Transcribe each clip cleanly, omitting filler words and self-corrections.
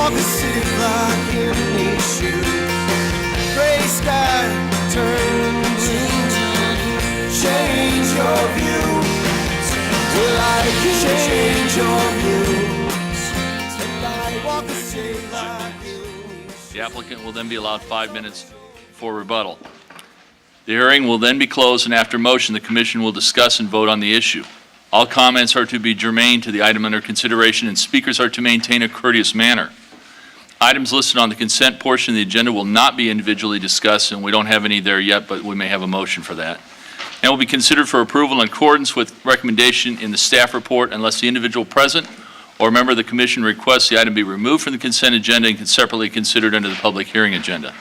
walk the city like any shoe. Gray sky turn blue. Change your view. Will I change your view? And I walk the city like you. The applicant will then be allowed 5 minutes for rebuttal. The hearing will then be closed, and after motion, the commission will discuss and vote on the issue. All comments are to be germane to the item under consideration, and speakers are to maintain a courteous manner. Items listed on the consent portion of the agenda will not be individually discussed, and we don't have any there yet, but we may have a motion for that. And will be considered for approval in accordance with recommendation in the staff report unless the individual present or a member of the commission requests the item be removed from the consent agenda and separately considered under the public hearing agenda.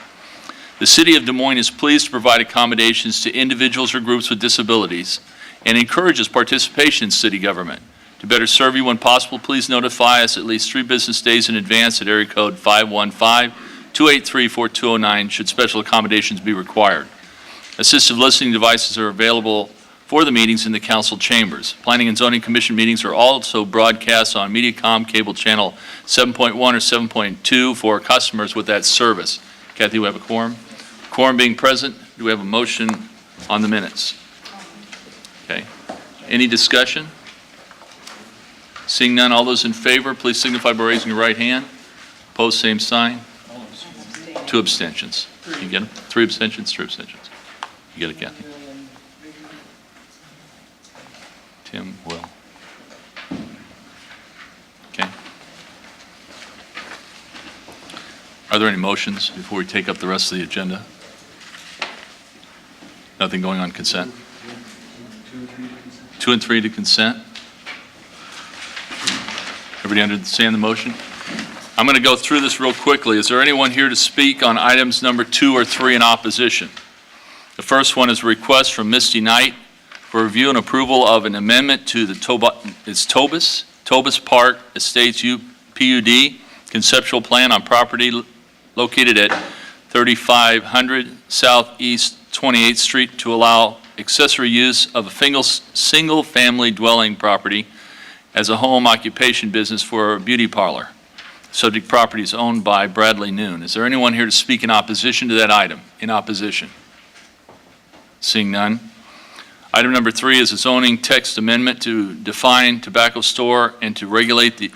The City of Des Moines is pleased to provide accommodations to individuals or groups with disabilities and encourages participation in city government. To better serve you when possible, please notify us at least 3 business days in advance at area code 515-283-4209 should special accommodations be required. Assistive listening devices are available for the meetings in the council chambers. Planning and Zoning Commission meetings are also broadcast on Mediacom cable channel 7.1 or 7.2 for customers with that service. Kathy, we have a quorum. Quorum being present, do we have a motion on the minutes? Okay. Any discussion? Seeing none, all those in favor, please signify by raising your right hand. Opposed, same sign. 2 abstentions. You get them? 3 abstentions, 3 abstentions. You get it, Kathy? Tim, Will. Okay. Are there any motions before we take up the rest of the agenda? Nothing going on consent? 2 and 3 to consent? Everybody understand the motion? I'm going to go through this real quickly. Is there anyone here to speak on items number 2 or 3 in opposition? The first one is a request from Misty Knight for review and approval of an amendment to the Tobis Park Estates PUD conceptual plan on property located at 3500 Southeast 28th Street to allow accessory use of a single-family dwelling property as a home occupation business for a beauty parlor. Subject property is owned by Bradley Noon. Is there anyone here to speak in opposition to that item? In opposition? Seeing none. Item number 3 is a zoning text amendment to define tobacco store and to regulate the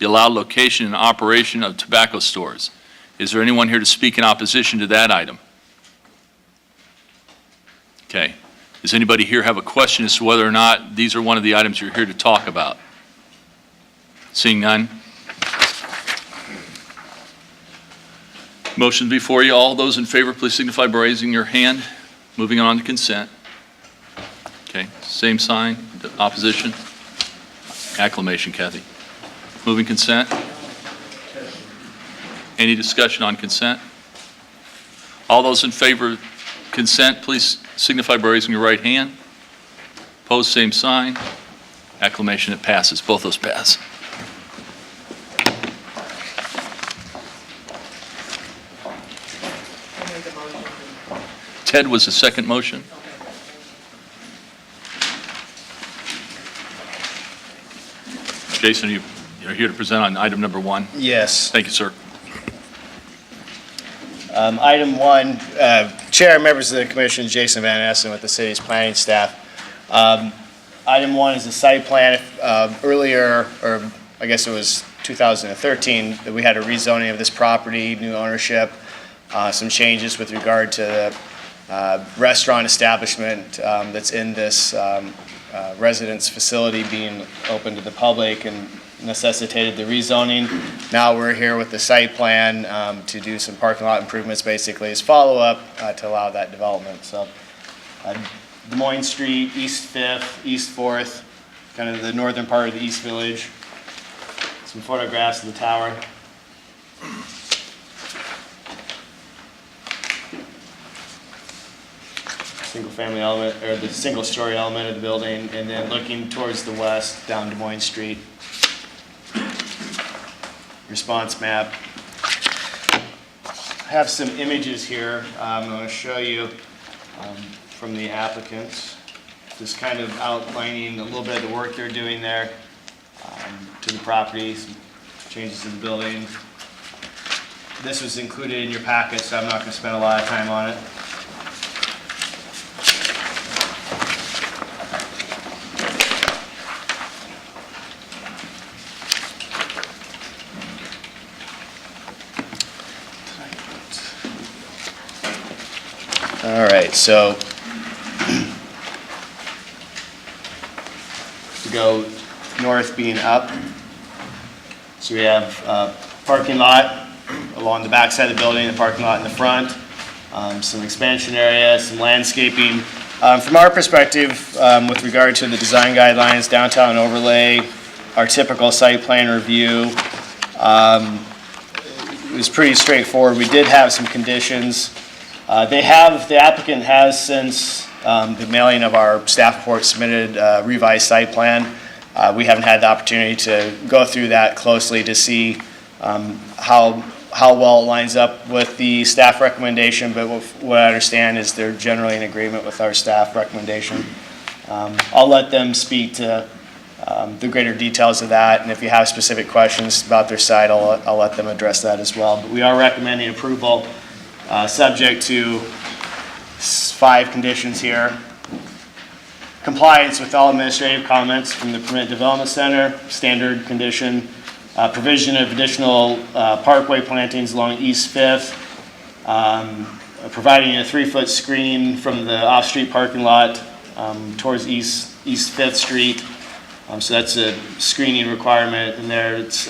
allowed location and operation of tobacco stores. Is there anyone here to speak in opposition to that item? Okay. Does anybody here have a question as to whether or not these are one of the items you're here to talk about? Seeing none. Motion before you. All those in favor, please signify by raising your hand. Moving on to consent. Okay. Same sign. Opposition. Acclamation, Kathy. Moving consent. Any discussion on consent? All those in favor of consent, please signify by raising your right hand. Opposed, same sign. Acclamation, it passes. Both those pass. Ted was the second motion. Jason, you're here to present on item number 1. Yes. Thank you, sir. Item 1, Chair, members of the Commission, Jason Van Essen with the city's planning staff. Item 1 is the site plan. Earlier, or I guess it was 2013, that we had a rezoning of this property, new ownership, some changes with regard to the restaurant establishment that's in this residence facility being open to the public and necessitated the rezoning. Now we're here with the site plan to do some parking lot improvements, basically as follow-up to allow that development. So Des Moines Street, East 5th, East 4th, kind of the northern part of the East Village. Some photographs of the tower. Single-family element, or the single-story element of the building, and then looking towards the west down Des Moines Street. Response map. I have some images here I'm going to show you from the applicants, just kind of outlining a little bit of the work they're doing there to the property, some changes in the building. This was included in your packet, so I'm not going to spend a lot of time on it. All right, so to go north being up, so we have a parking lot along the back side of the building, the parking lot in the front, some expansion area, some landscaping. From our perspective, with regard to the design guidelines, downtown overlay, our typical site plan review, it was pretty straightforward. We did have some conditions. The applicant has, since the mailing of our staff report, submitted a revised site plan. We haven't had the opportunity to go through that closely to see how well it lines up with the staff recommendation, but what I understand is they're generally in agreement with our staff recommendation. I'll let them speak to the greater details of that, and if you have specific questions about their site, I'll let them address that as well. But we are recommending approval subject to 5 conditions here. Compliance with all administrative comments from the Permit Development Center, standard condition. Provision of additional parkway plantings along East 5th. Providing a 3-foot screen from the off-street parking lot towards East 5th Street. So that's a screening requirement in there. It's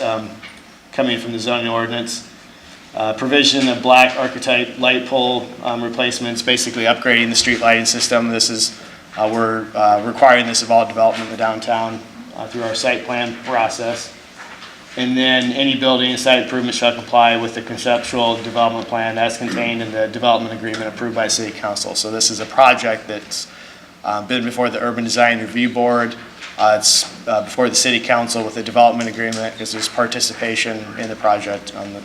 coming from the zoning ordinance. Provision of black archetype light pole replacements, basically upgrading the street lighting system. This is, we're requiring this of all development in the downtown through our site plan process. And then any building and site improvement shall comply with the conceptual development plan that's contained in the development agreement approved by City Council. So this is a project that's been before the Urban Design Review Board. It's before the City Council with a development agreement because there's participation in the project on the,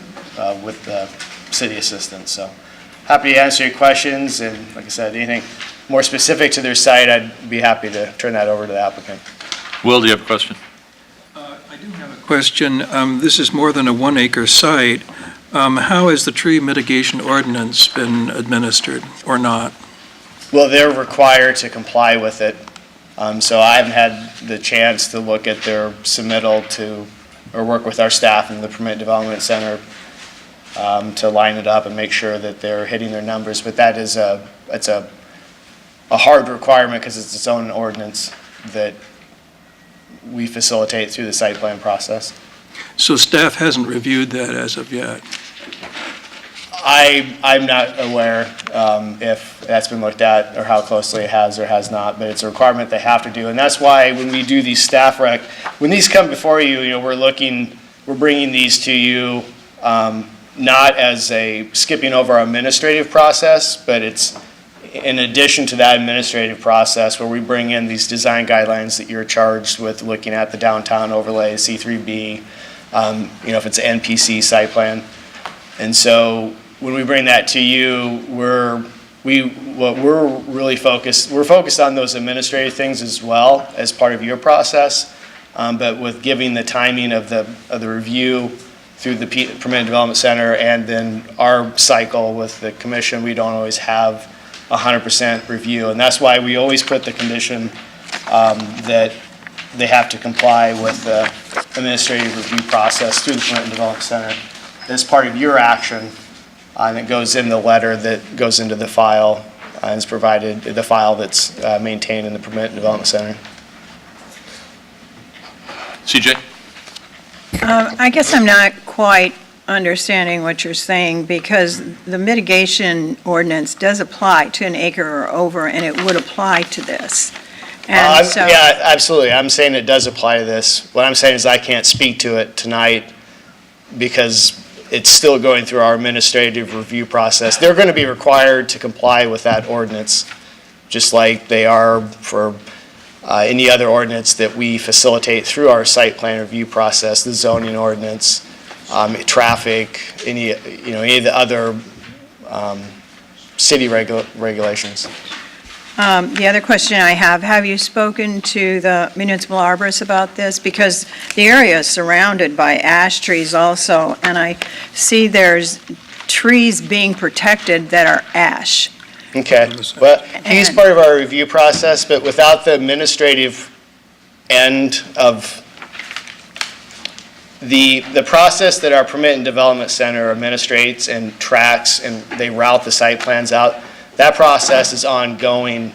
with the city assistance. So happy to answer your questions, and like I said, anything more specific to their site, I'd be happy to turn that over to the applicant. Will, do you have a question? I do have a question. This is more than a 1-acre site. How has the tree mitigation ordinance been administered or not? Well, they're required to comply with it. So I haven't had the chance to look at their submittal to, or work with our staff in the Permit Development Center to line it up and make sure that they're hitting their numbers. But that is it's a hard requirement because it's its own ordinance that we facilitate through the site plan process. So staff hasn't reviewed that as of yet? I'm not aware if that's been looked at or how closely it has or has not, but it's a requirement they have to do. And that's why when we do these staff when these come before you, we're bringing these to you not as a skipping over our administrative process, but it's in addition to that administrative process where we bring in these design guidelines that you're charged with looking at, the downtown overlay, C3B, if it's an NPC site plan. And so when we bring that to you, we're focused on those administrative things as well as part of your process, but with giving the timing of the review through the Permit Development Center and then our cycle with the commission, we don't always have 100% review, and that's why we always put the condition that they have to comply with the administrative review process through the Permit Development Center as part of your action, and it goes in the letter that goes into the file and is provided, the file that's maintained in the Permit Development Center. CJ? I guess I'm not quite understanding what you're saying, because the mitigation ordinance does apply to an acre or over, and it would apply to this. And so, yeah, absolutely. I'm saying it does apply to this. What I'm saying is I can't speak to it tonight because it's still going through our administrative review process. They're going to be required to comply with that ordinance, just like they are for any other ordinance that we facilitate through our site plan review process, the zoning ordinance, traffic, any of the other city regulations. The other question I have you spoken to the municipal arborist about this? Because the area is surrounded by ash trees also, and I see there's trees being protected that are ash. Okay, well, he's And- part of our review process, but without the administrative end of the process that our permit and development center administrates and tracks, and they route the site plans out, that process is ongoing,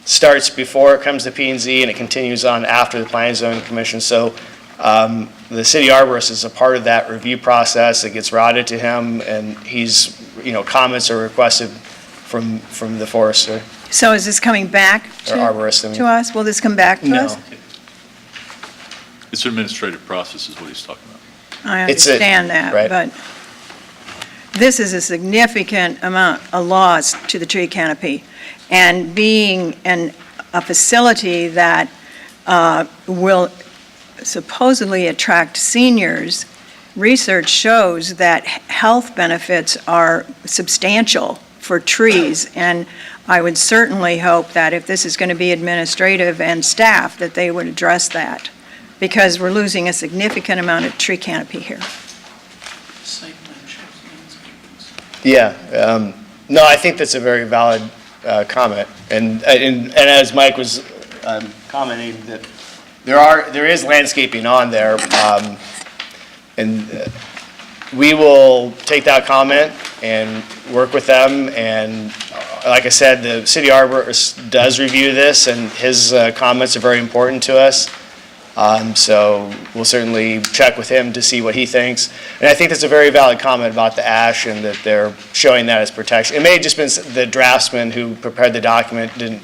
starts before it comes to P&Z, and it continues on after the Planning and Zoning Commission. So the city arborist is a part of that review process. It gets routed to him, and he's, comments are requested from the forester So is this coming back or arborist. I mean. to us? Will this come back to us? No, It's an administrative process is what he's talking about. I It's a- understand that, right. but this is a significant amount of loss to the tree canopy. And being a facility that will supposedly attract seniors, research shows that health benefits are substantial for trees. And I would certainly hope that if this is going to be administrative and staff, that they would address that, because we're losing a significant amount of tree canopy here. yeah. No, I think that's a very valid comment. And as Mike was commenting, that there is landscaping on there. And we will take that comment and work with them. And like I said, the city arborist does review this, and his comments are very important to us. So we'll certainly check with him to see what he thinks. And I think that's a very valid comment about the ash and that they're showing that as protection. It may have just been the draftsman who prepared the document didn't,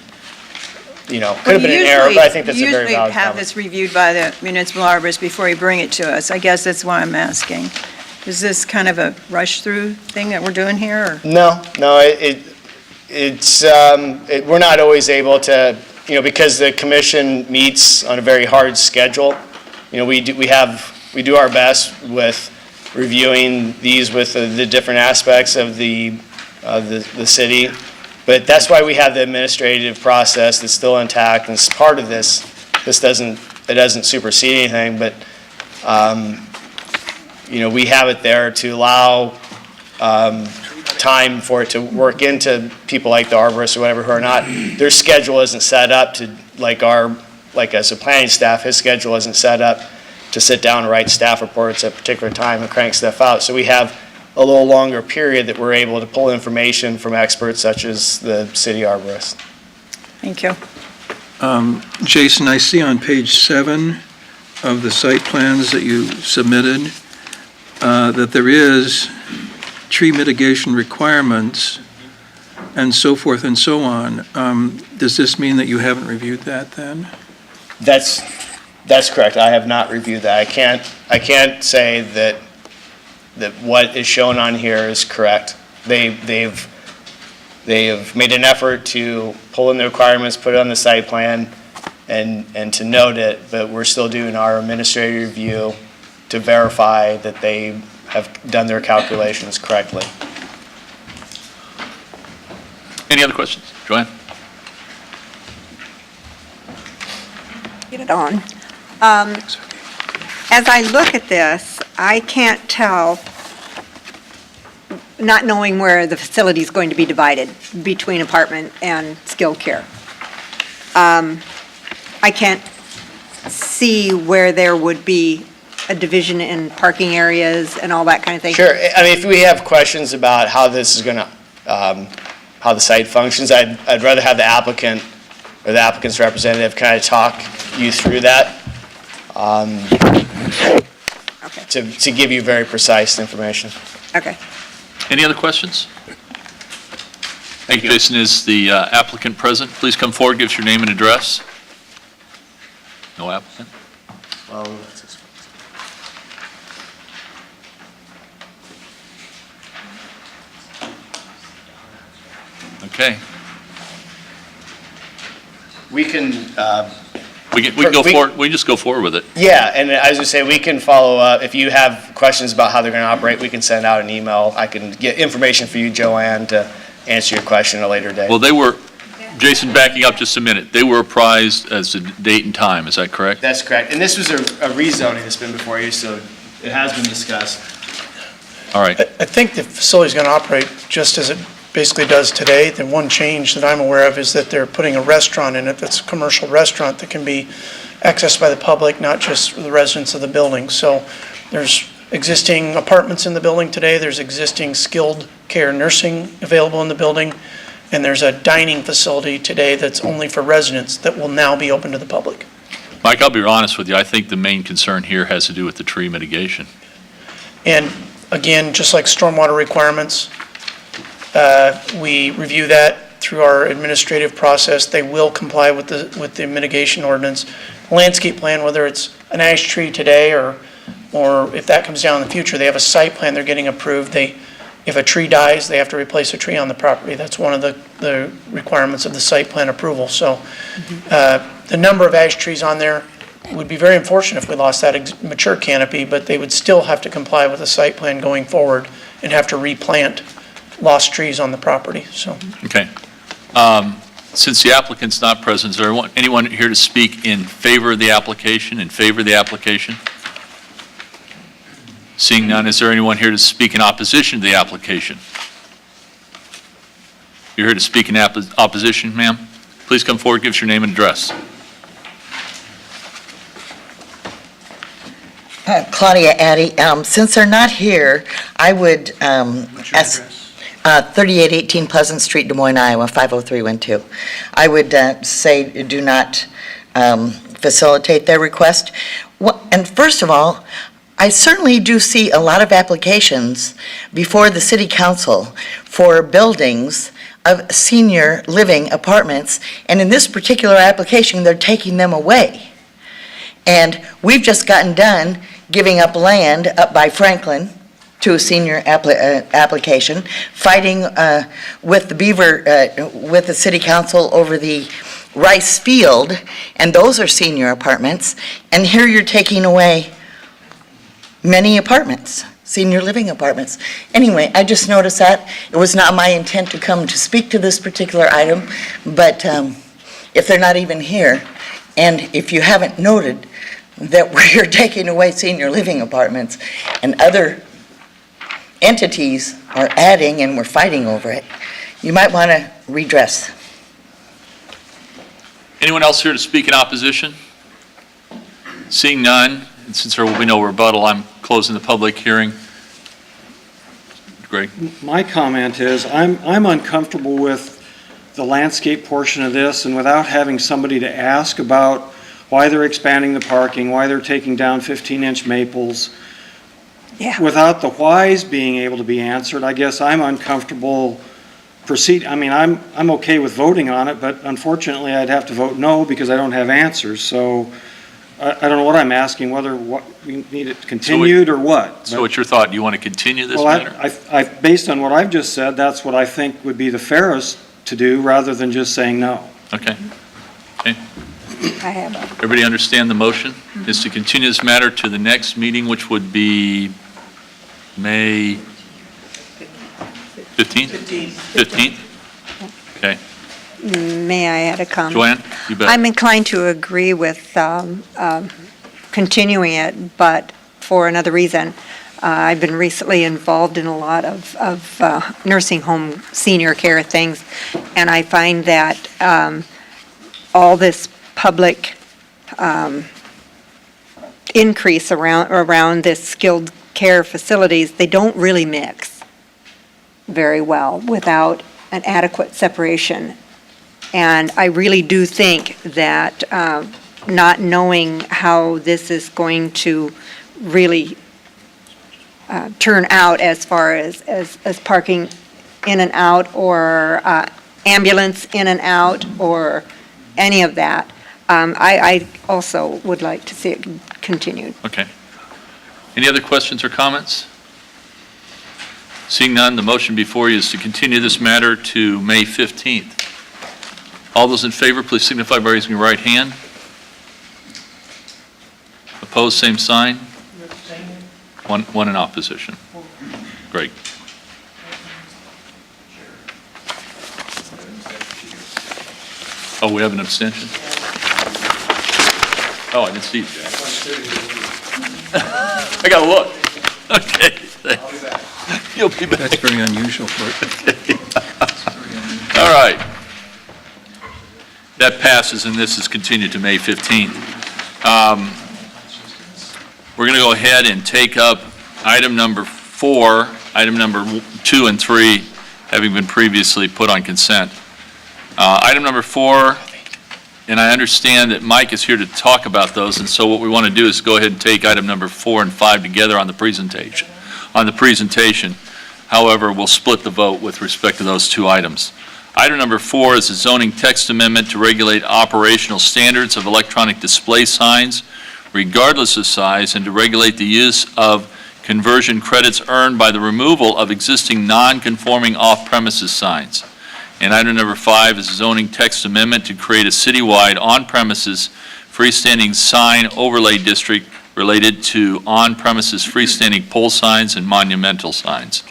could have been an error, but I think that's a very valid Usually have comment. this reviewed by the municipal arborist before you bring it to us. I guess that's why I'm asking. Is this kind of a rush-through thing that we're doing here, or? No, we're not always able to, because the commission meets on a very hard schedule. We do our best with reviewing these with the different aspects of the city. But that's why we have the administrative process that's still intact, and it's part of this. It doesn't supersede anything, but, we have it there to allow time for it to work into people like the arborist or whatever who are not, their schedule isn't set up to, like as a planning staff, his schedule isn't set up to sit down and write staff reports at a particular time and crank stuff out. So we have a little longer period that we're able to pull information from experts such as the city arborist. Thank you. Jason, I see on page 7 of the site plans that you submitted that there is tree mitigation requirements and so forth and so on. Does this mean that you haven't reviewed that then? That's correct. I have not reviewed that. I can't say that what is shown on here is correct. They have made an effort to pull in the requirements, put it on the site plan, and to note it, but we're still doing our administrative review to verify that they have done their calculations correctly. Any other questions? Joanne? Get it on. As I look at this, I can't tell, not knowing where the facility is going to be divided between apartment and skilled care. I can't see where there would be a division in parking areas and all that kind of thing. Sure. I mean, if we have questions about how this is going to, how the site functions, I'd rather have the applicant or the applicant's representative kind of talk you through that Okay. to give you very precise information. Okay. Any other questions? Thank you. Jason, is the applicant present? Please come forward, give us your name and address. No applicant? Okay. We can, We can go forward, we just go forward with it. yeah, and as I say, we can follow up. If you have questions about how they're going to operate, we can send out an email. I can get information for you, Joanne, to answer your question at a later date. Well, they were Jason, backing up just a minute, they were apprised as to date and time, is that correct? That's correct. And this was a rezoning that's been before you, so it has been discussed. All right, I think the facility's going to operate just as it basically does today. The one change that I'm aware of is that they're putting a restaurant in it that's a commercial restaurant that can be accessed by the public, not just the residents of the building. So there's existing apartments in the building today, there's existing skilled care nursing available in the building, and there's a dining facility today that's only for residents that will now be open to the public. Mike, I'll be honest with you, I think the main concern here has to do with the tree mitigation. And again, just like stormwater requirements, we review that through our administrative process. They will comply with the mitigation ordinance. Landscape plan, whether it's an ash tree today or if that comes down in the future, they have a site plan they're getting approved. If a tree dies, they have to replace a tree on the property. That's one of the requirements of the site plan approval. So the number of ash trees on there would be very unfortunate if we lost that mature canopy, but they would still have to comply with the site plan going forward and have to replant lost trees on the property, so. Okay. Since the applicant's not present, is there anyone here to speak in favor of the application, Seeing none, is there anyone here to speak in opposition to the application? You're here to speak in opposition, ma'am? Please come forward, give us your name and address. Claudia Addy. Since they're not here, I would ask 3818 Pleasant Street, Des Moines, Iowa, 50312. I would say do not facilitate their request. And first of all, I certainly do see a lot of applications before the city council for buildings of senior living apartments, and in this particular application, they're taking them away. And we've just gotten done giving up land up by Franklin to a senior application, fighting with the with the city council over the Rice Field, and those are senior apartments, and here you're taking away many apartments, senior living apartments. Anyway, I just noticed that. It was not my intent to come to speak to this particular item, but if they're not even here, and if you haven't noted that we're taking away senior living apartments and other entities are adding and we're fighting over it, you might want to redress. Anyone else here to speak in opposition? Seeing none, and since there will be no rebuttal, I'm closing the public hearing. Greg? My comment is, I'm uncomfortable with the landscape portion of this, and without having somebody to ask about why they're expanding the parking, why they're taking down 15-inch maples. Yeah. Without the whys being able to be answered, I guess I'm uncomfortable I mean, I'm okay with voting on it, but unfortunately, I'd have to vote no because I don't have answers. So I don't know what I'm asking, whether we need it continued or what. So what's your thought? Do you want to continue this Well, matter? based on what I've just said, that's what I think would be the fairest to do, rather than just saying no. Okay. I have a, Everybody understand the motion? Is to continue this matter to the next meeting, which would be May 15th? 15th? Okay. May I add a comment? Joanne, you bet. I'm inclined to agree with continuing it, but for another reason. I've been recently involved in a lot of nursing home senior care things, and I find that all this public increase around this skilled care facilities, they don't really mix very well without an adequate separation. And I really do think that not knowing how this is going to really turn out as far as parking in and out, or ambulance in and out, or any of that, I also would like to see it continued. Okay. Any other questions or comments? Seeing none, the motion before you is to continue this matter to May 15th. All those in favor, please signify by raising your right hand. Opposed, same sign. One in opposition. Great. Oh, we have an abstention? Oh, I didn't see it, Jack. I gotta look. Okay. You'll be back. That's very unusual for it. All right. That passes, and this is continued to May 15th. We're going to go ahead and take up item number 4, item number 2 and 3, having been previously put on consent. Item number 4, and I understand that Mike is here to talk about those, and so what we want to do is go ahead and take item number 4 and 5 together on the presentation. However, we'll split the vote with respect to those two items. Item number 4 is a zoning text amendment to regulate operational standards of electronic display signs, regardless of size, and to regulate the use of conversion credits earned by the removal of existing non-conforming off-premises signs. And item number 5 is a zoning text amendment to create a citywide on-premises freestanding sign overlay district related to on-premises freestanding pole signs and monumental signs.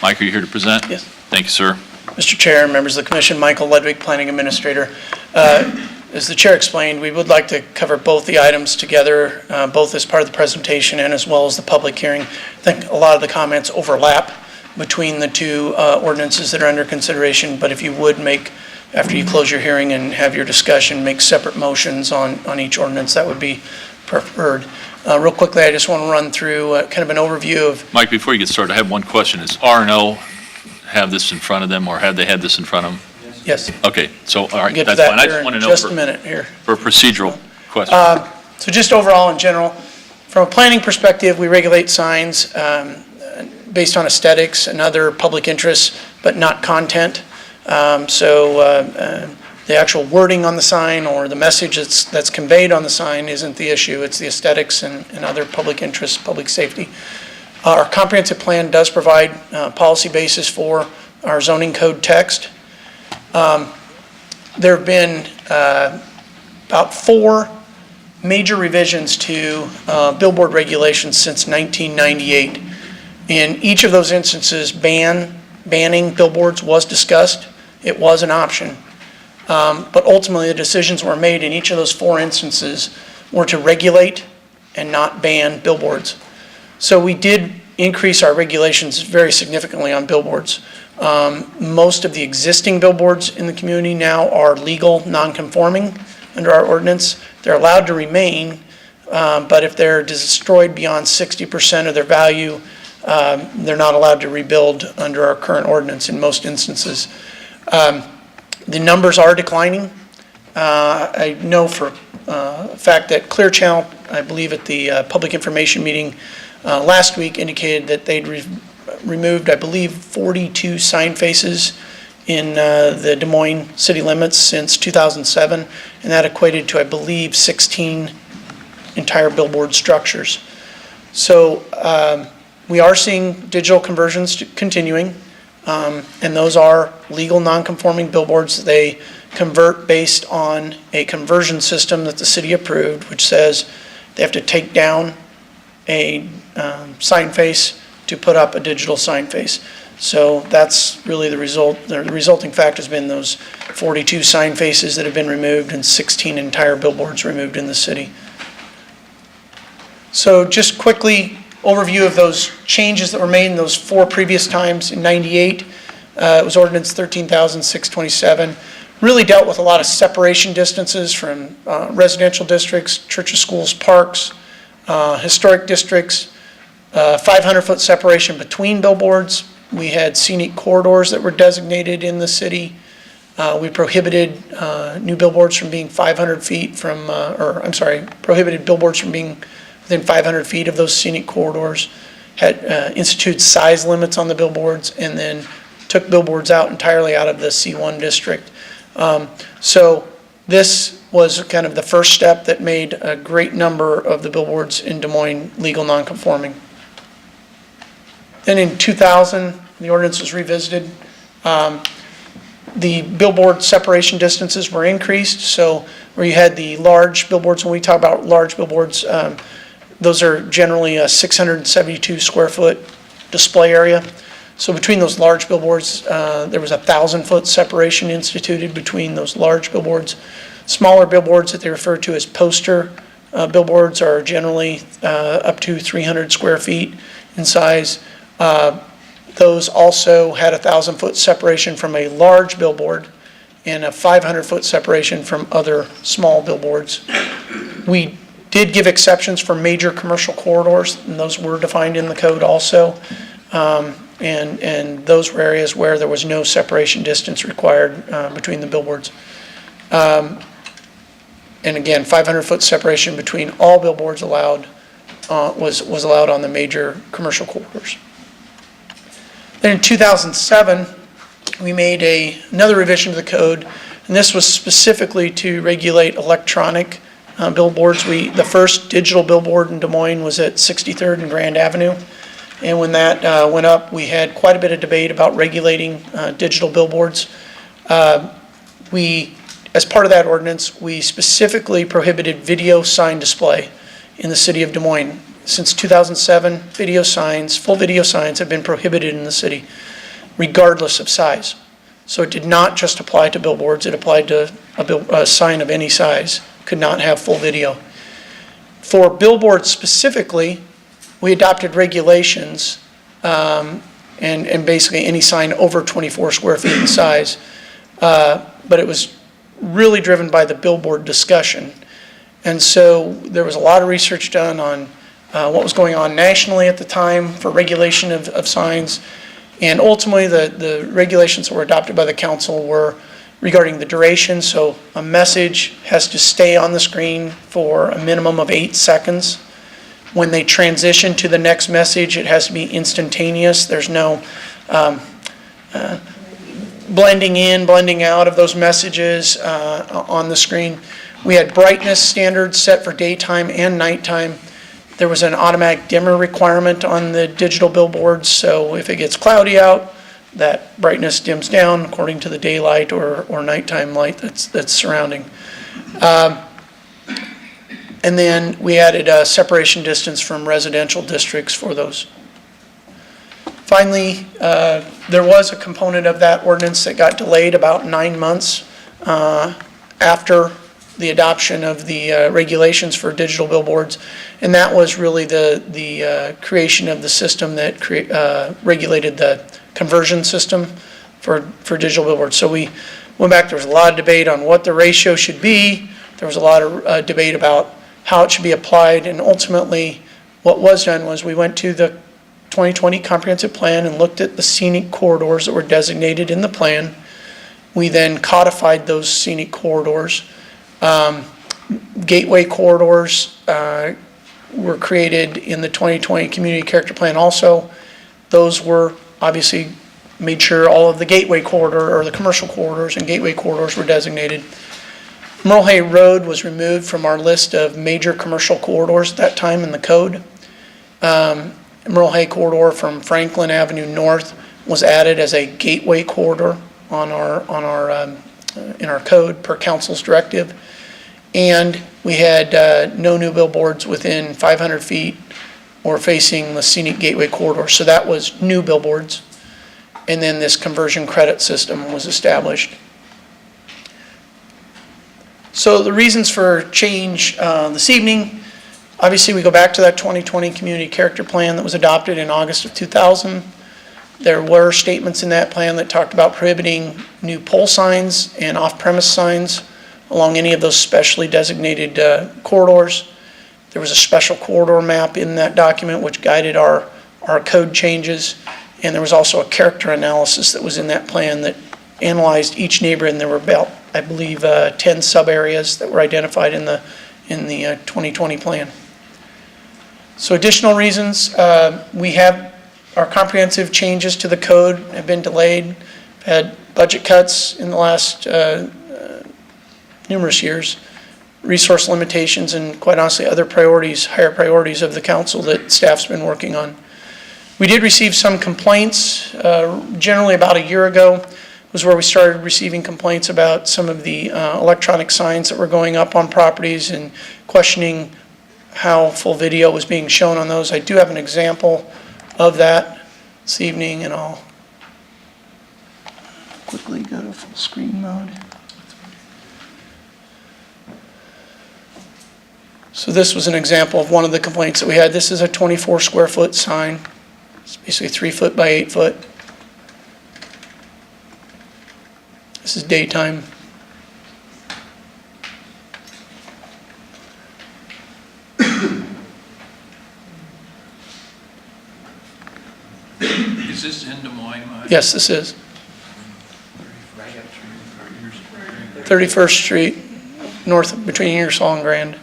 Mike, are you here to present? Yes. Thank you, sir. Mr. Chair, members of the commission, Michael Ledwig, Planning Administrator. As the chair explained, we would like to cover both the items together, both as part of the presentation and as well as the public hearing. I think a lot of the comments overlap between the two ordinances that are under consideration, but if you would make, after you close your hearing and have your discussion, make separate motions on each ordinance, that would be preferred. Real quickly, I just want to run through kind of an overview of. Mike, before you get started, I have one question. Does R&O have this in front of them, or have they had this in front of them? Yes. Okay, so, all right, Get to that's fine. that I just here want to in know just a minute here. for a procedural question. So just overall in general, from a planning perspective, we regulate signs based on aesthetics and other public interests, but not content. The actual wording on the sign or the message that's conveyed on the sign isn't the issue. It's the aesthetics and other public interests, public safety. Our comprehensive plan does provide policy basis for our zoning code text. There have been about 4 major revisions to billboard regulations since 1998. In each of those instances, banning billboards was discussed. It was an option. But ultimately, the decisions were made in each of those 4 instances were to regulate and not ban billboards. So we did increase our regulations very significantly on billboards. Most of the existing billboards in the community now are legal, non-conforming under our ordinance. They're allowed to remain, but if they're destroyed beyond 60% of their value, they're not allowed to rebuild under our current ordinance in most instances. The numbers are declining. I know for a fact that Clear Channel, I believe at the public information meeting last week, indicated that they'd removed, I believe, 42 sign faces in the Des Moines city limits since 2007, and that equated to, I believe, 16 entire billboard structures. So we are seeing digital conversions continuing. And those are legal non-conforming billboards. They convert based on a conversion system that the city approved, which says they have to take down a sign face to put up a digital sign face. So that's really the result. The resulting fact has been those 42 sign faces that have been removed and 16 entire billboards removed in the city. So just quickly, overview of those changes that were made in those 4 previous times. In 98, it was ordinance 13,627. Really dealt with a lot of separation distances from residential districts, churches, schools, parks, historic districts, 500-foot separation between billboards. We had scenic corridors that were designated in the city. We prohibited new billboards from being 500 feet from, prohibited billboards from being within 500 feet of those scenic corridors, had instituted size limits on the billboards, and then took billboards out entirely out of the C1 district. So this was kind of the first step that made a great number of the billboards in Des Moines legal non-conforming. Then in 2000, the ordinance was revisited. The billboard separation distances were increased, so where you had the large billboards, when we talk about large billboards, those are generally a 672 square foot display area. So between those large billboards, there was a 1,000-foot separation instituted between those large billboards. Smaller billboards that they refer to as poster billboards are generally up to 300 square feet in size. Those also had a 1,000-foot separation from a large billboard and a 500-foot separation from other small billboards. We did give exceptions for major commercial corridors, and those were defined in the code also. And those were areas where there was no separation distance required between the billboards. And again, 500-foot separation between all billboards allowed was allowed on the major commercial corridors. Then in 2007, we made another revision to the code, and this was specifically to regulate electronic billboards. The first digital billboard in Des Moines was at 63rd and Grand Avenue, and when that went up, we had quite a bit of debate about regulating digital billboards. As part of that ordinance, we specifically prohibited video sign display in the city of Des Moines. Since 2007, video signs, full video signs have been prohibited in the city, regardless of size. So it did not just apply to billboards, it applied to a sign of any size, could not have full video. For billboards specifically, we adopted regulations, and basically any sign over 24 square feet in size, but it was really driven by the billboard discussion. And so there was a lot of research done on what was going on nationally at the time for regulation of signs. And ultimately, the regulations that were adopted by the council were regarding the duration. So a message has to stay on the screen for a minimum of 8 seconds. When they transition to the next message, it has to be instantaneous. There's no blending in, blending out of those messages on the screen. We had brightness standards set for daytime and nighttime. There was an automatic dimmer requirement on the digital billboards, so if it gets cloudy out, that brightness dims down according to the daylight or nighttime light that's surrounding. And then we added a separation distance from residential districts for those. Finally, there was a component of that ordinance that got delayed about 9 months after the adoption of the regulations for digital billboards, and that was really the creation of the system that regulated the conversion system for digital billboards. So we went back, there was a lot of debate on what the ratio should be, there was a lot of debate about how it should be applied, and ultimately what was done was we went to the 2020 comprehensive plan and looked at the scenic corridors that were designated in the plan. We then codified those scenic corridors. Gateway corridors were created in the 2020 community character plan also. Those were obviously made sure all of the gateway corridor or the commercial corridors and gateway corridors were designated. Merle Hay Road was removed from our list of major commercial corridors at that time in the code. Merle Hay corridor from Franklin Avenue North was added as a gateway corridor in our code per council's directive. And we had no new billboards within 500 feet or facing the scenic gateway corridor. So that was new billboards. And then this conversion credit system was established. So the reasons for change this evening, obviously we go back to that 2020 community character plan that was adopted in August of 2000. There were statements in that plan that talked about prohibiting new pole signs and off-premise signs along any of those specially designated corridors. There was a special corridor map in that document which guided our code changes, and there was also a character analysis that was in that plan that analyzed each neighborhood, and there were about, I believe, 10 sub-areas that were identified in the 2020 plan. So additional reasons, we have our comprehensive changes to the code have been delayed, had budget cuts in the last numerous years, resource limitations, and quite honestly other priorities, higher priorities of the council that staff's been working on. We did receive some complaints, generally about a year ago was where we started receiving complaints about some of the electronic signs that were going up on properties and questioning how full video was being shown on those. I do have an example of that this evening, and I'll quickly go to full screen mode. So this was an example of one of the complaints that we had. This is a 24 square foot sign. It's basically 3 foot by 8 foot. This is daytime. Is this in Des Moines, Mike? Yes, this is. 31st Street, north between Ingersoll and Grand.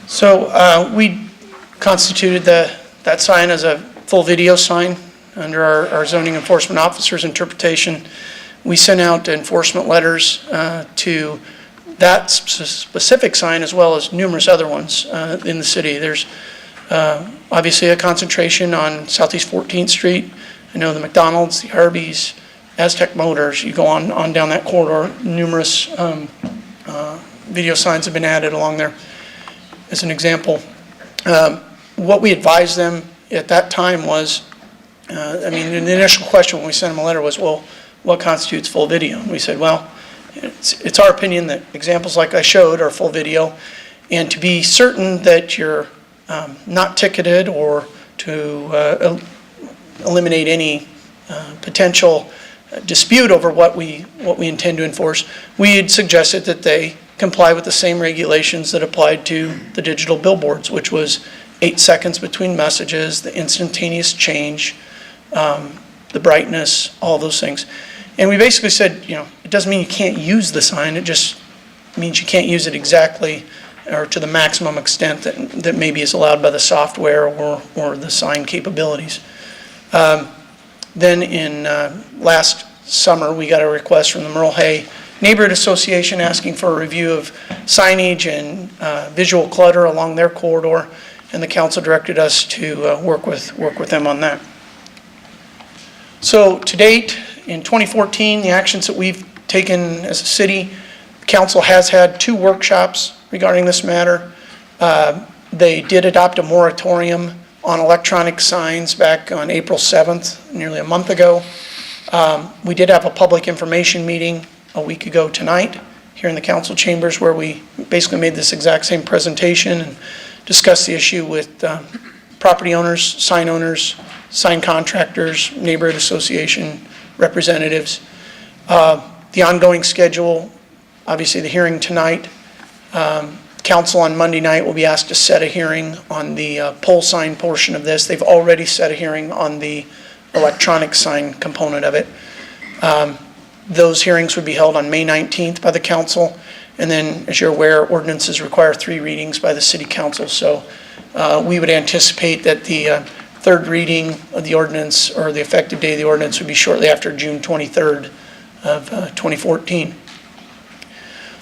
So we constituted that sign as a full video sign under our zoning enforcement officer's interpretation. We sent out enforcement letters to that specific sign as well as numerous other ones in the city. There's obviously a concentration on Southeast 14th Street. I know the McDonald's, the Arby's, Aztec Motors, you go on down that corridor, numerous video signs have been added along there. As an example, what we advised them at that time was, the initial question when we sent them a letter was, well, what constitutes full video? And we said, well, it's our opinion that examples like I showed are full video, and to be certain that you're not ticketed or to eliminate any potential dispute over what we intend to enforce, we had suggested that they comply with the same regulations that applied to the digital billboards, which was 8 seconds between messages, the instantaneous change, the brightness, all those things. And we basically said, it doesn't mean you can't use the sign, it just means you can't use it exactly or to the maximum extent that maybe is allowed by the software or the sign capabilities. Then in last summer, we got a request from the Merle Hay Neighborhood Association asking for a review of signage and visual clutter along their corridor, and the council directed us to work with them on that. So to date, in 2014, the actions that we've taken as a city, the council has had 2 workshops regarding this matter. They did adopt a moratorium on electronic signs back on April 7th, nearly a month ago. We did have a public information meeting a week ago tonight here in the council chambers where we basically made this exact same presentation and discussed the issue with property owners, sign contractors, neighborhood association representatives. The ongoing schedule, obviously the hearing tonight. Council on Monday night will be asked to set a hearing on the pole sign portion of this. They've already set a hearing on the electronic sign component of it. Those hearings would be held on May 19th by the council. And then, as you're aware, ordinances require 3 readings by the city council. So we would anticipate that the third reading of the ordinance or the effective date of the ordinance would be shortly after June 23rd of 2014.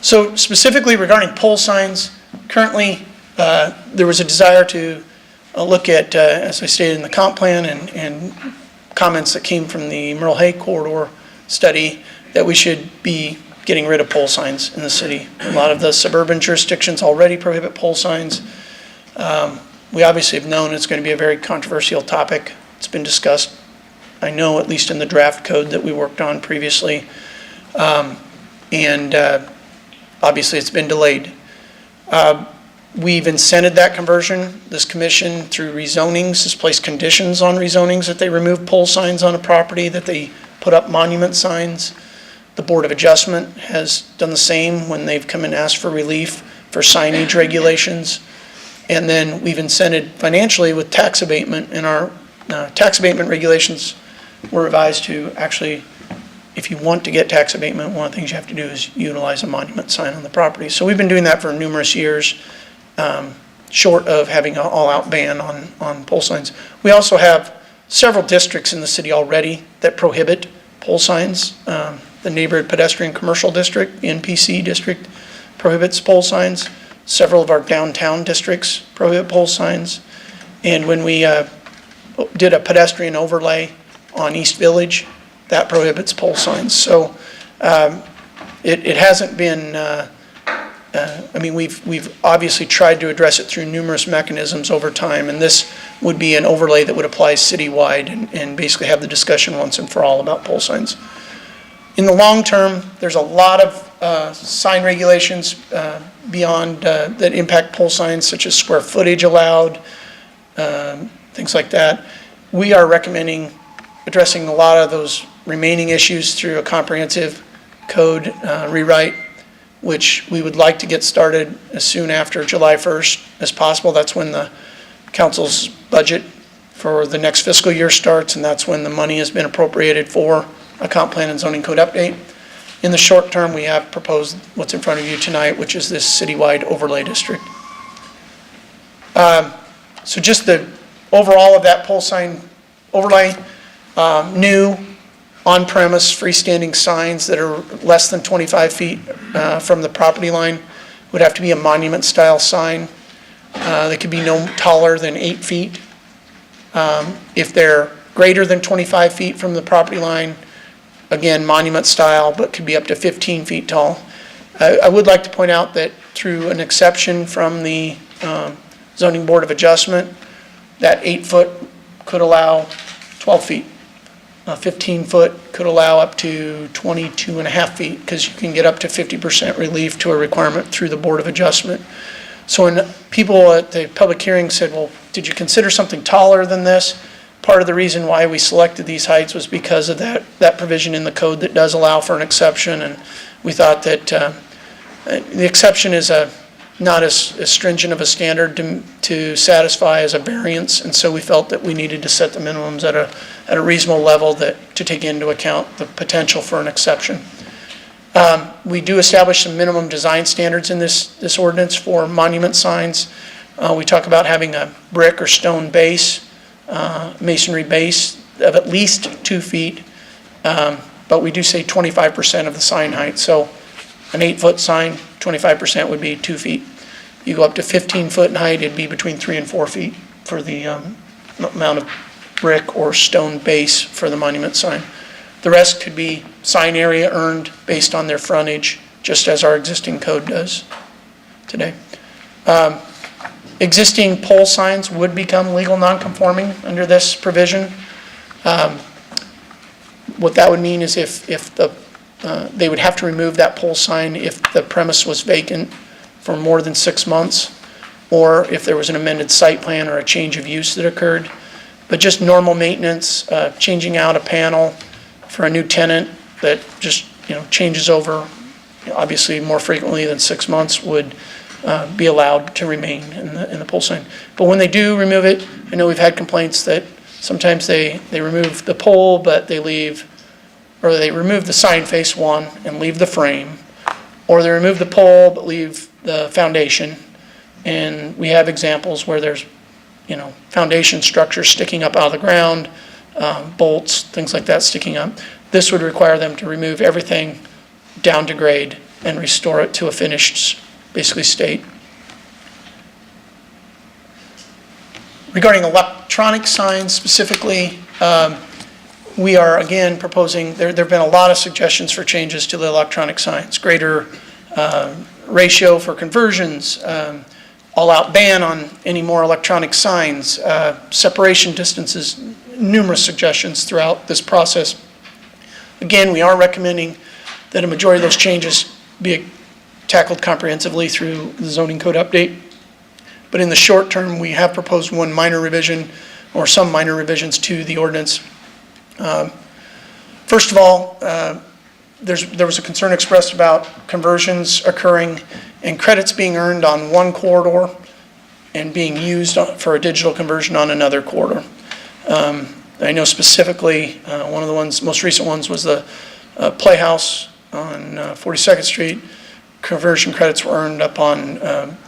So specifically regarding pole signs, currently there was a desire to look at, as I stated in the comp plan and comments that came from the Merle Hay corridor study, that we should be getting rid of pole signs in the city. A lot of the suburban jurisdictions already prohibit pole signs. We obviously have known it's going to be a very controversial topic. It's been discussed, I know, at least in the draft code that we worked on previously. Obviously it's been delayed. We've incented that conversion. This commission, through rezonings, has placed conditions on rezonings that they remove pole signs on a property, that they put up monument signs. The Board of Adjustment has done the same when they've come and asked for relief for signage regulations. And then we've incented financially with tax abatement, and our tax abatement regulations were revised to actually, if you want to get tax abatement, one of the things you have to do is utilize a monument sign on the property. So we've been doing that for numerous years, short of having an all-out ban on pole signs. We also have several districts in the city already that prohibit pole signs. The Neighborhood Pedestrian Commercial District, NPC district, prohibits pole signs. Several of our downtown districts prohibit pole signs. And when we did a pedestrian overlay on East Village, that prohibits pole signs. So it hasn't been, I mean, we've obviously tried to address it through numerous mechanisms over time, and this would be an overlay that would apply citywide and basically have the discussion once and for all about pole signs. In the long term, there's a lot of sign regulations beyond that impact pole signs, such as square footage allowed, things like that. We are recommending addressing a lot of those remaining issues through a comprehensive code rewrite, which we would like to get started as soon after July 1st as possible. That's when the council's budget for the next fiscal year starts, and that's when the money has been appropriated for a comp plan and zoning code update. In the short term, we have proposed what's in front of you tonight, which is this citywide overlay district. So just the overall of that pole sign overlay, new on-premise freestanding signs that are less than 25 feet from the property line would have to be a monument-style sign. They could be no taller than 8 feet. If they're greater than 25 feet from the property line, again, monument-style, but could be up to 15 feet tall. I would like to point out that through an exception from the Zoning Board of Adjustment, that 8-foot could allow 12 feet. 15-foot could allow up to 22.5 feet, because you can get up to 50% relief to a requirement through the Board of Adjustment. So when people at the public hearing said, well, did you consider something taller than this? Part of the reason why we selected these heights was because of that provision in the code that does allow for an exception, and we thought that the exception is not as stringent of a standard to satisfy as a variance, and so we felt that we needed to set the minimums at a reasonable level to take into account the potential for an exception. We do establish some minimum design standards in this ordinance for monument signs. We talk about having a brick or stone base, masonry base of at least 2 feet, but we do say 25% of the sign height. So an 8-foot sign, 25% would be 2 feet. You go up to 15 foot in height, it'd be between 3 and 4 feet for the amount of brick or stone base for the monument sign. The rest could be sign area earned based on their frontage, just as our existing code does today. Existing pole signs would become legal nonconforming under this provision. What that would mean is if they would have to remove that pole sign if the premise was vacant for more than 6 months, or if there was an amended site plan or a change of use that occurred. But just normal maintenance, changing out a panel for a new tenant that just changes over, obviously more frequently than 6 months, would be allowed to remain in the pole sign. But when they do remove it, I know we've had complaints that sometimes they remove the pole, but they remove the sign face one and leave the frame, or they remove the pole but leave the foundation. And we have examples where there's foundation structure sticking up out of the ground, bolts, things like that sticking up. This would require them to remove everything down to grade and restore it to a finished, basically, state. Regarding electronic signs specifically, we are again proposing, there have been a lot of suggestions for changes to the electronic signs, greater ratio for conversions, all-out ban on any more electronic signs, separation distances, numerous suggestions throughout this process. Again, we are recommending that a majority of those changes be tackled comprehensively through the zoning code update. But in the short term, we have proposed one minor revision or some minor revisions to the ordinance. First of all, there was a concern expressed about conversions occurring and credits being earned on one corridor and being used for a digital conversion on another corridor. I know specifically one of the most recent ones was the Playhouse on 42nd Street. Conversion credits were earned up on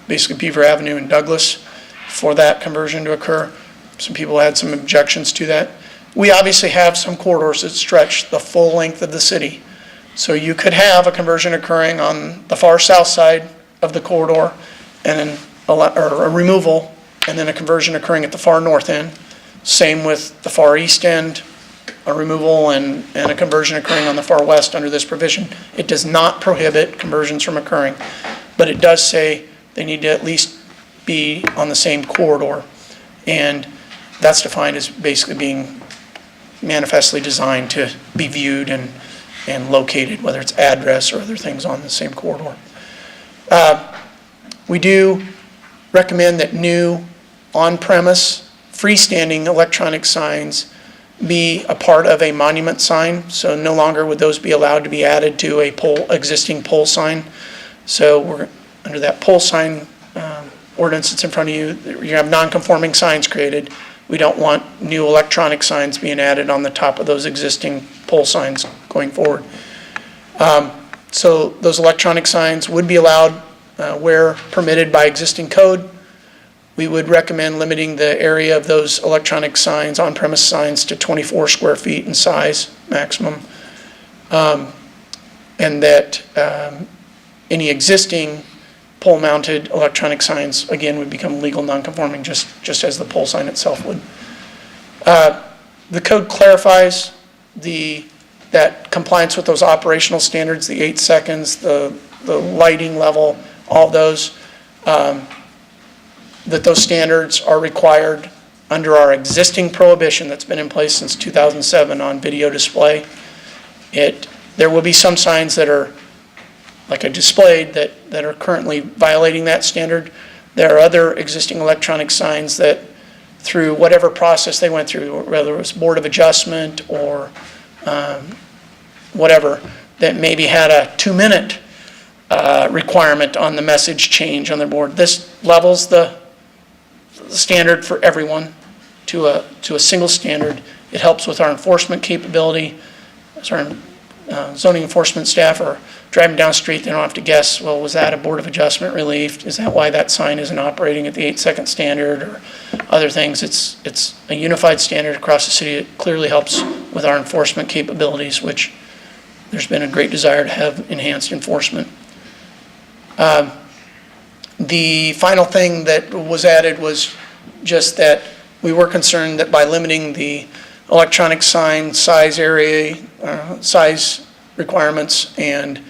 basically Beaver Avenue in Douglas for that conversion to occur. Some people had some objections to that. We obviously have some corridors that stretch the full length of the city. So you could have a conversion occurring on the far south side of the corridor and a removal and then a conversion occurring at the far north end. Same with the far east end, a removal and a conversion occurring on the far west under this provision. It does not prohibit conversions from occurring, but it does say they need to at least be on the same corridor. And that's defined as basically being manifestly designed to be viewed and located, whether it's address or other things on the same corridor. We do recommend that new on-premise freestanding electronic signs be a part of a monument sign, so no longer would those be allowed to be added to a existing pole sign. So we're under that pole sign ordinance that's in front of you. You have non-conforming signs created. We don't want new electronic signs being added on the top of those existing pole signs going forward. So those electronic signs would be allowed where permitted by existing code. We would recommend limiting the area of those electronic signs, on-premise signs, to 24 square feet in size maximum. And that any existing pole-mounted electronic signs, again, would become legal non-conforming, just as the pole sign itself would. The code clarifies that compliance with those operational standards, the 8 seconds, the lighting level, all those, that those standards are required under our existing prohibition that's been in place since 2007 on video display. There will be some signs that are, like I displayed, that are currently violating that standard. There are other existing electronic signs that, through whatever process they went through, whether it was Board of Adjustment or whatever, that maybe had a 2-minute requirement on the message change on their board. This levels the standard for everyone to a single standard. It helps with our enforcement capability. As our zoning enforcement staff are driving down the street, they don't have to guess, well, was that a Board of Adjustment relief? Is that why that sign isn't operating at the 8-second standard, or other things? It's a unified standard across the city. It clearly helps with our enforcement capabilities, which there's been a great desire to have enhanced enforcement. The final thing that was added was just that we were concerned that by limiting the electronic sign size area, size requirements, and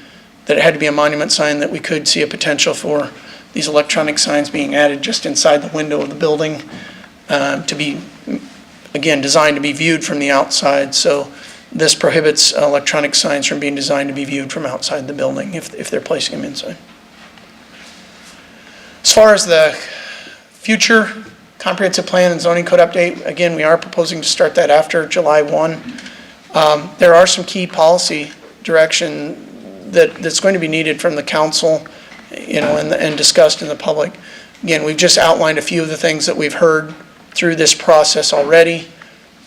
that it had to be a monument sign, that we could see a potential for these electronic signs being added just inside the window of the building to be, again, designed to be viewed from the outside. So this prohibits electronic signs from being designed to be viewed from outside the building if they're placing them inside. As far as the future comprehensive plan and zoning code update, again, we are proposing to start that after July 1. There are some key policy direction that's going to be needed from the council, and discussed in the public. Again, we've just outlined a few of the things that we've heard through this process already.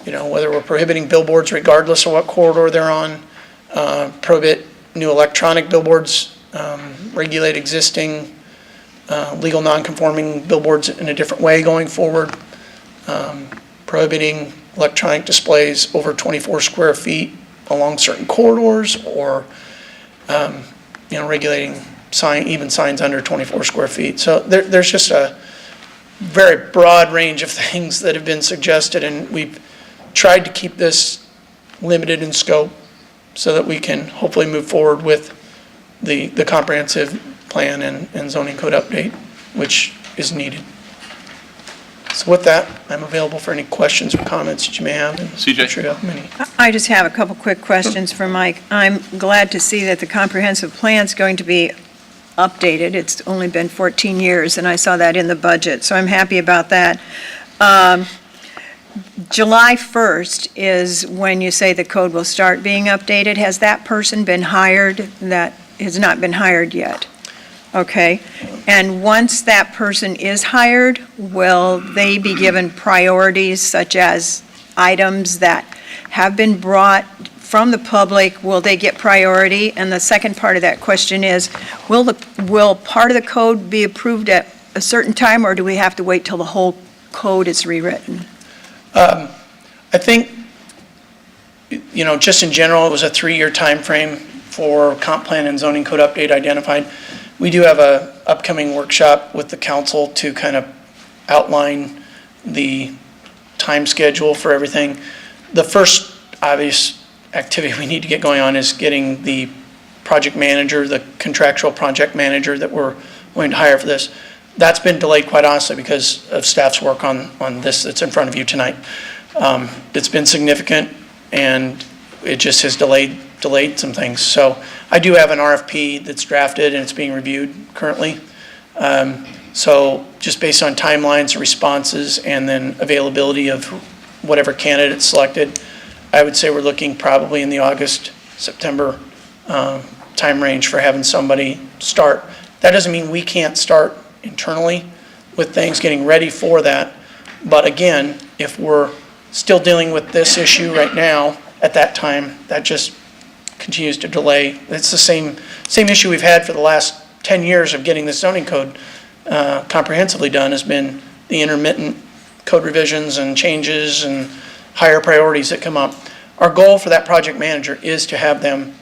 Whether we're prohibiting billboards regardless of what corridor they're on, prohibit new electronic billboards, regulate existing legal non-conforming billboards in a different way going forward, prohibiting electronic displays over 24 square feet along certain corridors, or regulating even signs under 24 square feet. So there's just a very broad range of things that have been suggested, and we've tried to keep this limited in scope so that we can hopefully move forward with the comprehensive plan and zoning code update, which is needed. So with that, I'm available for any questions or comments that you may have. And CJ? I'm sure you have many. I just have a couple quick questions for Mike. I'm glad to see that the comprehensive plan's going to be updated. It's only been 14 years, and I saw that in the budget, so I'm happy about that. July 1st is when you say the code will start being updated. Has that person been hired? That has not been hired yet? Okay. And once that person is hired, will they be given priorities such as items that have been brought from the public? Will they get priority? And the second part of that question is, will part of the code be approved at a certain time, or do we have to wait till the whole code is rewritten? I think, just in general, it was a 3-year time frame for comp plan and zoning code update identified. We do have a upcoming workshop with the council to kind of outline the time schedule for everything. The first obvious activity we need to get going on is getting the project manager, the contractual project manager that we're going to hire for this. That's been delayed, quite honestly, because of staff's work on this that's in front of you tonight. It's been significant, and it just has delayed some things. So I do have an RFP that's drafted, and it's being reviewed currently. So just based on timelines, responses, and then availability of whatever candidate selected, I would say we're looking probably in the August, September time range for having somebody start. That doesn't mean we can't start internally with things, getting ready for that. But again, if we're still dealing with this issue right now, at that time, that just continues to delay. It's the same issue we've had for the last 10 years of getting the zoning code comprehensively done, has been the intermittent code revisions and changes and higher priorities that come up. Our goal for that project manager is to have them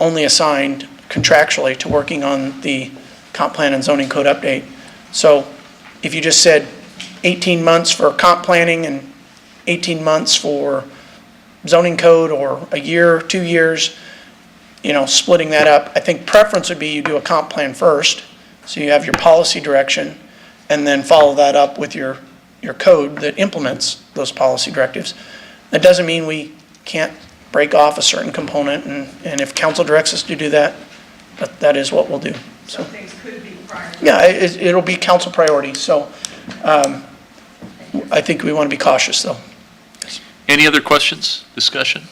only assigned contractually to working on the comp plan and zoning code update. So if you just said 18 months for comp planning and 18 months for zoning code, or a year, 2 years, splitting that up, I think preference would be you do a comp plan first, so you have your policy direction, and then follow that up with your code that implements those policy directives. That doesn't mean we can't break off a certain component, and if council directs us to do that, but that is what we'll do. So things could be prior. yeah, it'll be council priority. So I think we want to be cautious, though. Any other questions, discussion?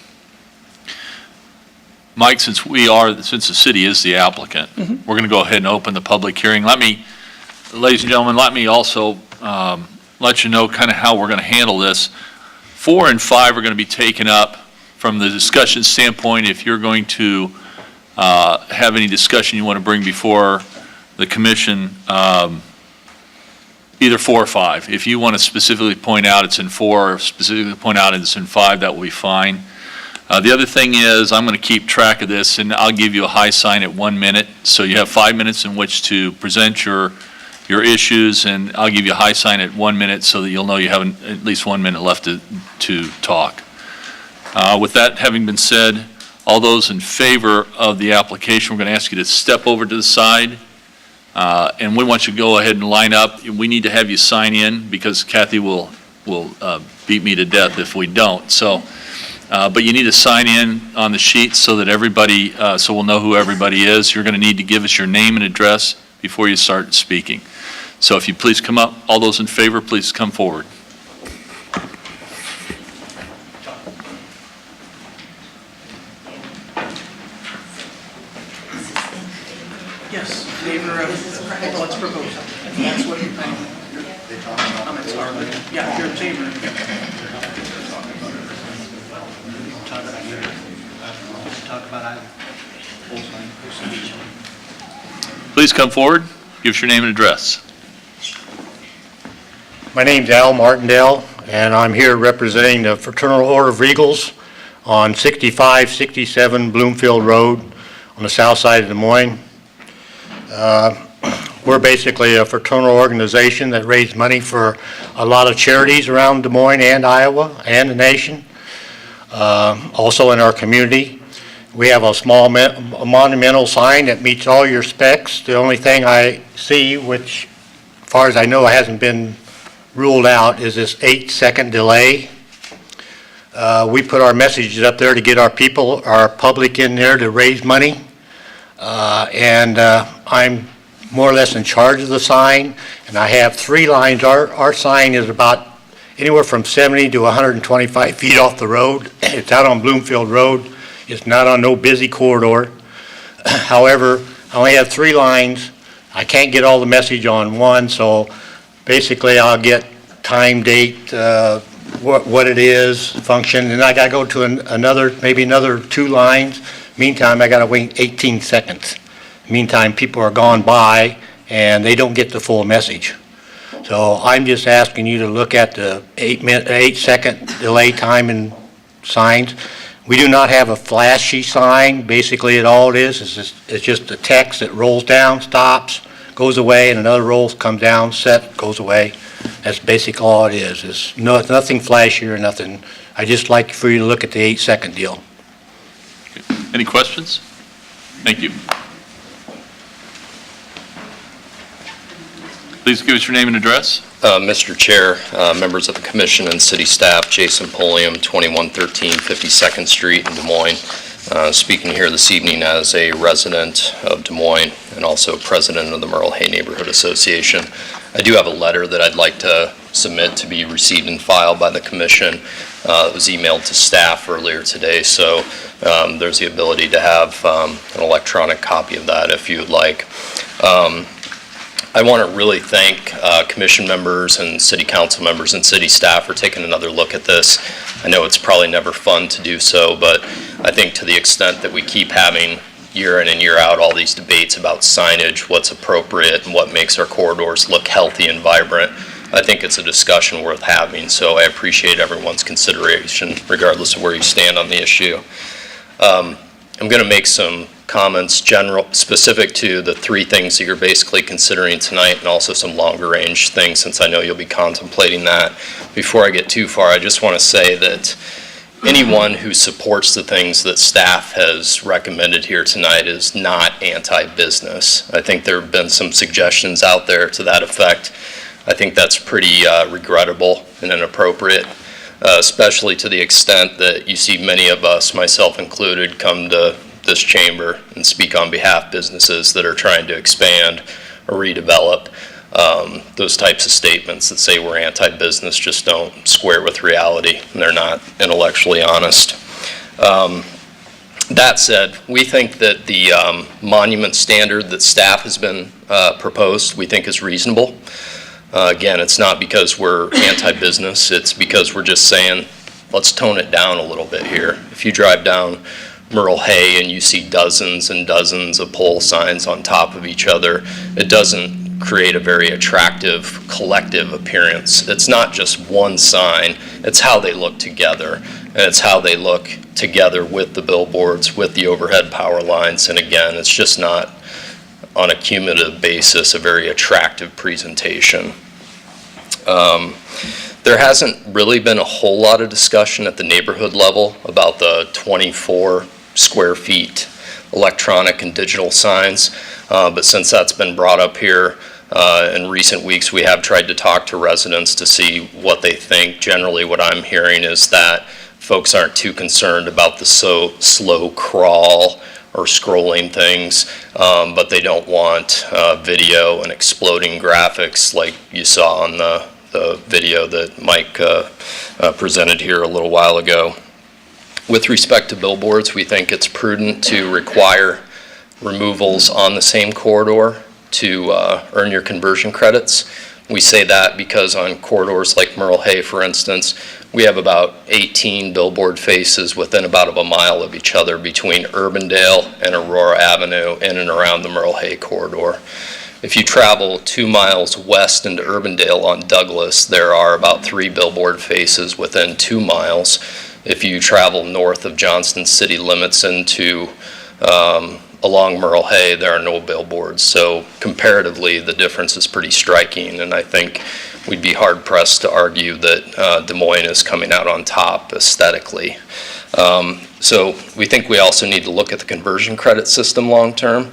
Mike, since the city is the applicant, we're going to go ahead and open the public hearing. Ladies and gentlemen, let me also let you know kind of how we're going to handle this. 4 and 5 are going to be taken up from the discussion standpoint. If you're going to have any discussion you want to bring before the commission, either 4 or 5. If you want to specifically point out it's in 4, or specifically point out it's in 5, that will be fine. The other thing is, I'm going to keep track of this, and I'll give you a high sign at 1 minute. So you have 5 minutes in which to present your issues, and I'll give you a high sign at 1 minute so that you'll know you have at least 1 minute left to talk. With that having been said, all those in favor of the application, we're going to ask you to step over to the side, and we want you to go ahead and line up. We need to have you sign in because Kathy will beat me to death if we don't. So. But you need to sign in on the sheet so that everybody, so we'll know who everybody is. You're going to need to give us your name and address before you start speaking. So if you please come up, all those in favor, please come forward. Yes, favor of what's proposed. That's what comments are. Yeah, you're in favor. Please come forward, give us your name and address. My name's Al Martindale, and I'm here representing the Fraternal Order of Eagles on 6567 Bloomfield Road on the south side of Des Moines. We're basically a fraternal organization that raises money for a lot of charities around Des Moines and Iowa and the nation. Also in our community. We have a small monumental sign that meets all your specs. The only thing I see, which as far as I know hasn't been ruled out, is this 8-second delay. We put our messages up there to get our people, our public in there to raise money. And I'm more or less in charge of the sign, and I have 3 lines. Our sign is about anywhere from 70 to 125 feet off the road. It's out on Bloomfield Road. It's not on no busy corridor. However, I only have 3 lines. I can't get all the message on one, so basically I'll get time, date, what it is, function, and I gotta go to maybe another 2 lines. Meantime, I gotta wait 18 seconds. Meantime, people are gone by and they don't get the full message. So I'm just asking you to look at the 8-second delay time in signs. We do not have a flashy sign. Basically, all it is it's just a text that rolls down, stops, goes away, and another roll comes down, set, goes away. That's basically all it is. It's nothing flashy or nothing. I just like for you to look at the 8-second deal. Any questions? Thank you. Please give us your name and address. Mr. Chair, members of the commission and city staff, Jason Pulliam, 2113 52nd Street in Des Moines. Speaking here this evening as a resident of Des Moines and also president of the Merle Hay Neighborhood Association. I do have a letter that I'd like to submit to be received and filed by the commission. It was emailed to staff earlier today, so there's the ability to have an electronic copy of that if you'd like. I want to really thank commission members and city council members and city staff for taking another look at this. I know it's probably never fun to do so, but I think to the extent that we keep having year in and year out all these debates about signage, what's appropriate and what makes our corridors look healthy and vibrant, I think it's a discussion worth having. So I appreciate everyone's consideration regardless of where you stand on the issue. I'm going to make some comments specific to the three things that you're basically considering tonight and also some longer range things since I know you'll be contemplating that. Before I get too far, I just want to say that anyone who supports the things that staff has recommended here tonight is not anti-business. I think there have been some suggestions out there to that effect. I think that's pretty regrettable and inappropriate, especially to the extent that you see many of us, myself included, come to this chamber and speak on behalf of businesses that are trying to expand or redevelop. Those types of statements that say we're anti-business just don't square with reality, and they're not intellectually honest. That said, we think that the monument standard that staff has been proposed, we think is reasonable. Again, it's not because we're anti-business, it's because we're just saying, let's tone it down a little bit here. If you drive down Merle Hay and you see dozens and dozens of pole signs on top of each other, it doesn't create a very attractive collective appearance. It's not just one sign, it's how they look together. And it's how they look together with the billboards, with the overhead power lines. And again, it's just not on a cumulative basis a very attractive presentation. There hasn't really been a whole lot of discussion at the neighborhood level about the 24 square feet electronic and digital signs, but since that's been brought up here in recent weeks, we have tried to talk to residents to see what they think. Generally, what I'm hearing is that folks aren't too concerned about the slow crawl or scrolling things, but they don't want video and exploding graphics like you saw on the video that Mike presented here a little while ago. With respect to billboards, we think it's prudent to require removals on the same corridor to earn your conversion credits. We say that because on corridors like Merle Hay, for instance, we have about 18 billboard faces within about a mile of each other between Urbandale and Aurora Avenue in and around the Merle Hay corridor. If you travel 2 miles west into Urbandale on Douglas, there are about 3 billboard faces within 2 miles. If you travel north of Johnston city limits into along Merle Hay, there are no billboards. So comparatively, the difference is pretty striking, and I think we'd be hard-pressed to argue that Des Moines is coming out on top aesthetically. So we think we also need to look at the conversion credit system long-term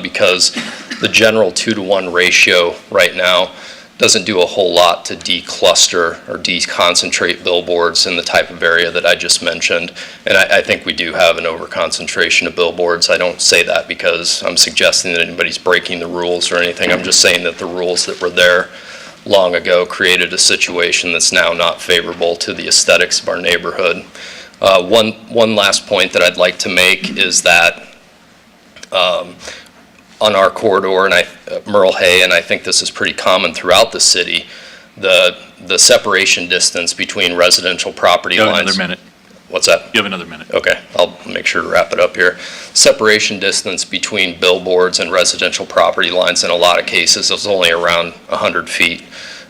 because the general 2-to-1 ratio right now doesn't do a whole lot to decluster or deconcentrate billboards in the type of area that I just mentioned. And I think we do have an overconcentration of billboards. I don't say that because I'm suggesting that anybody's breaking the rules or anything. I'm just saying that the rules that were there long ago created a situation that's now not favorable to the aesthetics of our neighborhood. One last point that I'd like to make is that on our corridor, and Merle Hay, and I think this is pretty common throughout the city, the separation distance between residential property lines. You have another minute. What's that? You have another minute. Okay, I'll make sure to wrap it up here. Separation distance between billboards and residential property lines in a lot of cases is only around 100 feet.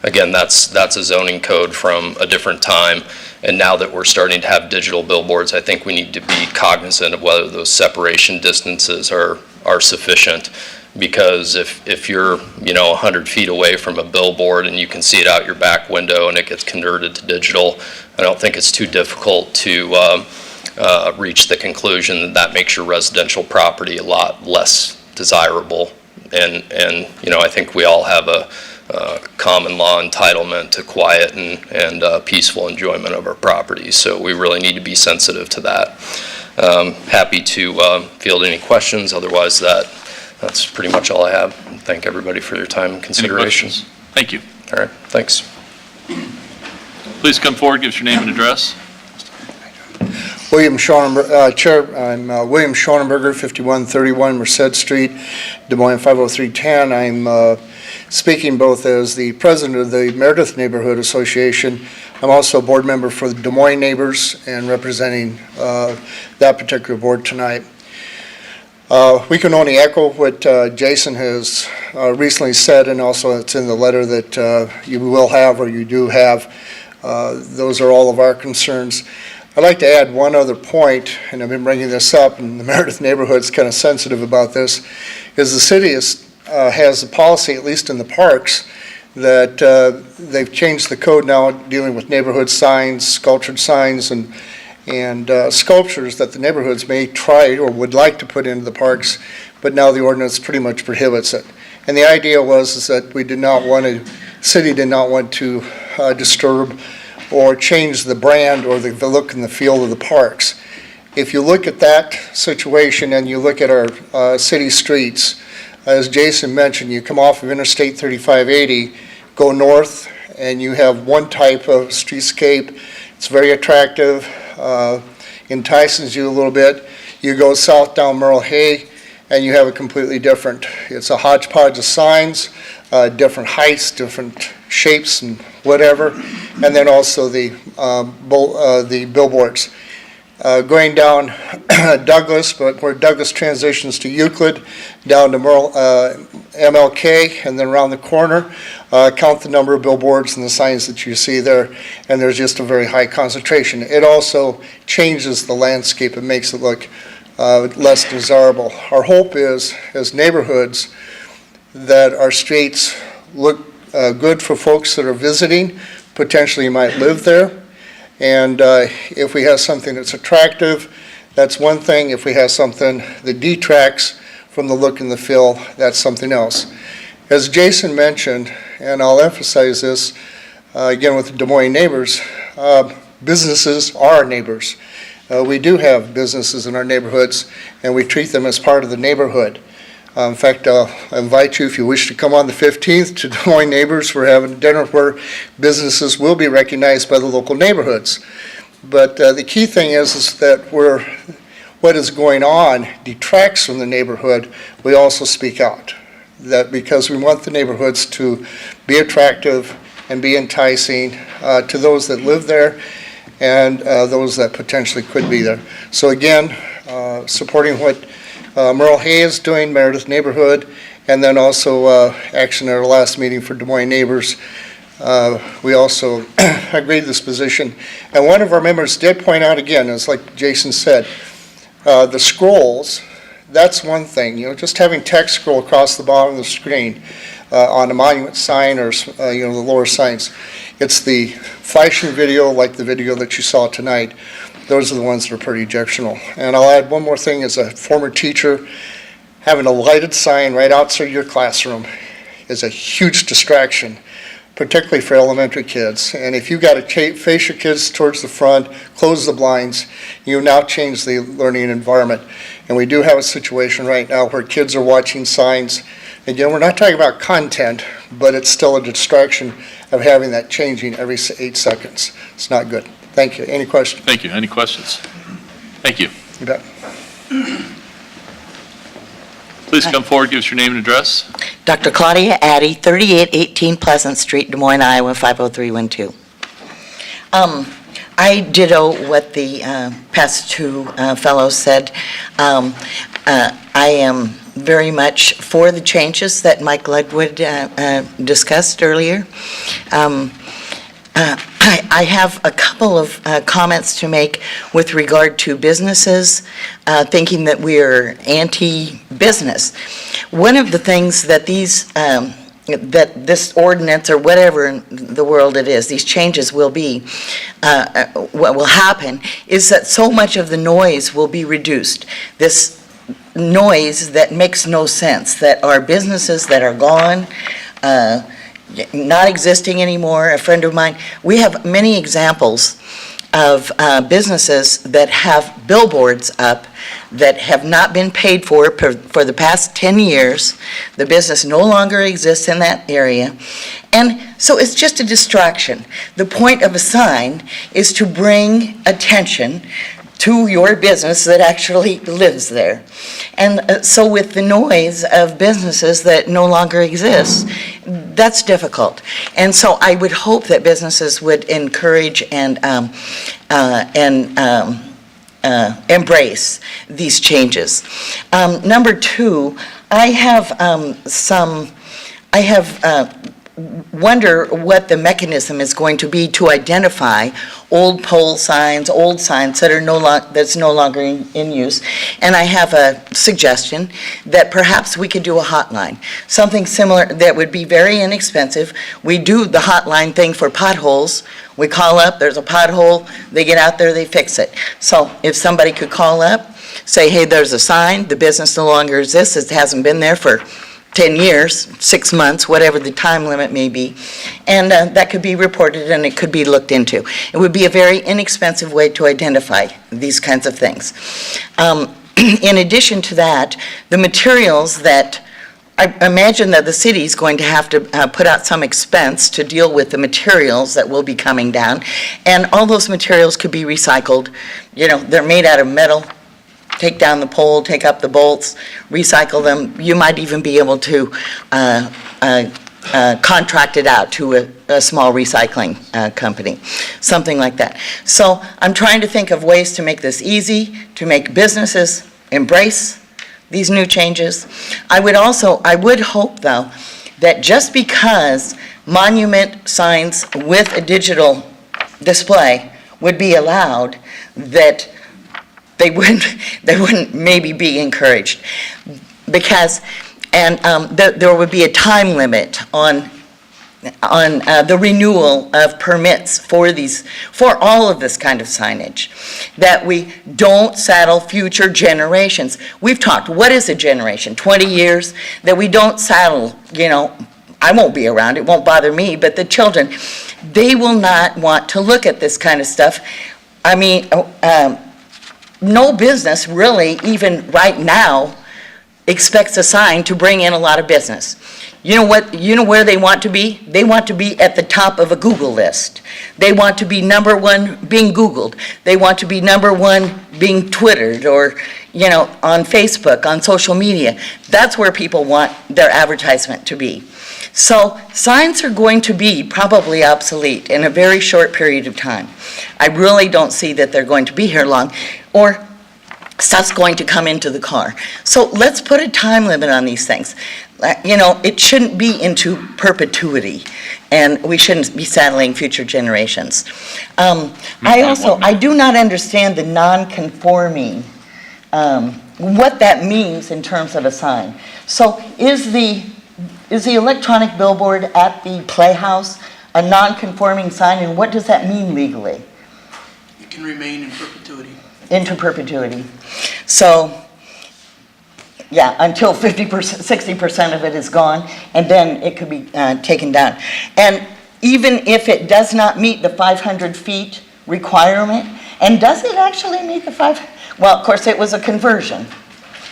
Again, that's a zoning code from a different time. And now that we're starting to have digital billboards, I think we need to be cognizant of whether those separation distances are sufficient. because if you're, 100 feet away from a billboard and you can see it out your back window and it gets converted to digital, I don't think it's too difficult to reach the conclusion that that makes your residential property a lot less desirable. And I think we all have a common law entitlement to quiet and peaceful enjoyment of our properties. So we really need to be sensitive to that. Happy to field any questions. Otherwise, that's pretty much all I have. Thank everybody for your time and Any consideration. questions? Thank you. All right, thanks. Please come forward, give us your name and address. William Schonenberger, Chair, I'm William Schonenberger, 5131 Merced Street, Des Moines 50310. I'm speaking both as the president of the Meredith Neighborhood Association. I'm also a board member for the Des Moines Neighbors and representing that particular board tonight. We can only echo what Jason has recently said, and also it's in the letter that you will have or you do have. Those are all of our concerns. I'd like to add one other point, and I've been bringing this up, and the Meredith neighborhood's kind of sensitive about this, is the city has a policy, at least in the parks, that they've changed the code now dealing with neighborhood signs, sculptured signs, and sculptures that the neighborhoods may try or would like to put into the parks, but now the ordinance pretty much prohibits it. And the idea was that the city did not want to disturb or change the brand or the look and the feel of the parks. If you look at that situation and you look at our city streets, as Jason mentioned, you come off of Interstate 3580, go north, and you have one type of streetscape. It's very attractive, entices you a little bit. You go south down Merle Hay, and you have a completely different. It's a hodgepodge of signs, different heights, different shapes, and whatever, and then also the billboards. Going down Douglas, but where Douglas transitions to Euclid, down to MLK, and then around the corner, count the number of billboards and the signs that you see there, and there's just a very high concentration. It also changes the landscape. It makes it look less desirable. Our hope is, as neighborhoods, that our streets look good for folks that are visiting, potentially might live there. And if we have something that's attractive, that's one thing. If we have something that detracts from the look and the feel, that's something else. As Jason mentioned, and I'll emphasize this again with the Des Moines neighbors, businesses are our neighbors. We do have businesses in our neighborhoods, and we treat them as part of the neighborhood. In fact, I invite you, if you wish to come on the 15th, to Des Moines Neighbors. We're having dinner where businesses will be recognized by the local neighborhoods. But the key thing is that what is going on detracts from the neighborhood. We also speak out. That because we want the neighborhoods to be attractive and be enticing to those that live there and those that potentially could be there. So again, supporting what Merle Hay is doing, Meredith Neighborhood, and then also action at our last meeting for Des Moines Neighbors. We also agreed to this position. And one of our members did point out again, as like Jason said, the scrolls, that's one thing. Just having text scroll across the bottom of the screen on a monument sign or the lower signs. It's the flashing video, like the video that you saw tonight. Those are the ones that are pretty objectionable. And I'll add one more thing. As a former teacher, having a lighted sign right outside your classroom is a huge distraction, particularly for elementary kids. And if you've got to face your kids towards the front, close the blinds, you now change the learning environment. And we do have a situation right now where kids are watching signs. Again, we're not talking about content, but it's still a distraction of having that changing every 8 seconds. It's not good. Thank you. Any questions? Thank you. Any questions? Thank you. You bet. Please come forward, give us your name and address. Dr. Claudia Addy, 3818 Pleasant Street, Des Moines, Iowa, 50312. I ditto what the past two fellows said. I am very much for the changes that Mike Ludwood discussed earlier. I have a couple of comments to make with regard to businesses, thinking that we are anti-business. One of the things that that this ordinance or whatever in the world it is, these changes will be, what will happen is that so much of the noise will be reduced. This noise that makes no sense, that are businesses that are gone, not existing anymore. A friend of mine, we have many examples of businesses that have billboards up that have not been paid for the past 10 years. The business no longer exists in that area. And so it's just a distraction. The point of a sign is to bring attention to your business that actually lives there. And so with the noise of businesses that no longer exist, that's difficult. And so I would hope that businesses would encourage and embrace these changes. Number two, I wonder what the mechanism is going to be to identify old pole signs, old signs that are that's no longer in use. And I have a suggestion that perhaps we could do a hotline, something similar that would be very inexpensive. We do the hotline thing for potholes. We call up, there's a pothole, they get out there, they fix it. So if somebody could call up, say, hey, there's a sign, the business no longer exists, it hasn't been there for 10 years, 6 months, whatever the time limit may be, and that could be reported and it could be looked into. It would be a very inexpensive way to identify these kinds of things. In addition to that, the materials that, I imagine that the city's going to have to put out some expense to deal with the materials that will be coming down, and all those materials could be recycled. You know, they're made out of metal. Take down the pole, take up the bolts, recycle them. You might even be able to contract it out to a small recycling company, something like that. So I'm trying to think of ways to make this easy, to make businesses embrace these new changes. I would hope, though, that just because monument signs with a digital display would be allowed, that they wouldn't maybe be encouraged, because there would be a time limit on the renewal of permits for all of this kind of signage, that we don't saddle future generations. We've talked, what is a generation? 20 years? That we don't saddle, I won't be around, it won't bother me, but the children, they will not want to look at this kind of stuff. I mean, no business really, even right now, expects a sign to bring in a lot of business. You know what? You know where they want to be? They want to be at the top of a Google list. They want to be number one being Googled. They want to be number one being Twittered or, on Facebook, on social media. That's where people want their advertisement to be. So signs are going to be probably obsolete in a very short period of time. I really don't see that they're going to be here long, or stuff's going to come into the car. So let's put a time limit on these things. It shouldn't be into perpetuity, and we shouldn't be saddling future generations. I do not understand the non-conforming, what that means in terms of a sign. So is the electronic billboard at the Playhouse a non-conforming sign, and what does that mean legally? It can remain in perpetuity. Into perpetuity. So, yeah, until 50%, 60% of it is gone, and then it could be taken down. And even if it does not meet the 500 feet requirement, and does it actually meet the well, of course, it was a conversion,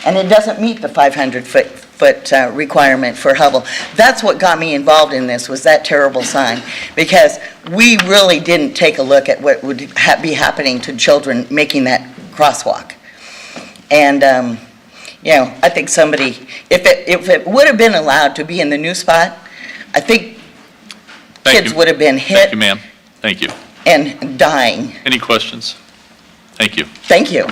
and it doesn't meet the 500-foot requirement for Hubble. That's what got me involved in this, was that terrible sign, because we really didn't take a look at what would be happening to children making that crosswalk. And, I think somebody, if it would have been allowed to be in the new spot, I think kids would have been hit. Thank you, ma'am. Thank you. And dying. Any questions? Thank you. Thank you.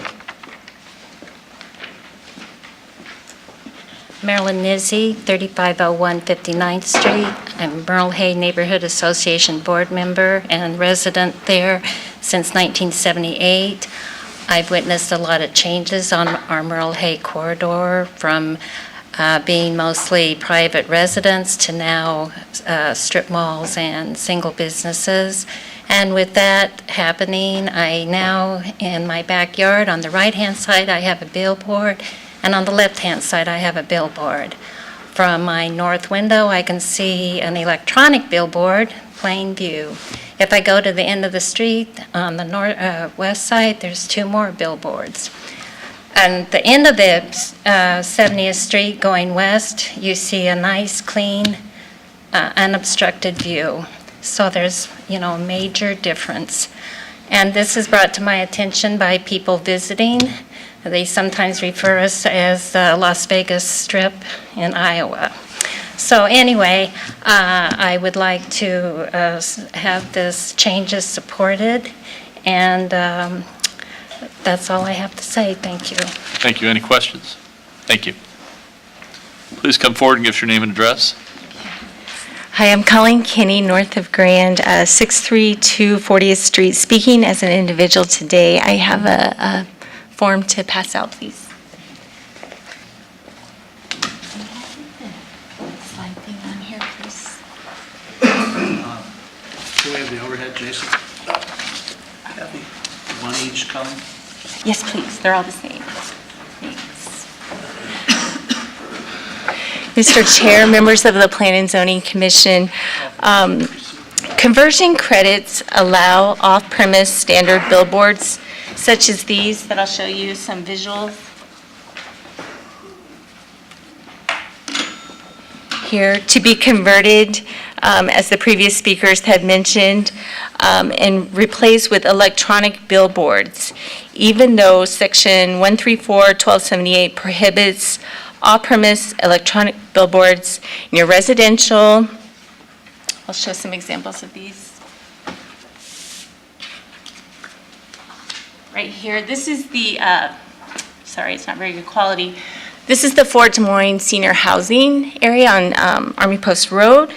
Marilyn Nizzi, 3501 59th Street. I'm Merle Hay Neighborhood Association board member and resident there since 1978. I've witnessed a lot of changes on our Merle Hay corridor, from being mostly private residents to now strip malls and single businesses. And with that happening, I now, in my backyard, on the right-hand side, I have a billboard, and on the left-hand side, I have a billboard. From my north window, I can see an electronic billboard, plain view. If I go to the end of the street, on the west side, there's 2 more billboards. And the end of the 70th Street going west, you see a nice, clean, unobstructed view. So there's, a major difference. And this is brought to my attention by people visiting. They sometimes refer us as the Las Vegas Strip in Iowa. So anyway, I would like to have this changes supported, and that's all I have to say. Thank you. Thank you. Any questions? Thank you. Please come forward and give us your name and address. Hi, I'm Colleen Kinney, north of Grand, 632 40th Street. Speaking as an individual today, I have a form to pass out, please. Slide thing on here, please. Do we have the overhead, Jason? Kathy, one each coming? Yes, please. They're all the same. Thanks. Mr. Chair, members of the Plan and Zoning Commission, conversion credits allow off-premise standard billboards such as these that I'll show you some visuals here to be converted, as the previous speakers had mentioned, and replaced with electronic billboards, even though Section 134-1278 prohibits off-premise electronic billboards in your residential. I'll show some examples of these. Right here, this is the, sorry, it's not very good quality. This is the Fort Des Moines Senior Housing area on Army Post Road.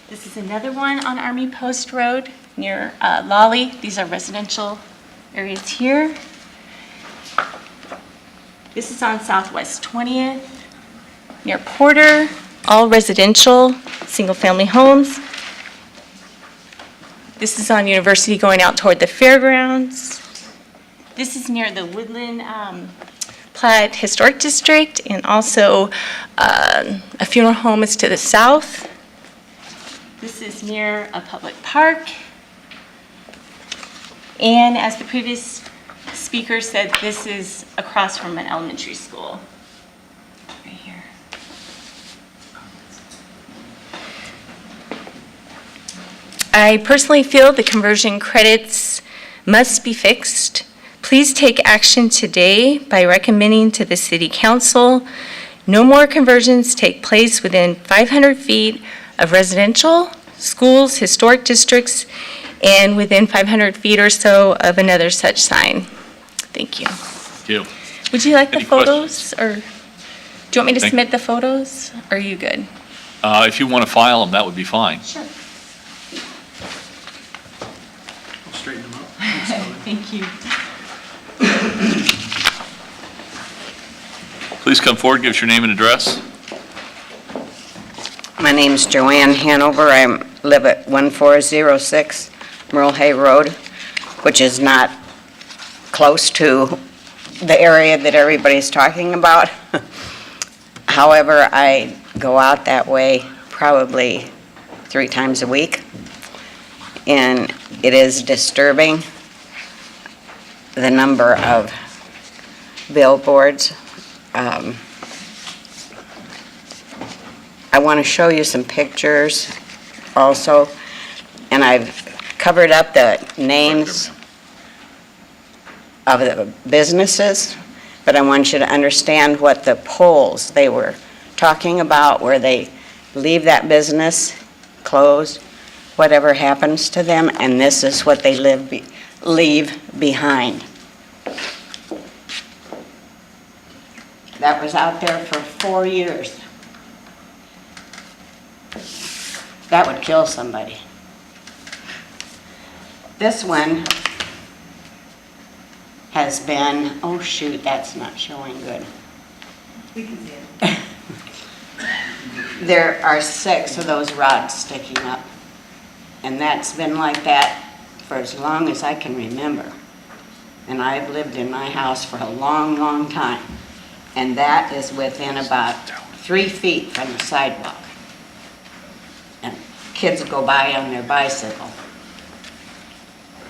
This is another one on Army Post Road near Lolly. These are residential areas here. This is on Southwest 20th near Porter, all residential, single-family homes. This is on University going out toward the fairgrounds. This is near the Woodland Platte Historic District, and also a funeral home is to the south. This is near a public park. And as the previous speaker said, this is across from an elementary school. Right here. I personally feel the conversion credits must be fixed. Please take action today by recommending to the City Council no more conversions take place within 500 feet of residential, schools, historic districts, and within 500 feet or so of another such sign. Thank you. Thank you. Would you like the Any photos, or do you want me to Thank- submit the photos? Or are you good? If you want to file them, that would be fine. Sure. I'll straighten them up. Thank you. Please come forward and give us your name and address. My name's Joanne Hanover. I live at 1406 Merle Hay Road, which is not close to the area that everybody's talking about. However, I go out that way probably 3 times a week, and it is disturbing, the number of billboards. I want to show you some pictures also, and I've covered up the names of the businesses, but I want you to understand what the poles they were talking about, where they leave that business closed, whatever happens to them, and this is what they leave behind. that was out there for 4 years. That would kill somebody. This one has been, oh shoot, that's not showing good. We can see it. There are 6 of those rods sticking up. And that's been like that for as long as I can remember. And I've lived in my house for a long, long time. And that is within about 3 feet from the sidewalk. And kids go by on their bicycle.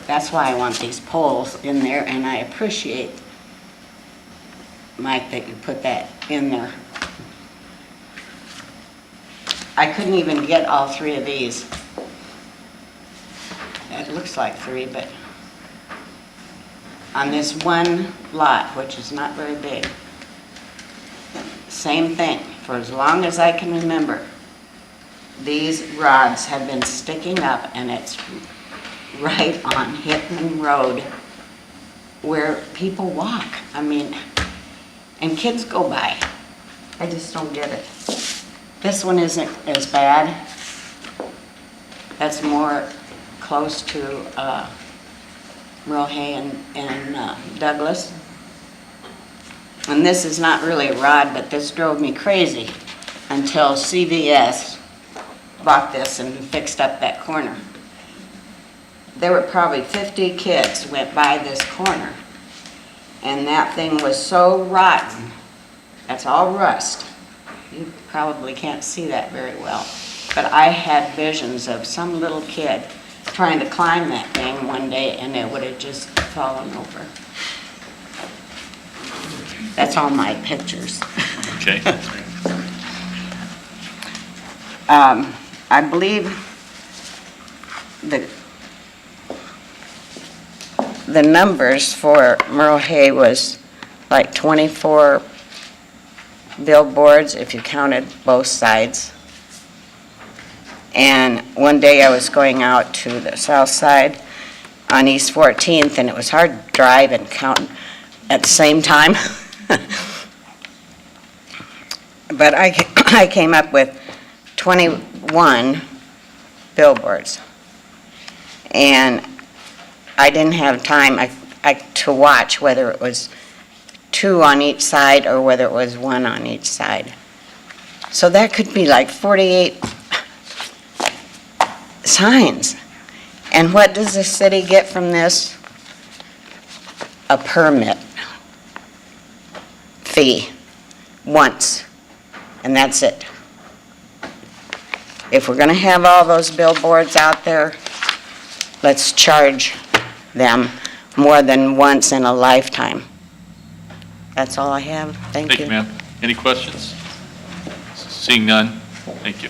That's why I want these poles in there, and I appreciate, Mike, that you put that in there. I couldn't even get all 3 of these. It looks like 3, but on this one lot, which is not very big, same thing. For as long as I can remember, these rods have been sticking up, and it's right on Hickman Road where people walk. I mean, and kids go by. I just don't get it. This one isn't as bad. That's more close to Merle Hay and Douglas. And this is not really a rod, but this drove me crazy until CVS bought this and fixed up that corner. There were probably 50 kids went by this corner, and that thing was so rotten. That's all rust. You probably can't see that very well. But I had visions of some little kid trying to climb that thing one day, and it would have just fallen over. That's all my pictures. Okay. I believe the numbers for Merle Hay was like 24 billboards if you counted both sides. And one day I was going out to the south side on East 14th, and it was hard to drive and count at the same time. But I came up with 21 billboards. And I didn't have time to watch whether it was 2 on each side or whether it was 1 on each side. So that could be like 48 signs. And what does the city get from this? A permit fee once, and that's it. If we're going to have all those billboards out there, let's charge them more than once in a lifetime. That's all I have. Thank you. Thank you, ma'am. Any questions? Seeing none, thank you.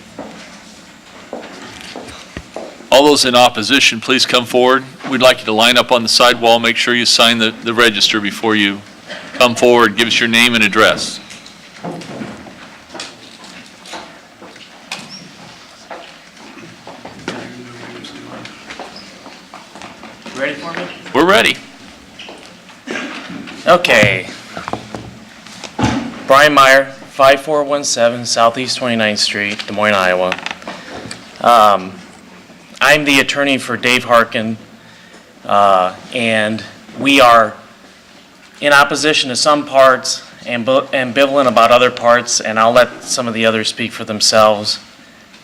All those in opposition, please come forward. We'd like you to line up on the side wall. Make sure you sign the register before you come forward. Give us your name and address. Ready for me? We're ready. Okay. Brian Meyer, 5417 Southeast 29th Street, Des Moines, Iowa. I'm the attorney for Dave Harkin, and we are in opposition to some parts and ambivalent about other parts, and I'll let some of the others speak for themselves.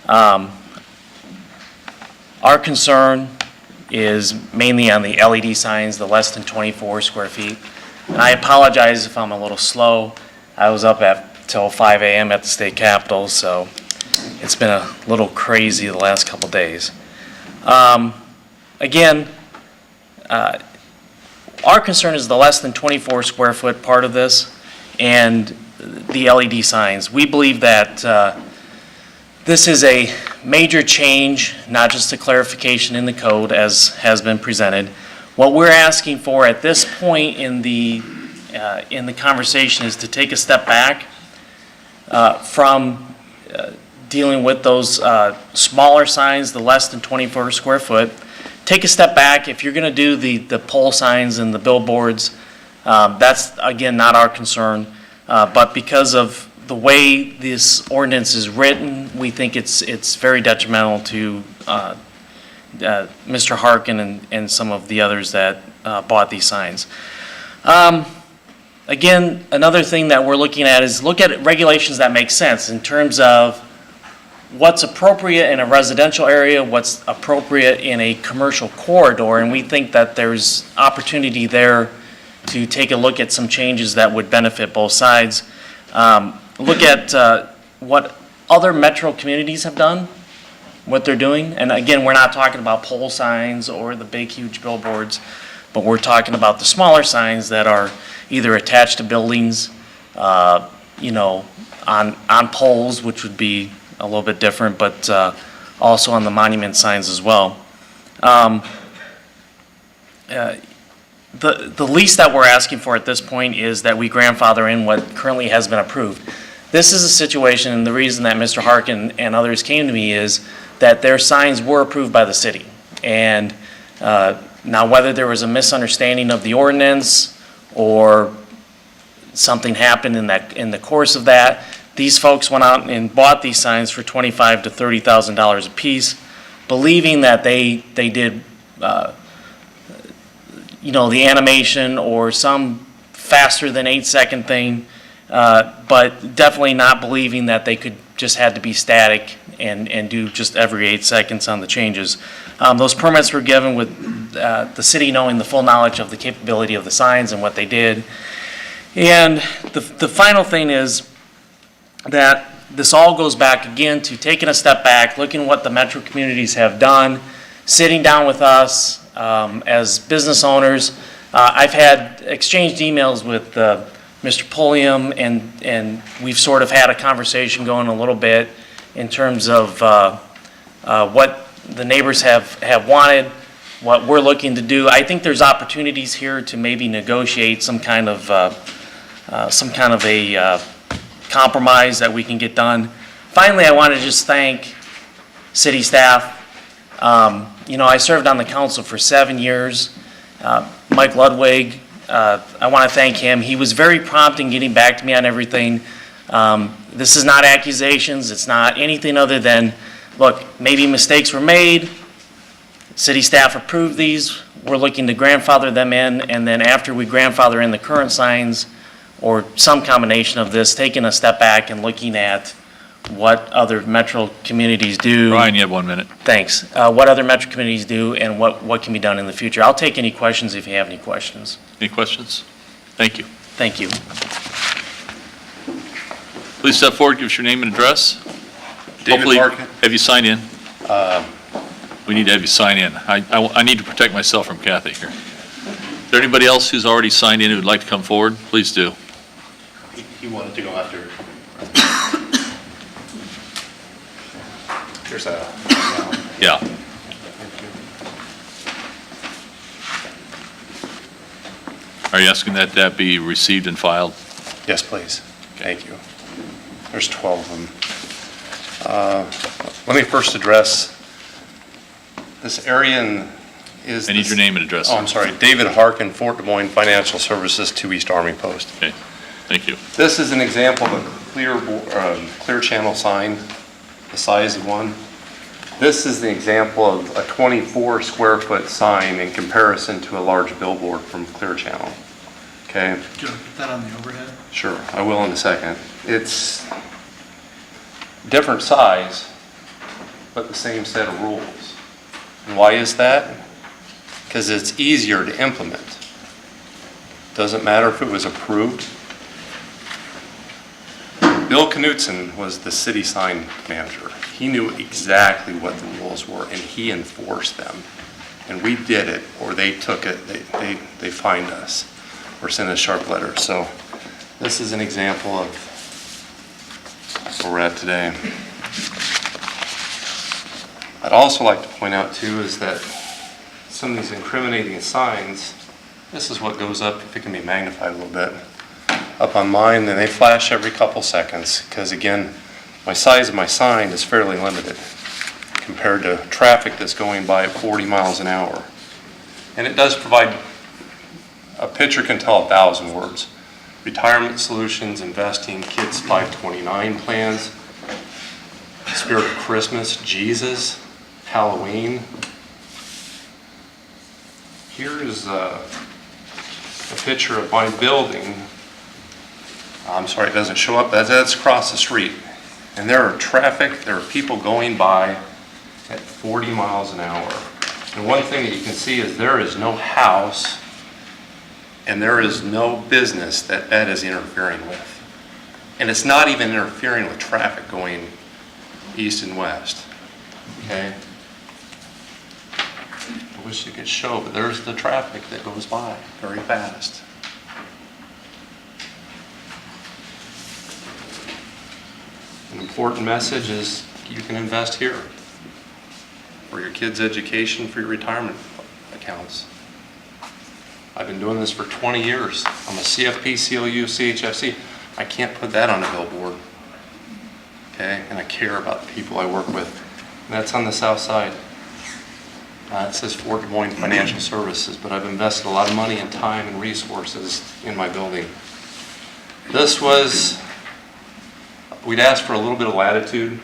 Our concern is mainly on the LED signs, the less than 24 square feet. And I apologize if I'm a little slow. I was up till 5 a.m. at the state capitol, so it's been a little crazy the last couple days. Again, our concern is the less than 24 square foot part of this and the LED signs. We believe that this is a major change, not just a clarification in the code as has been presented. What we're asking for at this point in the conversation is to take a step back from dealing with those smaller signs, the less than 24 square foot. Take a step back. If you're going to do the pole signs and the billboards, that's, again, not our concern. But because of the way this ordinance is written, we think it's very detrimental to Mr. Harkin and some of the others that bought these signs. Again, another thing that we're looking at is look at regulations that make sense in terms of what's appropriate in a residential area, what's appropriate in a commercial corridor, and we think that there's opportunity there to take a look at some changes that would benefit both sides. Look at what other metro communities have done, what they're doing. And again, we're not talking about pole signs or the big, huge billboards, but we're talking about the smaller signs that are either attached to buildings, you know, on poles, which would be a little bit different, but also on the monument signs as well. The least that we're asking for at this point is that we grandfather in what currently has been approved. This is a situation, and the reason that Mr. Harkin and others came to me is that their signs were approved by the city. And now whether there was a misunderstanding of the ordinance or something happened in the course of that, these folks went out and bought these signs for $25,000 to $30,000 a piece, believing that they did you know, the animation or some faster than 8-second thing, but definitely not believing that they could just had to be static and do just every 8 seconds on the changes. Those permits were given with the city knowing the full knowledge of the capability of the signs and what they did. And the final thing is that this all goes back again to taking a step back, looking at what the metro communities have done, sitting down with us as business owners. I've had exchanged emails with Mr. Pulliam, and we've sort of had a conversation going a little bit in terms of what the neighbors have wanted, what we're looking to do. I think there's opportunities here to maybe negotiate some kind of a compromise that we can get done. Finally, I want to just thank city staff. You know, I served on the council for 7 years. Mike Ludwig, I want to thank him. He was very prompt in getting back to me on everything. This is not accusations. It's not anything other than, look, maybe mistakes were made. City staff approved these. We're looking to grandfather them in, and then after we grandfather in the current signs, or some combination of this, taking a step back and looking at what other metro communities do. Ryan, you have 1 minute. Thanks. What other metro communities do and what can be done in the future. I'll take any questions if you have any questions. Any questions? Thank you. Thank you. Please step forward, give us your name and address. David Harkin. Have you signed in? We need to have you sign in. I need to protect myself from Kathy here. Is there anybody else who's already signed in who would like to come forward? Please do. He wanted to go after. There's a. Yeah. Are you asking that that be received and filed? Yes, please. Thank you. There's 12 of them. Let me first address this area is. I need your name and address. Oh, I'm sorry. David Harkin, Fort Des Moines Financial Services, 2 East Army Post. Okay. Thank you. This is an example of a clear channel sign, the size of one. This is the example of a 24 square foot sign in comparison to a large billboard from Clear Channel. Okay? Do you want to put that on the overhead? Sure, I will in a second. It's different size, but the same set of rules. And why is that? Because it's easier to implement. Doesn't matter if it was approved. Bill Knutson was the city sign manager. He knew exactly what the rules were, and he enforced them. And we did it, or they took it, they fined us, or sent us sharp letters. So this is an example of where we're at today. I'd also like to point out too is that some of these incriminating signs, this is what goes up, if it can be magnified a little bit, up on mine, and they flash every couple seconds, because again, my size of my sign is fairly limited compared to traffic that's going by at 40 miles an hour. And it does provide, a picture can tell 1,000 words. Retirement Solutions, Investing, Kids 529 plans, Spirit of Christmas, Jesus, Halloween. Here is a picture of my building. I'm sorry, it doesn't show up. That's across the street. And there are people going by at 40 miles an hour. And one thing that you can see is there is no house and there is no business that is interfering with. And it's not even interfering with traffic going east and west. Okay? I wish you could show, but there's the traffic that goes by very fast. An important message is you can invest here for your kids' education, for your retirement accounts. I've been doing this for 20 years. I'm a CFP, CLU, CHFC. I can't put that on a billboard. Okay? And I care about the people I work with. And that's on the south side. It says Fort Des Moines Financial Services, but I've invested a lot of money and time and resources in my building. This was, we'd asked for a little bit of latitude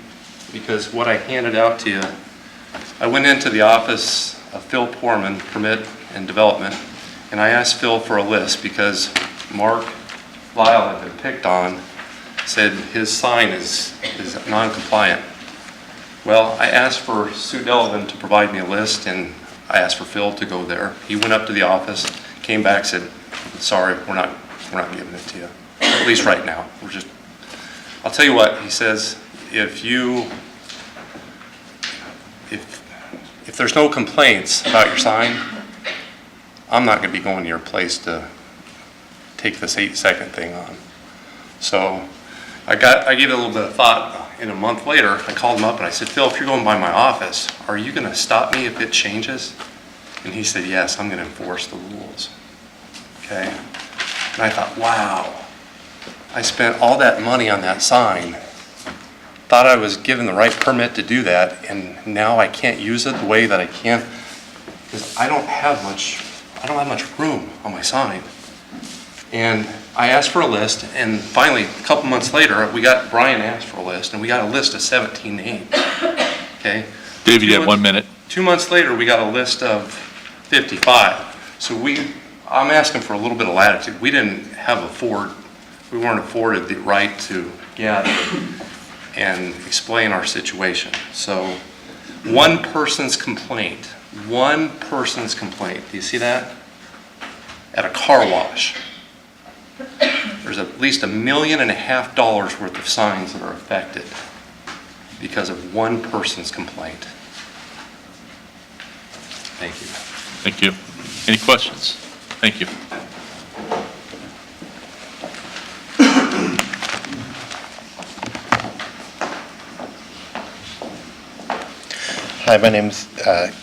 because what I handed out to you, I went into the office of Phil Poorman, Permit and Development, and I asked Phil for a list because Mark Lyle had been picked on, said his sign is non-compliant. Well, I asked for Sue Delavan to provide me a list, and I asked for Phil to go there. He went up to the office, came back, said, sorry, we're not giving it to you, at least right now. I'll tell you what, he says, if there's no complaints about your sign, I'm not going to be going to your place to take this 8-second thing on. So I gave it a little bit of thought. And a month later, I called him up and I said, Phil, if you're going by my office, are you going to stop me if it changes? And he said, yes, I'm going to enforce the rules. Okay? And I thought, wow, I spent all that money on that sign, thought I was given the right permit to do that, and now I can't use it the way that I can because I don't have much room on my sign. And I asked for a list, and finally, a couple months later, Brian asked for a list, and we got a list of 17 names. Okay? David, you have 1 minute. 2 months later, we got a list of 55. So I'm asking for a little bit of latitude. We weren't afforded the right to gather and explain our situation. So one person's complaint, do you see that? At a car wash. There's at least $1.5 million worth of signs that are affected because of one person's complaint. Thank you. Thank you. Any questions? Thank you. Hi, my name's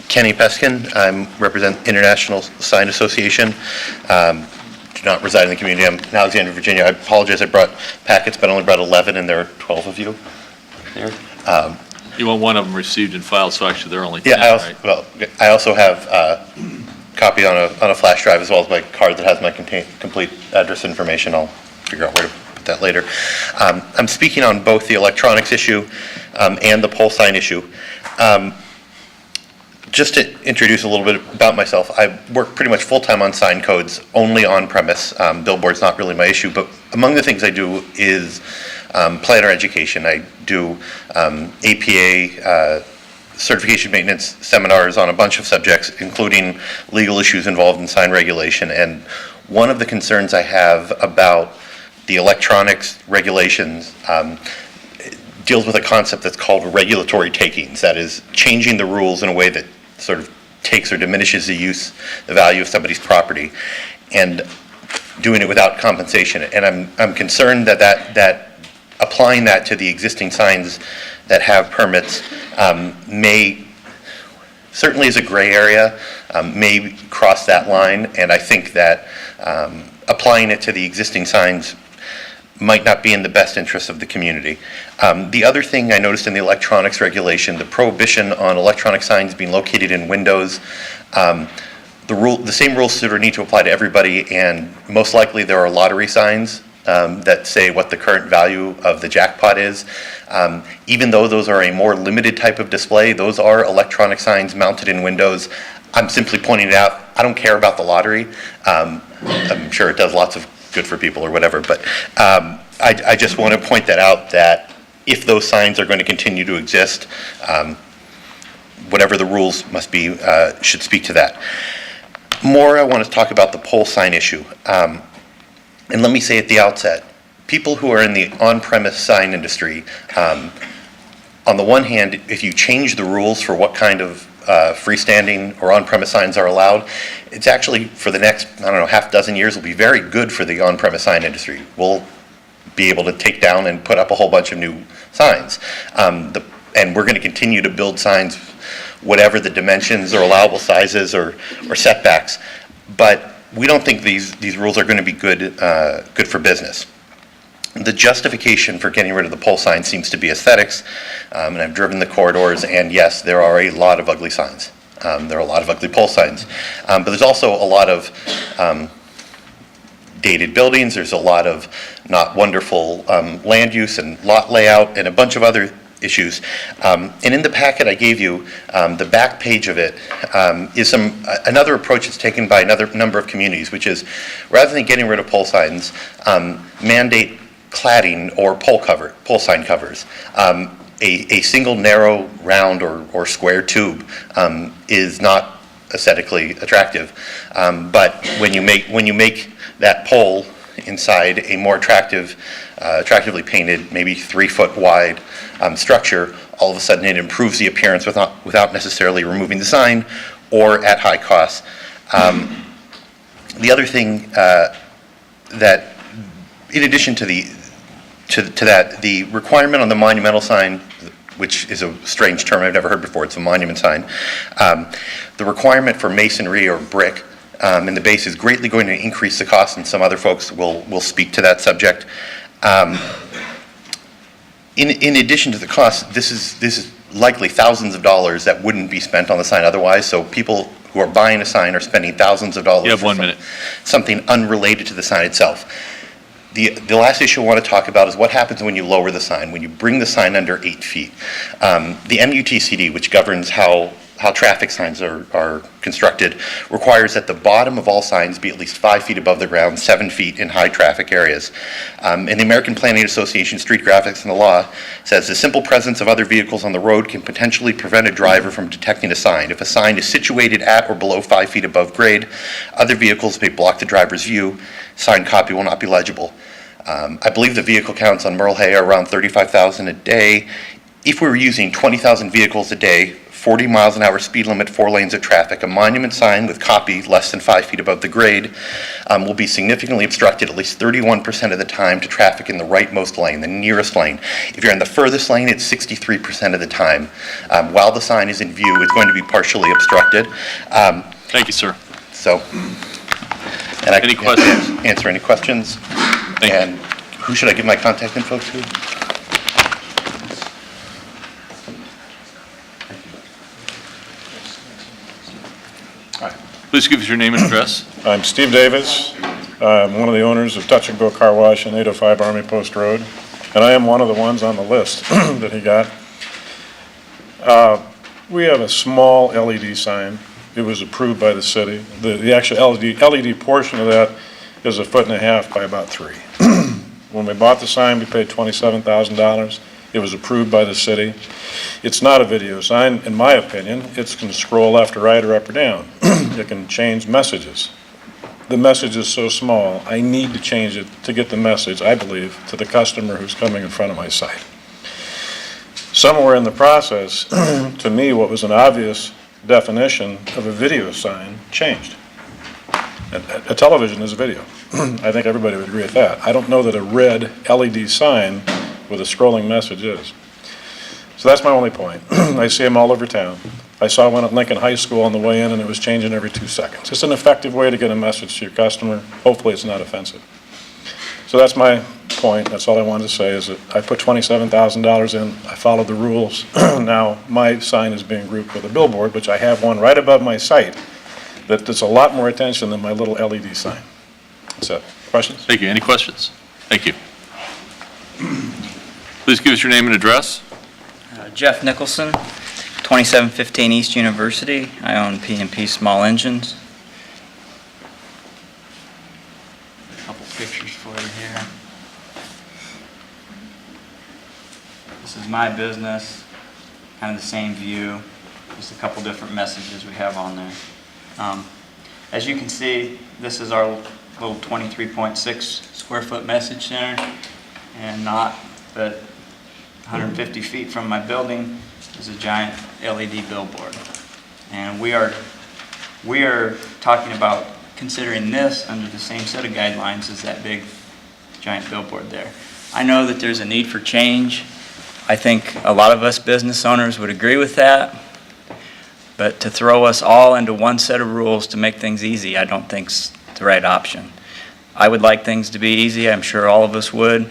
Kenny Peskin. I represent International Sign Association. Do not reside in the community. I'm in Alexandria, Virginia. I apologize. I brought packets, but I only brought 11, and there are 12 of you here. You want one of them received and filed, so actually there are only 10, yeah, right? Well, I also have a copy on a flash drive as well as my card that has my complete address information. I'll figure out where to put that later. I'm speaking on both the electronics issue and the pole sign issue. Just to introduce a little bit about myself, I work pretty much full-time on sign codes, only on premise. Billboard's not really my issue, but among the things I do is planner education. I do APA certification maintenance seminars on a bunch of subjects, including legal issues involved in sign regulation. And one of the concerns I have about the electronics regulations deals with a concept that's called regulatory takings. That is, changing the rules in a way that sort of takes or diminishes the value of somebody's property, and doing it without compensation. And I'm concerned that applying that to the existing signs that have permits certainly is a gray area, may cross that line, and I think that applying it to the existing signs might not be in the best interest of the community. The other thing I noticed in the electronics regulation, the prohibition on electronic signs being located in windows, the same rules sort of need to apply to everybody, and most likely there are lottery signs that say what the current value of the jackpot is. Even though those are a more limited type of display, those are electronic signs mounted in windows. I'm simply pointing it out. I don't care about the lottery. I'm sure it does lots of good for people or whatever, but I just want to point that out, that if those signs are going to continue to exist, whatever the rules must be, should speak to that. More, I want to talk about the pole sign issue. And let me say at the outset, people who are in the on-premise sign industry, on the one hand, if you change the rules for what kind of freestanding or on-premise signs are allowed, it's actually, for the next, I don't know, half dozen years, will be very good for the on-premise sign industry. We'll be able to take down and put up a whole bunch of new signs. And we're going to continue to build signs, whatever the dimensions or allowable sizes or setbacks. But we don't think these rules are going to be good for business. The justification for getting rid of the pole sign seems to be aesthetics, and I've driven the corridors, and yes, there are a lot of ugly signs. There are a lot of ugly pole signs. But there's also a lot of dated buildings, there's a lot of not wonderful land use and lot layout, and a bunch of other issues. And in the packet I gave you, the back page of it is another approach that's taken by another number of communities, which is, rather than getting rid of pole signs, mandate cladding or pole sign covers. A single narrow, round, or square tube is not aesthetically attractive. But when you make that pole inside a more attractively painted, maybe 3-foot wide structure, all of a sudden it improves the appearance without necessarily removing the sign or at high cost. The other thing that, in addition to that, the requirement on the monumental sign, which is a strange term I've never heard before, it's a monument sign, the requirement for masonry or brick in the base is greatly going to increase the cost, and some other folks will speak to that subject. In addition to the cost, this is likely thousands of dollars that wouldn't be spent on the sign otherwise, so people who are buying a sign are spending thousands of dollars. You have 1 minute. Something unrelated to the sign itself. The last issue I want to talk about is what happens when you lower the sign, when you bring the sign under 8 feet. The MUTCD, which governs how traffic signs are constructed, requires that the bottom of all signs be at least 5 feet above the ground, 7 feet in high traffic areas. And the American Planning Association Street Graphics and the Law says the simple presence of other vehicles on the road can potentially prevent a driver from detecting a sign. If a sign is situated at or below 5 feet above grade, other vehicles may block the driver's view. Signed copy will not be legible. I believe the vehicle counts on Merle Hay are around 35,000 a day. If we were using 20,000 vehicles a day, 40 miles an hour speed limit, 4 lanes of traffic, a monument sign with copy less than 5 feet above the grade will be significantly obstructed at least 31% of the time to traffic in the rightmost lane, the nearest lane. If you're in the furthest lane, it's 63% of the time. While the sign is in view, it's going to be partially obstructed. Thank you, sir. So, and I Any can questions? answer any questions. Thank And who should I give my contact info to? Please give us your name and address. I'm Steve Davis. I'm one of the owners of Touch and Go Car Wash on 805 Army Post Road, and I am one of the ones on the list that he got. We have a small LED sign. It was approved by the city. The actual LED portion of that is 1.5 feet by about 3. When we bought the sign, we paid $27,000. It was approved by the city. It's not a video sign, in my opinion. It can scroll left or right or up or down. It can change messages. The message is so small, I need to change it to get the message, I believe, to the customer who's coming in front of my site. Somewhere in the process, to me, what was an obvious definition of a video sign changed. A television is a video. I think everybody would agree with that. I don't know that a red LED sign with a scrolling message is. So that's my only point. I see them all over town. I saw one at Lincoln High School on the way in, and it was changing every 2 seconds. It's an effective way to get a message to your customer. Hopefully it's not offensive. So that's my point. That's all I wanted to say, is that I put $27,000 in. I followed the rules. Now my sign is being grouped with a billboard, which I have one right above my site that it's a lot more attention than my little LED sign. That's it. Questions? Thank you. Any questions? Thank you. Please give us your name and address. Jeff Nicholson, 2715 East University. I own P&P Small Engines. A couple pictures for you here. This is my business, kind of the same view, just a couple different messages we have on there. As you can see, this is our little 23.6 square foot message center, and not but 150 feet from my building is a giant LED billboard. And we are talking about considering this under the same set of guidelines as that big giant billboard there. I know that there's a need for change. I think a lot of us business owners would agree with that. But to throw us all into one set of rules to make things easy, I don't think's the right option. I would like things to be easy. I'm sure all of us would.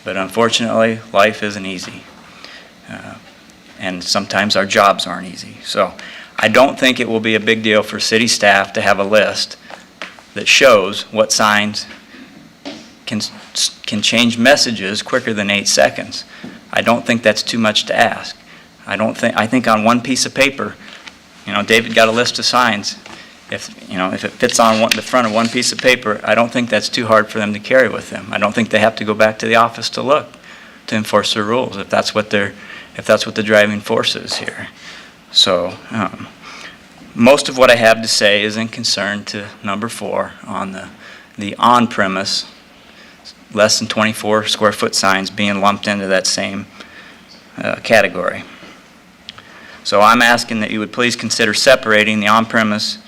But unfortunately, life isn't easy. And sometimes our jobs aren't easy. So I don't think it will be a big deal for city staff to have a list that shows what signs can change messages quicker than 8 seconds. I don't think that's too much to ask. I think on one piece of paper, David got a list of signs. If it fits on the front of one piece of paper, I don't think that's too hard for them to carry with them. I don't think they have to go back to the office to look to enforce their rules if that's what the driving force is here. So most of what I have to say is in concern to number 4 on the on-premise less than 24 square foot signs being lumped into that same category. So I'm asking that you would please consider separating the on-premise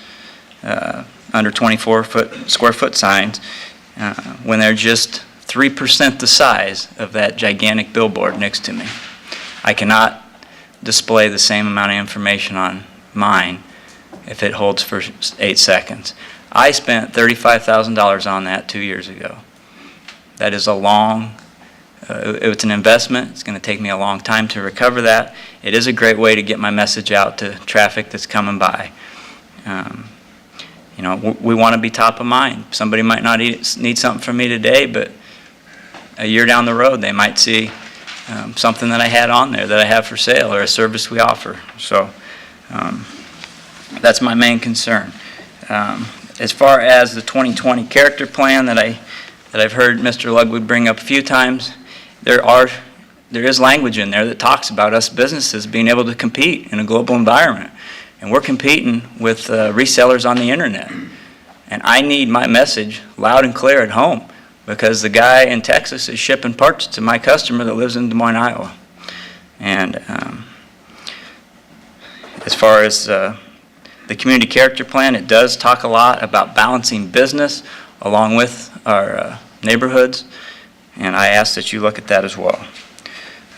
under 24 square foot signs when they're just 3% the size of that gigantic billboard next to me. I cannot display the same amount of information on mine if it holds for 8 seconds. I spent $35,000 on that 2 years ago. That is it's an investment. It's going to take me a long time to recover that. It is a great way to get my message out to traffic that's coming by. We want to be top of mind. Somebody might not need something from me today, but a year down the road, they might see something that I had on there that I have for sale or a service we offer. So that's my main concern. As far as the 2020 character plan that I've heard Mr. Ludwig bring up a few times, there is language in there that talks about us businesses being able to compete in a global environment. And we're competing with resellers on the internet. And I need my message loud and clear at home because the guy in Texas is shipping parts to my customer that lives in Des Moines, Iowa. And as far as the community character plan, it does talk a lot about balancing business along with our neighborhoods. And I ask that you look at that as well.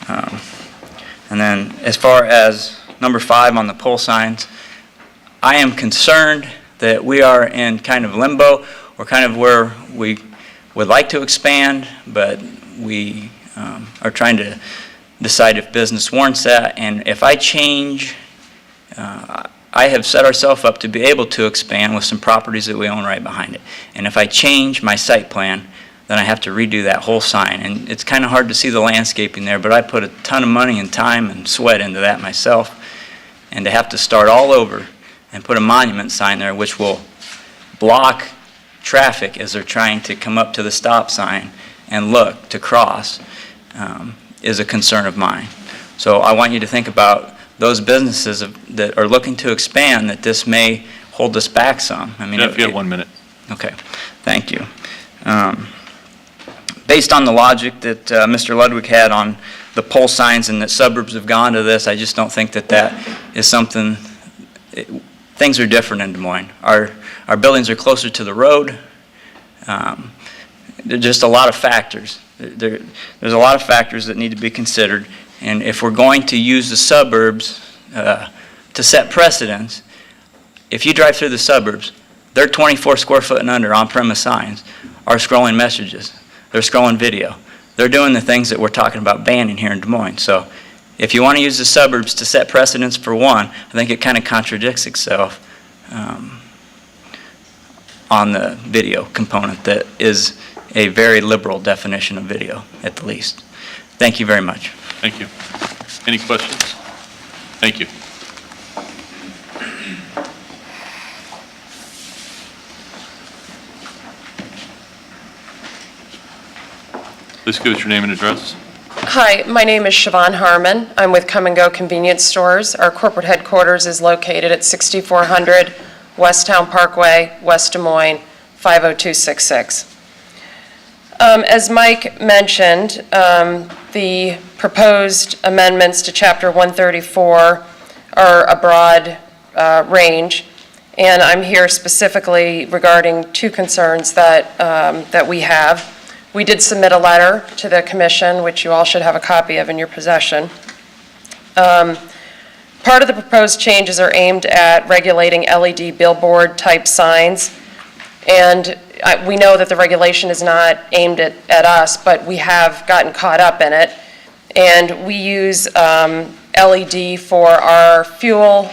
And then as far as number 5 on the pole signs, I am concerned that we are in kind of limbo. We're kind of where we would like to expand, but we are trying to decide if business warrants that. And if I change, I have set ourselves up to be able to expand with some properties that we own right behind it. And if I change my site plan, then I have to redo that whole sign. And it's kind of hard to see the landscaping there, but I put a ton of money and time and sweat into that myself. And to have to start all over and put a monument sign there, which will block traffic as they're trying to come up to the stop sign and look to cross, is a concern of mine. So I want you to think about those businesses that are looking to expand, that this may hold us back some. I mean, Jeff, you have 1 minute. Okay, thank you. Based on the logic that Mr. Ludwig had on the pole signs and that suburbs have gone to this, I just don't think that is something. Things are different in Des Moines. Our buildings are closer to the road. There's just a lot of factors. There's a lot of factors that need to be considered. And if we're going to use the suburbs to set precedents, if you drive through the suburbs, they're 24 square foot and under on-premise signs are scrolling messages. They're scrolling video. They're doing the things that we're talking about banning here in Des Moines. So if you want to use the suburbs to set precedents for one, I think it kind of contradicts itself. on the video component that is a very liberal definition of video, at the least. Thank you very much. Thank you. Any questions? Thank you. Please give us your name and address. Hi, my name is Siobhan Harmon. I'm with Come and Go Convenience Stores. Our corporate headquarters is located at 6400 West Town Parkway, West Des Moines, 50266. As Mike mentioned, the proposed amendments to Chapter 134 are a broad range, and I'm here specifically regarding two concerns that we have. We did submit a letter to the commission, which you all should have a copy of in your possession. Part of the proposed changes are aimed at regulating LED billboard type signs. And we know that the regulation is not aimed at us, but we have gotten caught up in it. And we use LED for our fuel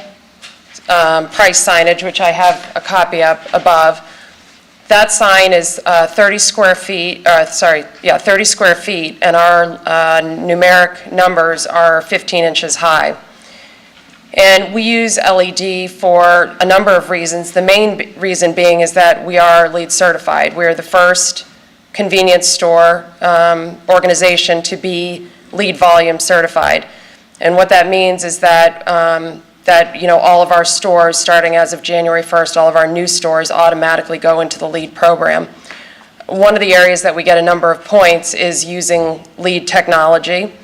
price signage, which I have a copy of above. That sign is 30 square feet, 30 square feet, and our numeric numbers are 15 inches high. And we use LED for a number of reasons. The main reason being is that we are LEED certified. We're the first convenience store organization to be LEED volume certified. And what that means is that all of our stores, starting as of January 1st, all of our new stores automatically go into the LEED program. One of the areas that we get a number of points is using LEED technology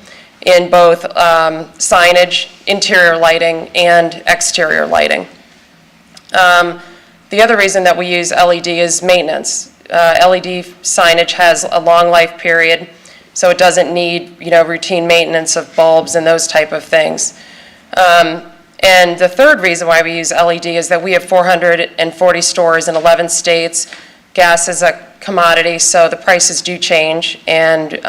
in both signage, interior lighting, and exterior lighting. The other reason that we use LED is maintenance. LED signage has a long life period, so it doesn't need routine maintenance of bulbs and those type of things. And the third reason why we use LED is that we have 440 stores in 11 states. Gas is a commodity, so the prices do change. And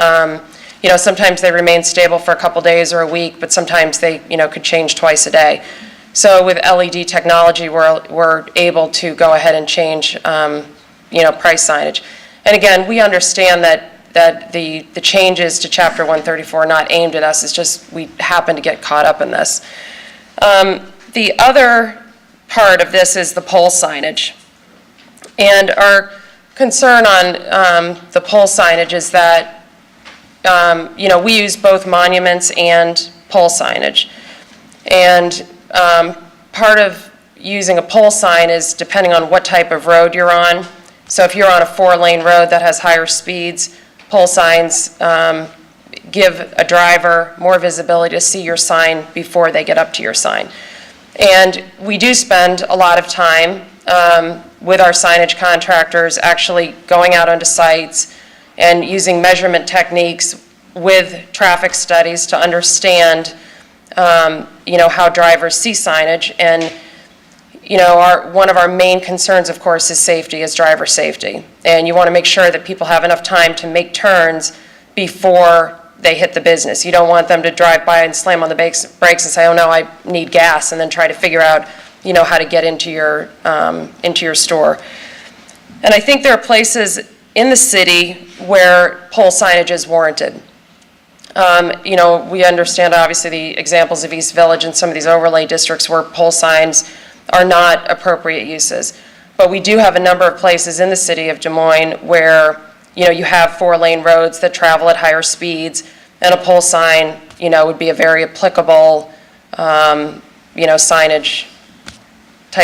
sometimes they remain stable for a couple days or a week, but sometimes they could change twice a day. So with LED technology, we're able to go ahead and change price signage. And again, we understand that the changes to Chapter 134 are not aimed at us. It's just we happen to get caught up in this. The other part of this is the pole signage. And our concern on the pole signage is that, we use both monuments and pole signage. And part of using a pole sign is depending on what type of road you're on. So if you're on a 4-lane road that has higher speeds, pole signs give a driver more visibility to see your sign before they get up to your sign. And we do spend a lot of time with our signage contractors actually going out onto sites and using measurement techniques with traffic studies to understand how drivers see signage. And one of our main concerns, of course, is safety, is driver safety. And you want to make sure that people have enough time to make turns before they hit the business. You don't want them to drive by and slam on the brakes and say, oh no, I need gas, and then try to figure out, how to get into your store. And I think there are places in the city where pole signage is warranted. We understand obviously the examples of East Village and some of these overlay districts where pole signs are not appropriate uses. But we do have a number of places in the city of Des Moines where you have 4-lane roads that travel at higher speeds, and a pole sign, would be a very applicable, type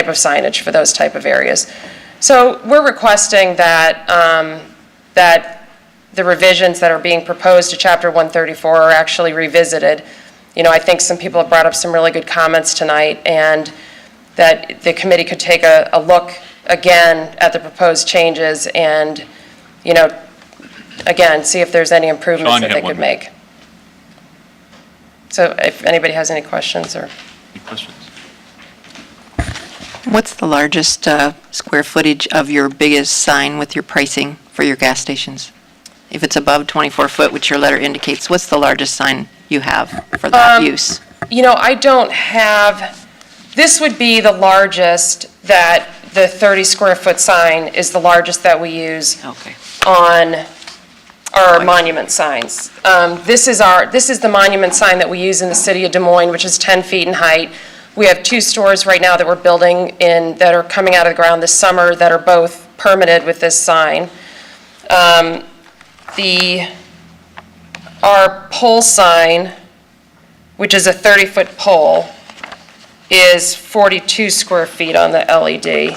of signage for those type of areas. So we're requesting that that the revisions that are being proposed to Chapter 134 are actually revisited. I think some people have brought up some really good comments tonight, and that the committee could take a look again at the proposed changes and, again, see if there's any improvements Sean, that they could make. So if anybody has any questions or. Any questions? What's the largest square footage of your biggest sign with your pricing for your gas stations? If it's above 24 foot, which your letter indicates, what's the largest sign you have for that use? I don't have, this would be the largest that the 30 square foot sign is the largest that we use on our monument signs. This is the monument sign that we use in the city of Des Moines, which is 10 feet in height. We have 2 stores right now that we're building that are coming out of the ground this summer that are both permitted with this sign. Our pole sign, which is a 30-foot pole, is 42 square feet on the LED.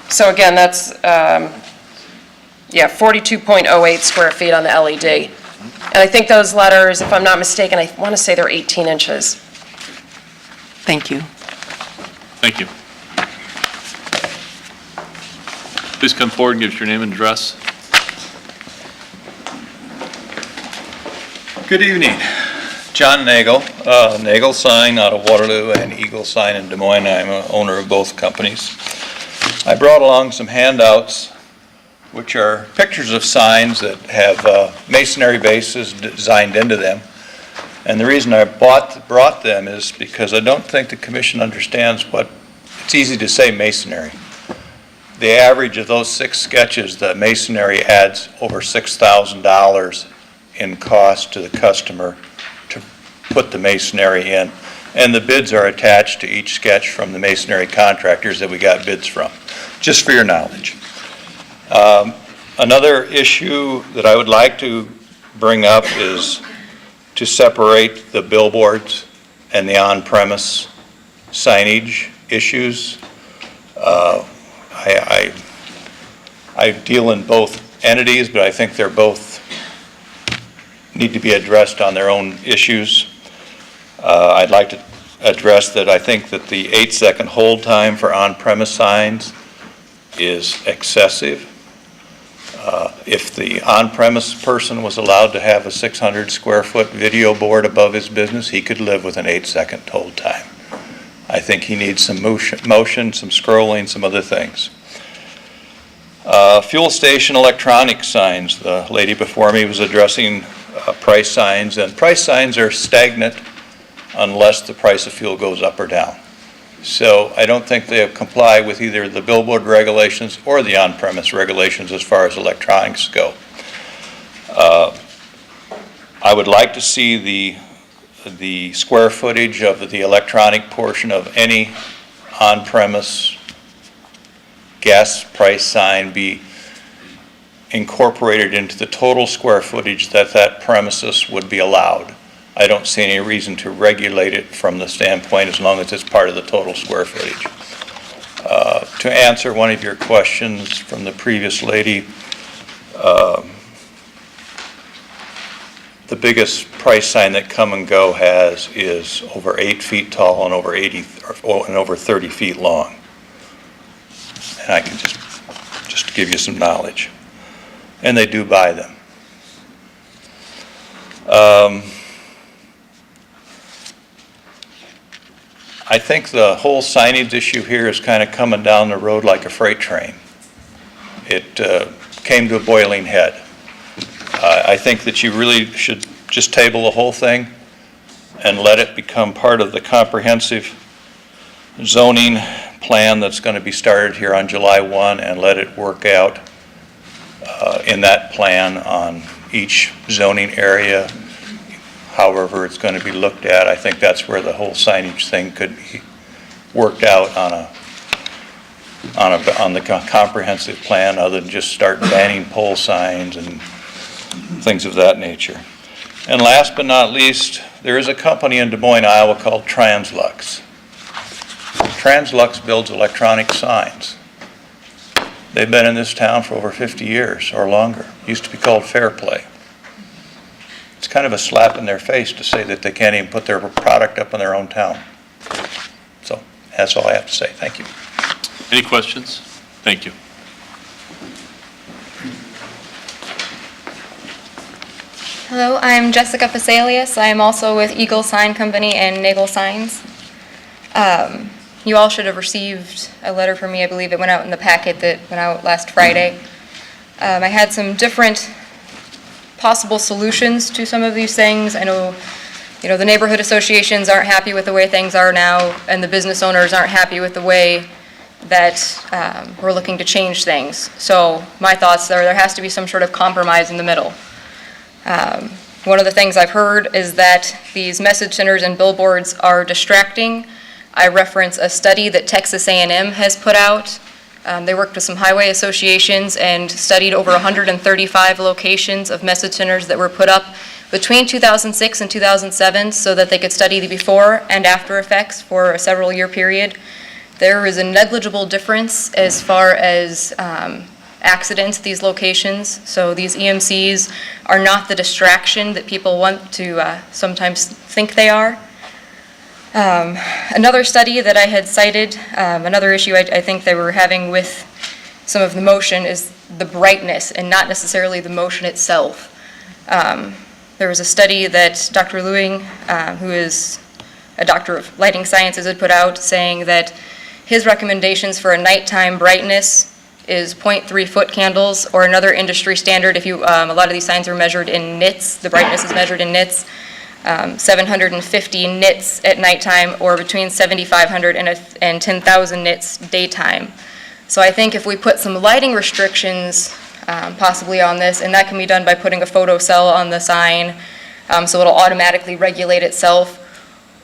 So again, that's, 42.08 square feet on the LED. And I think those letters, if I'm not mistaken, I want to say they're 18 inches. Thank you. Thank you. Please come forward and give us your name and address. Good evening. John Nagel, Nagel Sign out of Waterloo and Eagle Sign in Des Moines. I'm an owner of both companies. I brought along some handouts which are pictures of signs that have masonry bases designed into them. And the reason I brought them is because I don't think the commission understands it's easy to say masonry. The average of those 6 sketches, the masonry adds over $6,000 in cost to the customer to put the masonry in. And the bids are attached to each sketch from the masonry contractors that we got bids from, just for your knowledge. Another issue that I would like to bring up is to separate the billboards and the on-premise signage issues. I deal in both entities, but I think they're both need to be addressed on their own issues. I'd like to address that I think that the 8-second hold time for on-premise signs is excessive. If the on-premise person was allowed to have a 600 square foot video board above his business, he could live with an 8-second hold time. I think he needs some motion, some scrolling, some other things. Fuel station electronic signs. The lady before me was addressing price signs, and price signs are stagnant unless the price of fuel goes up or down. So I don't think they comply with either the billboard regulations or the on-premise regulations as far as electronics go. I would like to see the square footage of the electronic portion of any on-premise gas price sign be incorporated into the total square footage that premises would be allowed. I don't see any reason to regulate it from the standpoint as long as it's part of the total square footage. To answer one of your questions from the previous lady, the biggest price sign that Come and Go has is over 8 feet tall and over 30 feet long. And I can just give you some knowledge. And they do buy them. I think the whole signage issue here is kind of coming down the road like a freight train. It came to a boiling head. I think that you really should just table the whole thing and let it become part of the comprehensive zoning plan that's going to be started here on July 1 and let it work out in that plan on each zoning area, however it's going to be looked at. I think that's where the whole signage thing could be worked out on the comprehensive plan, other than just start banning pole signs and things of that nature. And last but not least, there is a company in Des Moines, Iowa called Translux. Translux builds electronic signs. They've been in this town for over 50 years or longer. Used to be called Fair Play. It's kind of a slap in their face to say that they can't even put their product up in their own town. So that's all I have to say. Thank you. Any questions? Thank you. Hello, I'm Jessica Fasalius. I am also with Eagle Sign Company and Nagel Signs. You all should have received a letter from me. I believe it went out in the packet that went out last Friday. I had some different possible solutions to some of these things. I know the neighborhood associations aren't happy with the way things are now, and the business owners aren't happy with the way that we're looking to change things. So my thoughts are there has to be some sort of compromise in the middle. One of the things I've heard is that these message centers and billboards are distracting. I reference a study that Texas A&M has put out. They worked with some highway associations and studied over 135 locations of message centers that were put up between 2006 and 2007 so that they could study the before and after effects for a several-year period. There is a negligible difference as far as accidents at these locations. So these EMCs are not the distraction that people want to sometimes think they are. Another study that I had cited, another issue I think they were having with some of the motion is the brightness and not necessarily the motion itself. There was a study that Dr. Lewing, who is a doctor of lighting sciences, had put out saying that his recommendations for a nighttime brightness is 0.3 foot candles, or another industry standard. If you, a lot of these signs are measured in nits. The brightness is measured in nits. 750 nits at nighttime, or between 7,500 and 10,000 nits daytime. So I think if we put some lighting restrictions possibly on this, and that can be done by putting a photo cell on the sign, so it'll automatically regulate itself.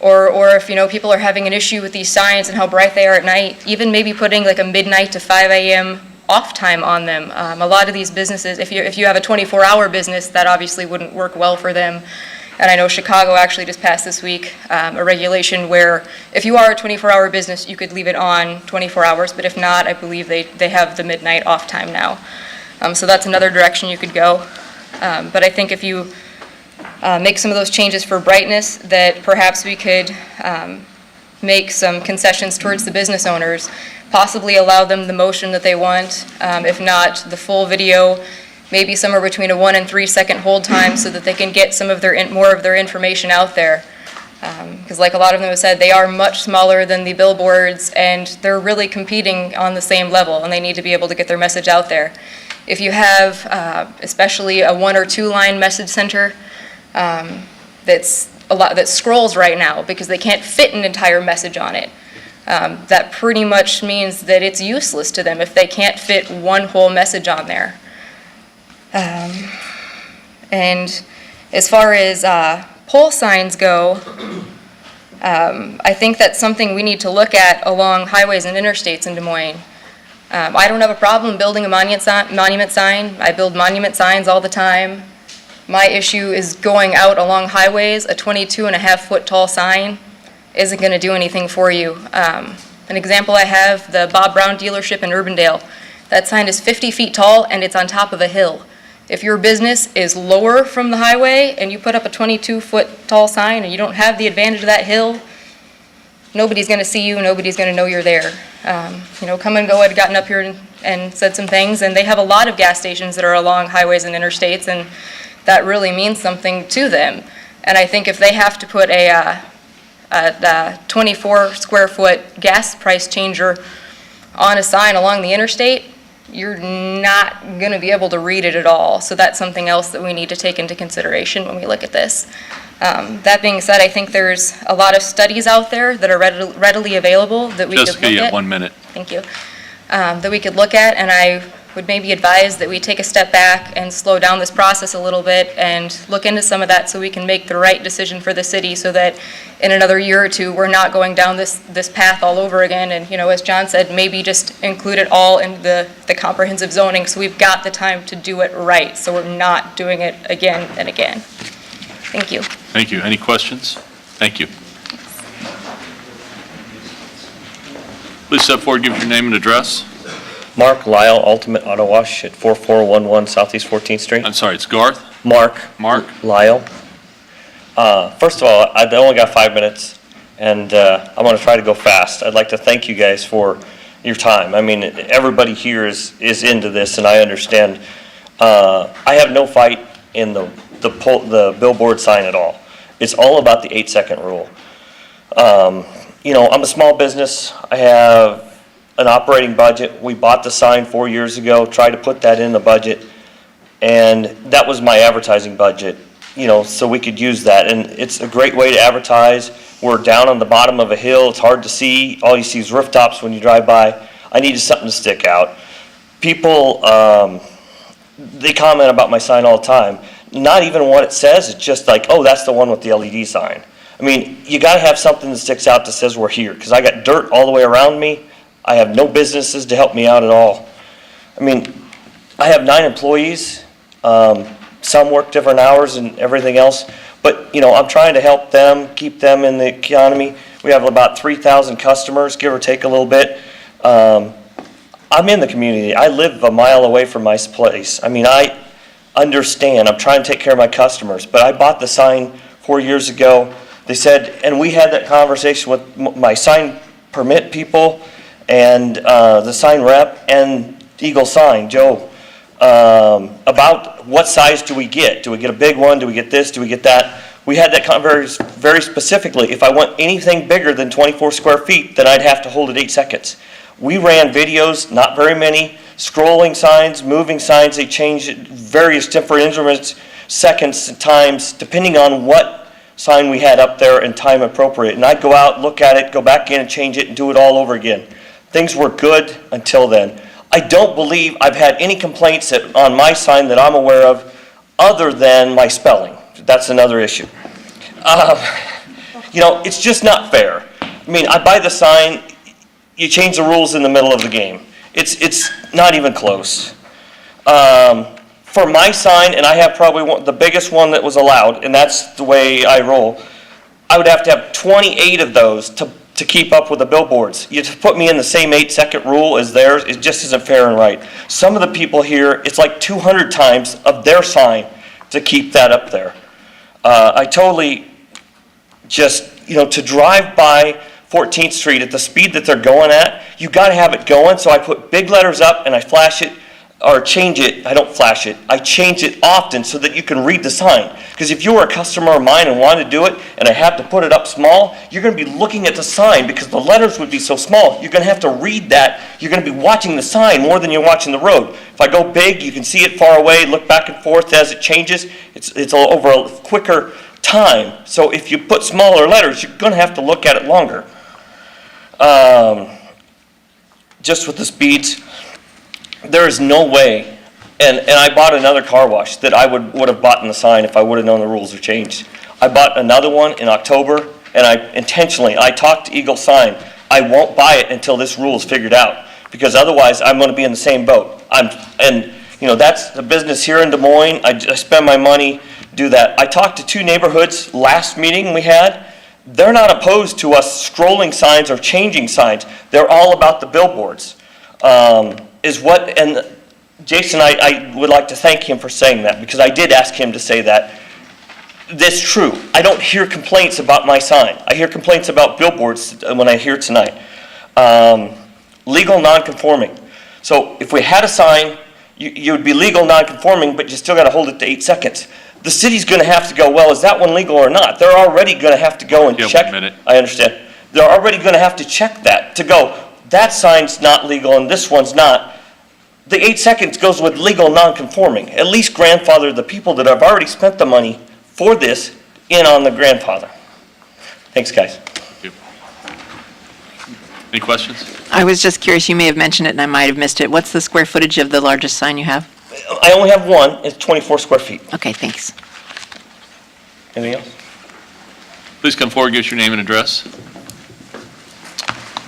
Or if people are having an issue with these signs and how bright they are at night, even maybe putting like a midnight to 5 a.m. off time on them. A lot of these businesses, if you have a 24-hour business, that obviously wouldn't work well for them. And I know Chicago actually just passed this week a regulation where if you are a 24-hour business, you could leave it on 24 hours, but if not, I believe they have the midnight off time now. So that's another direction you could go. But I think if you make some of those changes for brightness, that perhaps we could make some concessions towards the business owners, possibly allow them the motion that they want, if not the full video, maybe somewhere between a 1 and 3 second hold time so that they can get some of their more of their information out there. Because like a lot of them have said, they are much smaller than the billboards and they're really competing on the same level and they need to be able to get their message out there. If you have especially a 1 or 2 line message center that scrolls right now because they can't fit an entire message on it, that pretty much means that it's useless to them if they can't fit one whole message on there. And as far as pole signs go, I think that's something we need to look at along highways and interstates in Des Moines. I don't have a problem building a monument sign. I build monument signs all the time. My issue is going out along highways. A 22.5 foot tall sign isn't going to do anything for you. An example I have, the Bob Brown dealership in Urbandale. That sign is 50 feet tall and it's on top of a hill. If your business is lower from the highway and you put up a 22 foot tall sign and you don't have the advantage of that hill, nobody's going to see you, nobody's going to know you're there. Come and Go had gotten up here and said some things, and they have a lot of gas stations that are along highways and interstates, and that really means something to them. And I think if they have to put a 24 square foot gas price changer on a sign along the interstate, you're not going to be able to read it at all. So that's something else that we need to take into consideration when we look at this. That being said, I think there's a lot of studies out there that are readily available that we could look at. Jessica, you have 1 minute. Thank you. That we could look at, and I would maybe advise that we take a step back and slow down this process a little bit and look into some of that so we can make the right decision for the city so that in another year or two, we're not going down this path all over again. And, as John said, maybe just include it all in the comprehensive zoning so we've got the time to do it right, so we're not doing it again and again. Thank you. Thank you. Any questions? Thank you. Please step forward, give your name and address. Mark Lyle, Ultimate Auto Wash at 4411 Southeast 14th Street. I'm sorry, it's Garth? Mark Lyle. First of all, I only got 5 minutes, and I'm going to try to go fast. I'd like to thank you guys for your time. I mean, everybody here is into this, and I understand. I have no fight in the billboard sign at all. It's all about the 8-second rule. I'm a small business. I have an operating budget. We bought the sign 4 years ago, tried to put that in the budget, and that was my advertising budget so we could use that. And it's a great way to advertise. We're down on the bottom of a hill. It's hard to see. All you see is rooftops when you drive by. I needed something to stick out. People, they comment about my sign all the time. Not even what it says. It's just like, oh, that's the one with the LED sign. I mean, you got to have something that sticks out that says we're here, because I got dirt all the way around me. I have no businesses to help me out at all. I mean, I have 9 employees. Some work different hours and everything else. But, I'm trying to help them, keep them in the economy. We have about 3,000 customers, give or take a little bit. I'm in the community. I live a mile away from my place. I mean, I understand. I'm trying to take care of my customers. But I bought the sign 4 years ago. They said, and we had that conversation with my sign permit people and the sign rep and Eagle Sign, Joe, about what size do we get? Do we get a big one? Do we get this? Do we get that? We had that conversation very specifically. If I want anything bigger than 24 square feet, then I'd have to hold it 8 seconds. We ran videos, not very many, scrolling signs, moving signs. They changed various different instruments, seconds and times, depending on what sign we had up there and time appropriate. And I'd go out, look at it, go back in and change it and do it all over again. Things were good until then. I don't believe I've had any complaints on my sign that I'm aware of other than my spelling. That's another issue. It's just not fair. I mean, I buy the sign, you change the rules in the middle of the game. It's not even close. For my sign, and I have probably the biggest one that was allowed, and that's the way I roll, I would have to have 28 of those to keep up with the billboards. You just put me in the same 8-second rule as theirs, it just isn't fair and right. Some of the people here, it's like 200 times of their sign to keep that up there. I totally just, to drive by 14th Street at the speed that they're going at, you got to have it going, so I put big letters up and I flash it, or change it. I don't flash it. I change it often so that you can read the sign. Because if you were a customer of mine and wanted to do it, and I have to put it up small, you're going to be looking at the sign because the letters would be so small. You're going to have to read that. You're going to be watching the sign more than you're watching the road. If I go big, you can see it far away, look back and forth as it changes. It's over a quicker time. So if you put smaller letters, you're going to have to look at it longer. Just with the speeds, there is no way, and I bought another car wash that I would have bought in the sign if I would have known the rules were changed. I bought another one in October, and I talked to Eagle Sign. I won't buy it until this rule is figured out, because otherwise I'm going to be in the same boat. That's the business here in Des Moines. I spend my money, do that. I talked to 2 neighborhoods last meeting we had. They're not opposed to us scrolling signs or changing signs. They're all about the billboards. And Jason, I would like to thank him for saying that, because I did ask him to say that. That's true. I don't hear complaints about my sign. I hear complaints about billboards when I hear tonight. Legal non-conforming. So if we had a sign, you would be legal non-conforming, but you still got to hold it to 8 seconds. The city's going to have to go, well, is that one legal or not? They're already going to have to go and check. 1 minute. I understand. They're already going to have to check that to go, that sign's not legal and this one's not. The 8 seconds goes with legal non-conforming. At least grandfather the people that have already spent the money for this in on the grandfather. Thanks, guys. Thank you. Any questions? I was just curious, you may have mentioned it and I might have missed it. What's the square footage of the largest sign you have? I only have one. It's 24 square feet. Okay, thanks. Anything else? Please come forward, give us your name and address.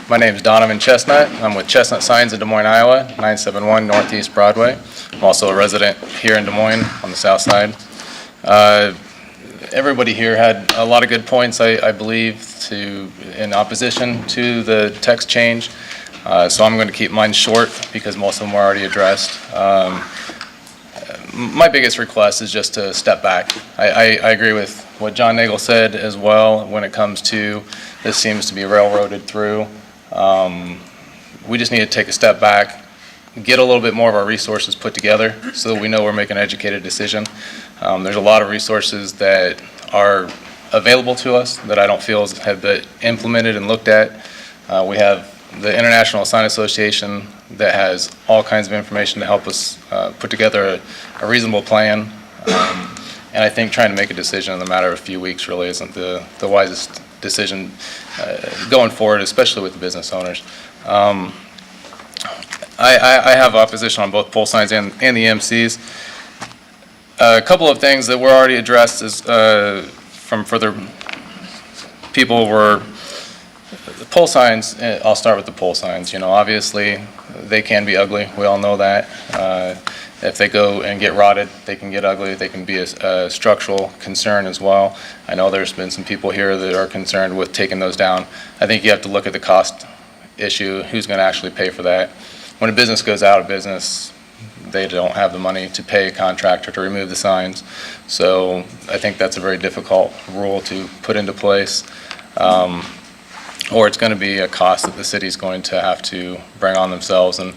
My name is Donovan Chestnut. I'm with Chestnut Signs in Des Moines, Iowa, 971 Northeast Broadway. I'm also a resident here in Des Moines on the south side. Everybody here had a lot of good points, I believe, in opposition to the text change. So I'm going to keep mine short because most of them were already addressed. My biggest request is just to step back. I agree with what John Nagel said as well when it comes to this seems to be railroaded through. We just need to take a step back, get a little bit more of our resources put together so that we know we're making an educated decision. There's a lot of resources that are available to us that I don't feel have been implemented and looked at. We have the International Sign Association that has all kinds of information to help us put together a reasonable plan. And I think trying to make a decision in a matter of a few weeks really isn't the wisest decision going forward, especially with the business owners. I have opposition on both pole signs and the EMCs. A couple of things that were already addressed is, from further people were the pole signs. I'll start with the pole signs. Obviously they can be ugly. We all know that. If they go and get rotted, they can get ugly. They can be a structural concern as well. I know there's been some people here that are concerned with taking those down. I think you have to look at the cost issue. Who's going to actually pay for that? When a business goes out of business, they don't have the money to pay a contractor to remove the signs. So I think that's a very difficult rule to put into place. Or it's going to be a cost that the city's going to have to bring on themselves. And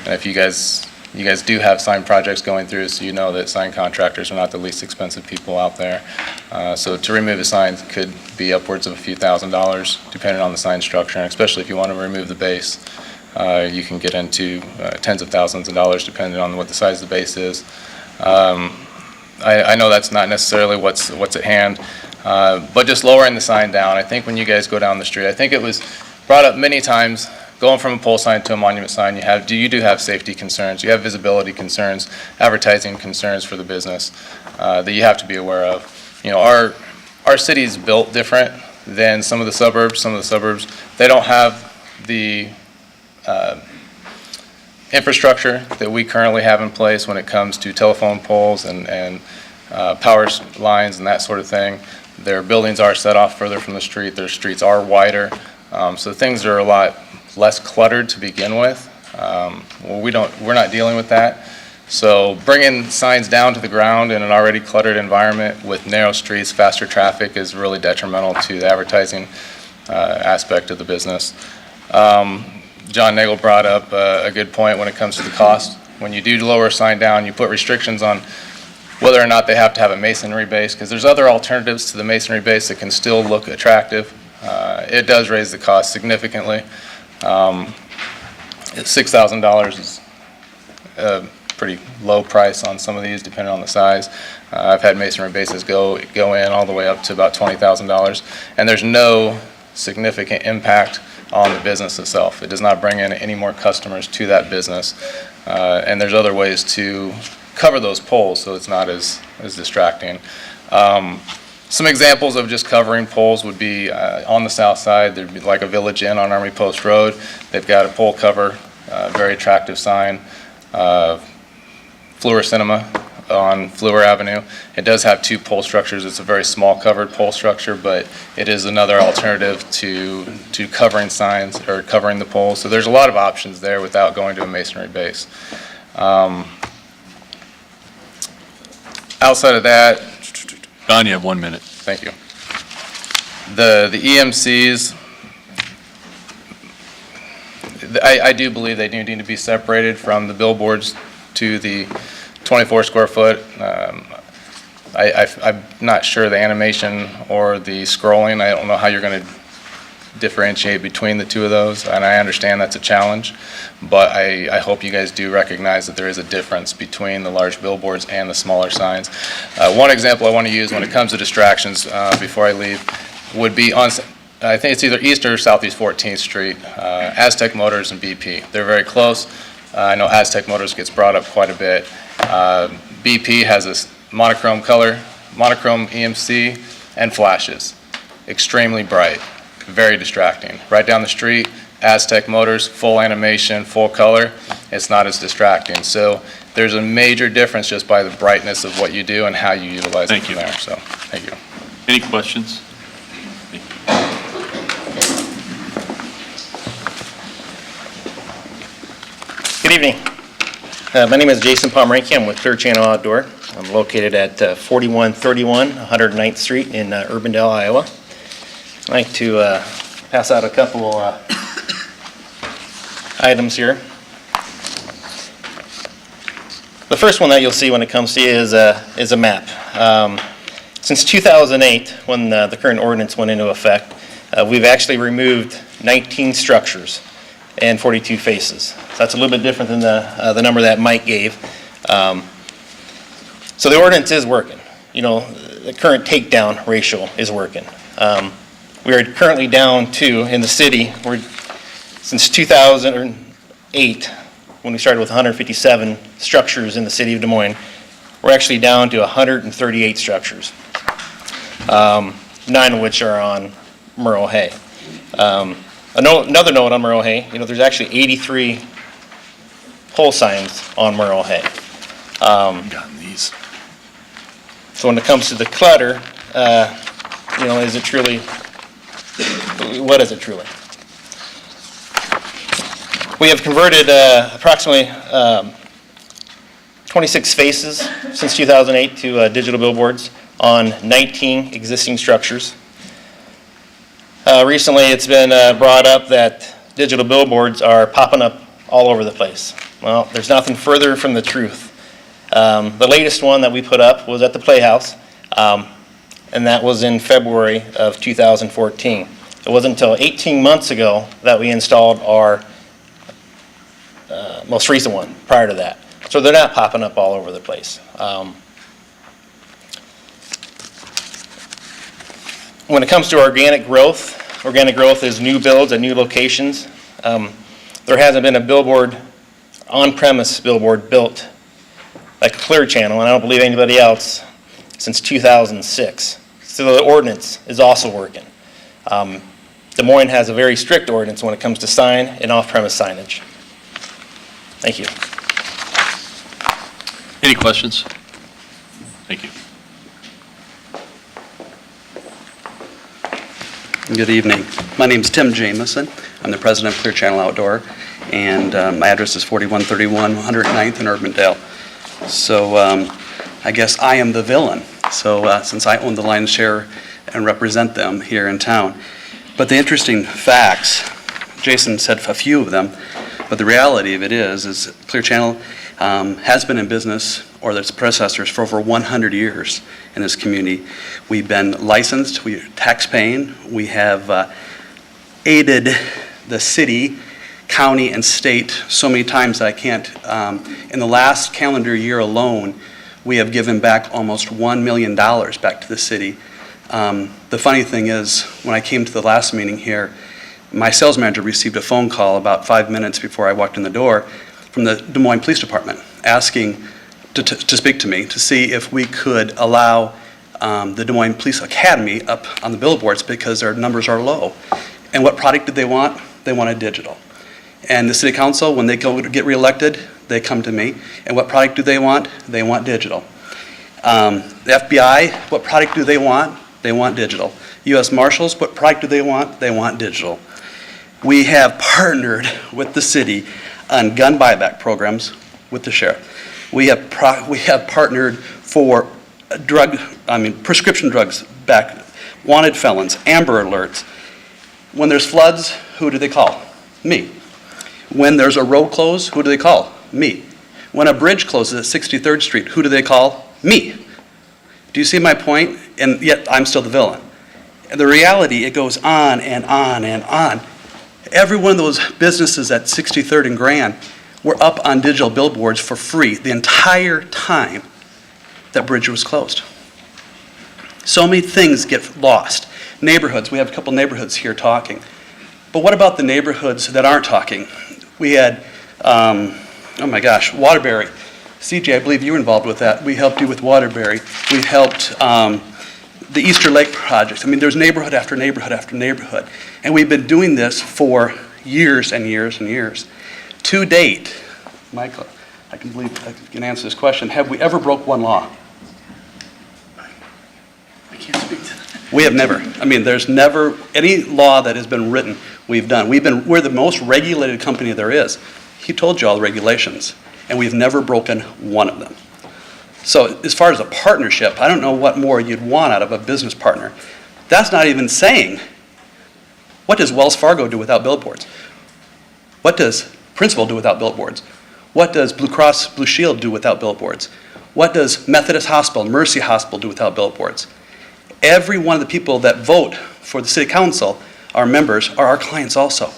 if you guys do have sign projects going through, so you know that sign contractors are not the least expensive people out there. So to remove a sign could be upwards of a few $1,000s, depending on the sign structure, and especially if you want to remove the base. You can get into tens of thousands of dollars depending on what the size of the base is. I know that's not necessarily what's at hand, but just lowering the sign down. I think when you guys go down the street, I think it was brought up many times, going from a pole sign to a monument sign, you do have safety concerns, you have visibility concerns, advertising concerns for the business that you have to be aware of. Our city's built different than some of the suburbs. Some of the suburbs, they don't have the infrastructure that we currently have in place when it comes to telephone poles and power lines and that sort of thing. Their buildings are set off further from the street. Their streets are wider. So things are a lot less cluttered to begin with. We're not dealing with that. So bringing signs down to the ground in an already cluttered environment with narrow streets, faster traffic is really detrimental to the advertising aspect of the business. John Nagel brought up a good point when it comes to the cost. When you do lower a sign down, you put restrictions on whether or not they have to have a masonry base, because there's other alternatives to the masonry base that can still look attractive. It does raise the cost significantly. $6,000 is a pretty low price on some of these, depending on the size. I've had masonry bases go in all the way up to about $20,000, and there's no significant impact on the business itself. It does not bring in any more customers to that business, and there's other ways to cover those poles so it's not as distracting. Some examples of just covering poles would be on the south side, there'd be like a Village Inn on Army Post Road. They've got a pole cover, very attractive sign. Fleur Cinema on Fleur Avenue. It does have two pole structures. It's a very small covered pole structure, but it is another alternative to covering signs or covering the poles. So there's a lot of options there without going to a masonry base. Outside of that, Don, you have 1 minute. Thank you. The EMCs, I do believe they do need to be separated from the billboards to the 24 square foot. I'm not sure the animation or the scrolling. I don't know how you're going to differentiate between the two of those, and I understand that's a challenge, but I hope you guys do recognize that there is a difference between the large billboards and the smaller signs. One example I want to use when it comes to distractions before I leave would be on, I think it's either East or Southeast 14th Street, Aztec Motors and BP. They're very close. I know Aztec Motors gets brought up quite a bit. BP has this monochrome color, monochrome EMC, and flashes. Extremely bright, very distracting. Right down the street, Aztec Motors, full animation, full color. It's not as distracting. So there's a major difference just by the brightness of what you do and how you utilize it from there. So, thank you. Any questions? Good evening. My name is Jason Pomeranke. I'm with Clear Channel Outdoor. I'm located at 4131 109th Street in Urbandale, Iowa. I'd like to pass out a couple items here. The first one that you'll see when it comes to you is a map. Since 2008, when the current ordinance went into effect, we've actually removed 19 structures and 42 faces. So that's a little bit different than the number that Mike gave. So the ordinance is working. the current takedown ratio is working. We are currently down to, in the city, since 2008, when we started with 157 structures in the city of Des Moines, we're actually down to 138 structures, 9 of which are on Merle Hay. Another note on Merle Hay, there's actually 83 pole signs on Merle Hay. Gotten these. So when it comes to the clutter, is it truly, what is it truly? We have converted approximately 26 faces since 2008 to digital billboards on 19 existing structures. Recently, it's been brought up that digital billboards are popping up all over the place. Well, there's nothing further from the truth. The latest one that we put up was at the Playhouse, and that was in February of 2014. It wasn't until 18 months ago that we installed our most recent one prior to that. So they're not popping up all over the place. When it comes to organic growth is new builds at new locations. There hasn't been a billboard, on-premise billboard built like Clear Channel, and I don't believe anybody else, since 2006. So the ordinance is also working. Des Moines has a very strict ordinance when it comes to sign and off-premise signage. Thank you. Any questions? Thank you. Good evening. My name is Tim Jamison. I'm the president of Clear Channel Outdoor, and my address is 4131 109th in Urbandale. So I guess I am the villain, since I own the lion's share and represent them here in town. But the interesting facts, Jason said a few of them, but the reality of it is Clear Channel has been in business, or its predecessors, for over 100 years in this community. We've been licensed, we're tax-paying, we have aided the city, county, and state so many times that I can't. In the last calendar year alone, we have given back almost $1 million back to the city. The funny thing is, when I came to the last meeting here, my sales manager received a phone call about 5 minutes before I walked in the door from the Des Moines Police Department asking to speak to me to see if we could allow the Des Moines Police Academy up on the billboards because their numbers are low. And what product did they want? They wanted digital. And the city council, when they go to get reelected, they come to me. And what product do they want? They want digital. The FBI, what product do they want? They want digital. U.S. Marshals, what product do they want? They want digital. We have partnered with the city on gun buyback programs with the sheriff. We have partnered for prescription drugs back, wanted felons, Amber Alerts. When there's floods, who do they call? Me. When there's a road close, who do they call? Me. When a bridge closes at 63rd Street, who do they call? Me. Do you see my point? And yet I'm still the villain. And the reality, it goes on and on and on. Every one of those businesses at 63rd and Grand were up on digital billboards for free the entire time that bridge was closed. So many things get lost. Neighborhoods, we have a couple neighborhoods here talking. But what about the neighborhoods that aren't talking? We had, oh my gosh, Waterbury. CJ, I believe you were involved with that. We helped you with Waterbury. We helped the Easter Lake project. I mean, there's neighborhood after neighborhood after neighborhood. And we've been doing this for years and years and years. To date, Michael, I can believe I can answer this question. Have we ever broke one law? I can't speak to that. We have never. I mean, there's never any law that has been written we've done. We're the most regulated company there is. He told you all the regulations, and we've never broken one of them. So as far as a partnership, I don't know what more you'd want out of a business partner. That's not even saying, what does Wells Fargo do without billboards? What does Principal do without billboards? What does Blue Cross Blue Shield do without billboards? What does Methodist Hospital, Mercy Hospital do without billboards? Every one of the people that vote for the city council, our members, are our clients also.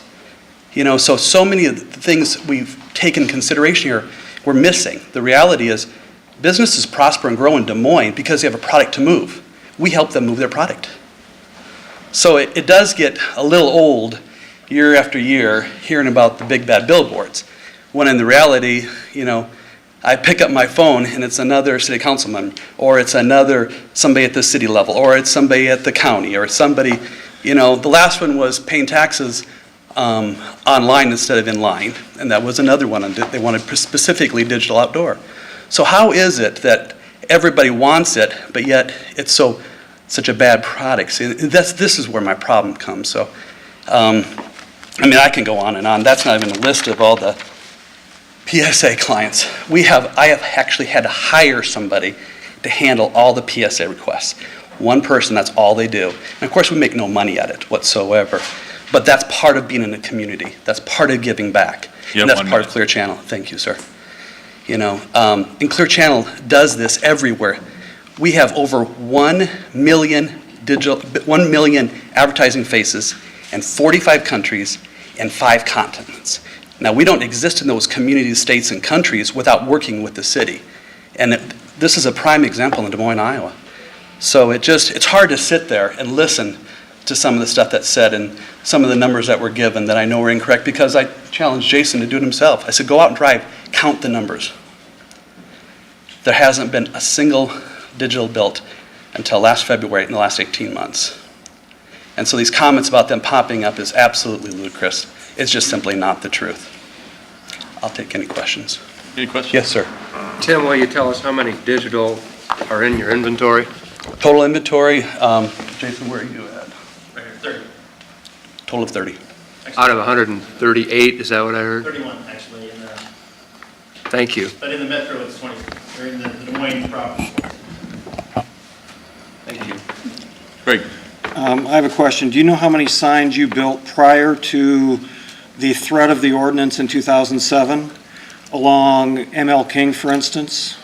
You know, so many of the things we've taken into consideration here, we're missing. The reality is, Businesses prosper and grow in Des Moines because they have a product to move. We help them move their product. So it does get a little old year after year hearing about the big bad billboards, when in the reality, you know, I pick up my phone and it's another city councilman, or it's somebody at the city level, or it's somebody at the county, or it's somebody, you know, the last one was paying taxes online instead of in line, and that was another one. They wanted specifically digital outdoor. So how is it that everybody wants it, but yet it's such a bad product? See, this is where my problem comes. So, I mean, I can go on and on. That's not even a list of all the PSA clients. I have actually had to hire somebody to handle all the PSA requests. One person, that's all they do. And of course, we make no money at it whatsoever. But that's part of being in a community. That's part of giving back. And that's part of Clear Channel. Thank you, sir. You know, and Clear Channel does this everywhere. We have over 1 million advertising faces in 45 countries and 5 continents. Now, we don't exist in those communities, states, and countries without working with the city. And this is a prime example in Des Moines, Iowa. So it's hard to sit there and listen to some of the stuff that's said and some of the numbers that were given that I know were incorrect, because I challenged Jason to do it himself. I said, go out and drive, count the numbers. There hasn't been a single digital built until last February in the last 18 months. And so these comments about them popping up is absolutely ludicrous. It's just simply not the truth. I'll take any questions. Any questions? Yes, sir. Tim, will you tell us how many digital are in your inventory? Total inventory, Jason, where are you at? Right here, 30. Total of 30. Out of 138, is that what I heard? 31, actually, Thank you. but in the metro, it's 20, or in the Des Moines proper. Thank you. Greg. I have a question. Do you know how many signs you built prior to the threat of the ordinance in 2007 along ML King, for instance?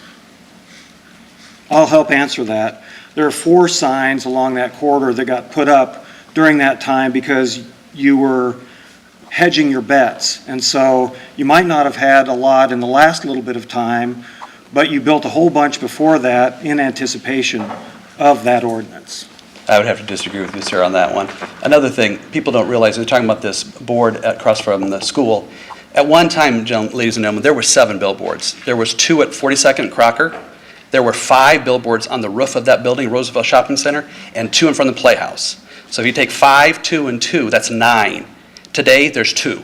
I'll help answer that. There are 4 signs along that corridor that got put up during that time because you were hedging your bets. And so you might not have had a lot in the last little bit of time, but you built a whole bunch before that in anticipation of that ordinance. I would have to disagree with you, sir, on that one. Another thing, people don't realize, they're talking about this board across from the school. At one time, ladies and gentlemen, there were 7 billboards. There was 2 at 42nd and Crocker. There were 5 billboards on the roof of that building, Roosevelt Shopping Center, and 2 in front of the Playhouse. So if you take 5, 2, and 2, that's 9. Today, there's 2.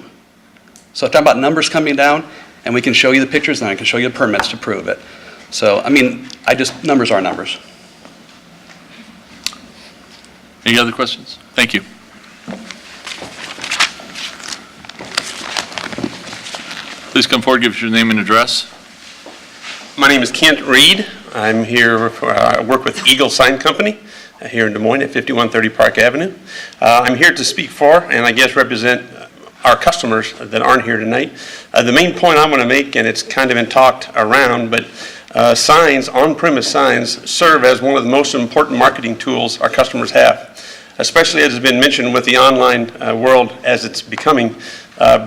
So talking about numbers coming down, and we can show you the pictures, and I can show you the permits to prove it. So, I mean, numbers are numbers. Any other questions? Thank you. Please come forward, give us your name and address. My name is Kent Reed. I'm here, I work with Eagle Sign Company here in Des Moines at 5130 Park Avenue. I'm here to speak for, and I guess represent, our customers that aren't here tonight. The main point I want to make, and it's kind of been talked around, but signs, on-premise signs, serve as one of the most important marketing tools our customers have, especially as has been mentioned with the online world as it's becoming.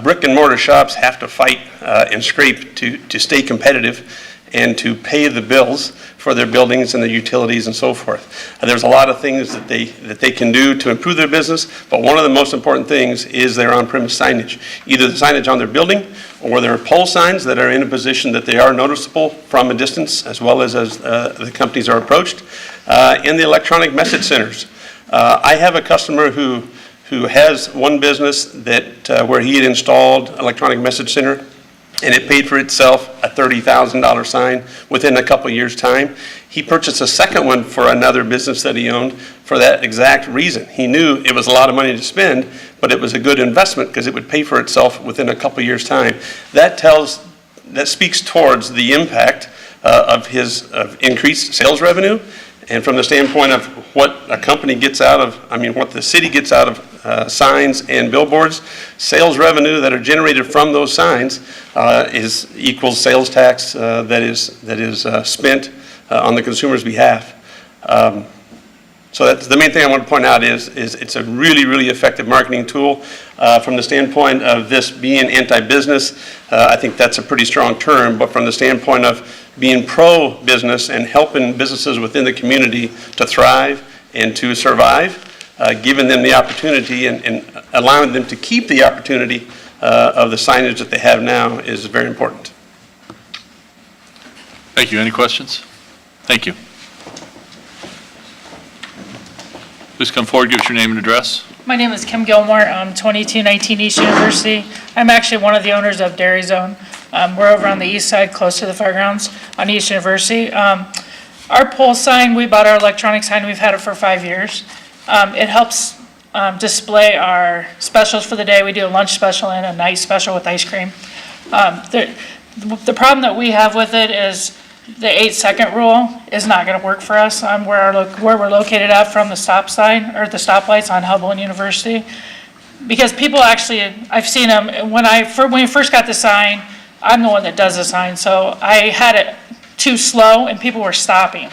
Brick and mortar shops have to fight and scrape to stay competitive and to pay the bills for their buildings and their utilities and so forth. There's a lot of things that they can do to improve their business, but one of the most important things is their on-premise signage. Either the signage on their building, or their pole signs that are in a position that they are noticeable from a distance, as well as the companies are approached, and the electronic message centers. I have a customer who has one business that where he had installed electronic message center, and it paid for itself, a $30,000 sign within a couple years' time. He purchased a second one for another business that he owned for that exact reason. He knew it was a lot of money to spend, but it was a good investment because it would pay for itself within a couple years' time. That speaks towards the impact of increased sales revenue, and from the standpoint of what a company gets out of, what the city gets out of signs and billboards, sales revenue that are generated from those signs equals sales tax that is spent on the consumer's behalf. So that's the main thing I want to point out is it's a really, really effective marketing tool. From the standpoint of this being anti-business, I think that's a pretty strong term, but from the standpoint of being pro-business and helping businesses within the community to thrive and to survive, giving them the opportunity and allowing them to keep the opportunity of the signage that they have now is very important. Thank you. Any questions? Thank you. Please come forward, give us your name and address. My name is Kim Gilmore. I'm 2219 East University. I'm actually one of the owners of Dairy Zone. We're over on the east side, close to the fairgrounds on East University. Our pole sign, we bought our electronic sign. We've had it for 5 years. It helps display our specials for the day. We do a lunch special and a night special with ice cream. The problem that we have with it is the 8-second rule is not going to work for us where we're located at from the stop sign or the stoplights on Hubble and University. Because people actually, I've seen them, when we first got the sign, I'm the one that does the sign, so I had it too slow and people were stopping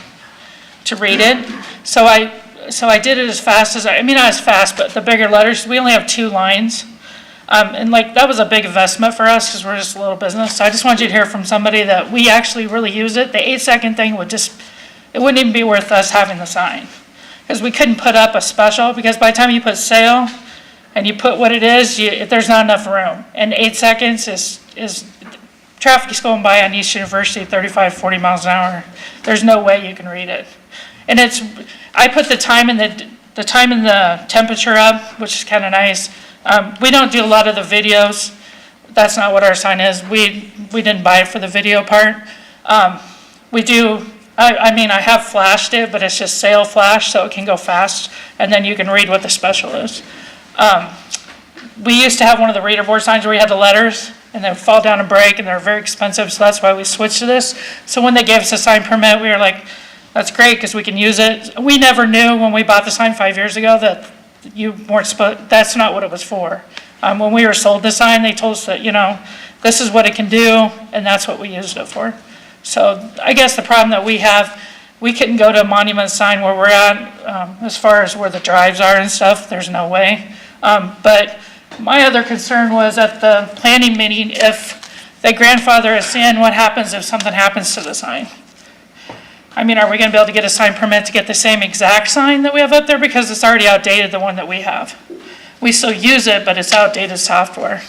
to read it. So I did it as fast as, not as fast, but the bigger letters, we only have 2 lines. And that was a big investment for us because we're just a little business. So I just wanted you to hear from somebody that we actually really use it. The 8-second thing it wouldn't even be worth us having the sign. Because we couldn't put up a special, because by the time you put sale and you put what it is, there's not enough room. And 8 seconds is traffic is going by on East University 35, 40 miles an hour. There's no way you can read it. And I put the time and the temperature up, which is kind of nice. We don't do a lot of the videos. That's not what our sign is. We didn't buy it for the video part. We do, I have flashed it, but it's just sail flash, so it can go fast, and then you can read what the special is. We used to have one of the reader board signs where we had the letters, and they would fall down and break, and they're very expensive, so that's why we switched to this. So when they gave us a sign permit, we were like, that's great, because we can use it. We never knew when we bought the sign 5 years ago that that's not what it was for. When we were sold the sign, they told us that, this is what it can do, and that's what we used it for. So I guess the problem that we have, we couldn't go to a monument sign where we're at, as far as where the drives are and stuff, there's no way. But my other concern was at the planning meeting, if they grandfather us in, what happens if something happens to the sign? Are we going to be able to get a sign permit to get the same exact sign that we have up there? Because it's already outdated, the one that we have. We still use it, but it's outdated software.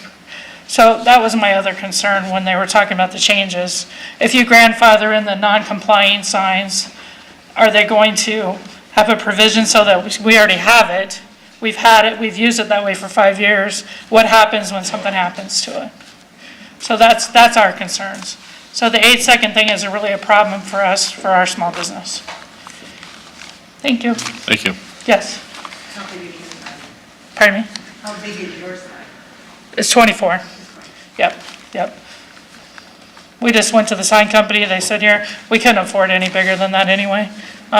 So that was my other concern when they were talking about the changes. If you grandfather in the non-compliant signs, are they going to have a provision so that we already have it? We've had it, we've used it that way for 5 years. What happens when something happens to it? So that's our concerns. So the 8-second thing isn't really a problem for us, for our small business. Thank you. Thank you. Yes. How big is your sign? Pardon me? How big is your sign? It's 24. Yep. We just went to the sign company, they said here, we couldn't afford any bigger than that anyway. We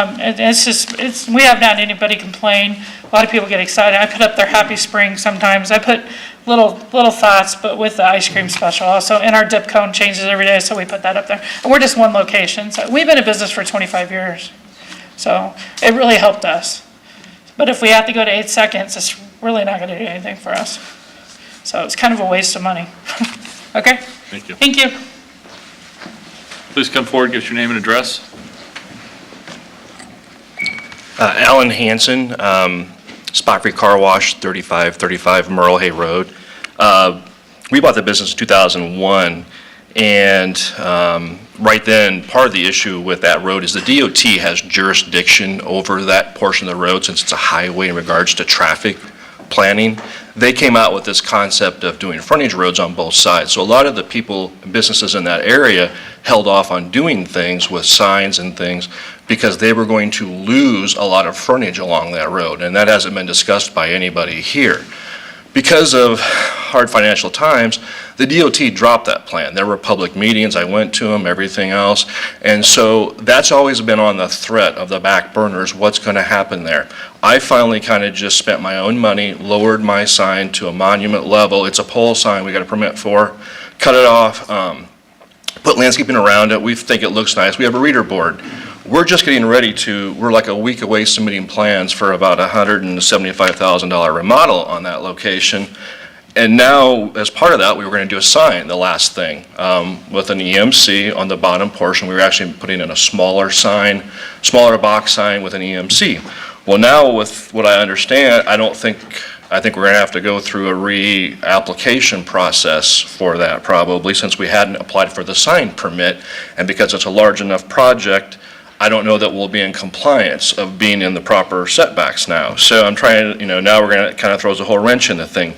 haven't had anybody complain. A lot of people get excited. I put up their Happy Spring sometimes. I put little thoughts, but with the ice cream special also. And our dip cone changes every day, so we put that up there. And we're just one location. So we've been in business for 25 years. So it really helped us. But if we have to go to 8 seconds, it's really not going to do anything for us. So it's kind of a waste of money. Okay? Thank you. Thank you. Please come forward, give us your name and address. Alan Hansen, Spot Free Car Wash, 3535 Merle Hay Road. We bought the business in 2001, and right then, part of the issue with that road is the DOT has jurisdiction over that portion of the road since it's a highway in regards to traffic planning. They came out with this concept of doing frontage roads on both sides. So a lot of the people, businesses in that area held off on doing things with signs and things because they were going to lose a lot of frontage along that road, and that hasn't been discussed by anybody here. Because of hard financial times, the DOT dropped that plan. There were public meetings, I went to them, everything else, and so that's always been on the threat of the back burners, what's going to happen there. I finally kind of just spent my own money, lowered my sign to a monument level. It's a pole sign we got a permit for, cut it off, put landscaping around it. We think it looks nice. We have a reader board. We're just getting ready we're like a week away submitting plans for about $175,000 remodel on that location. And now, as part of that, we were going to do a sign, the last thing, with an EMC on the bottom portion. We were actually putting in a smaller sign, smaller box sign with an EMC. Well, now with what I understand, I think we're going to have to go through a re-application process for that probably, since we hadn't applied for the sign permit. And because it's a large enough project, I don't know that we'll be in compliance of being in the proper setbacks now. So I'm trying to, now we're going to kind of throws a whole wrench in the thing.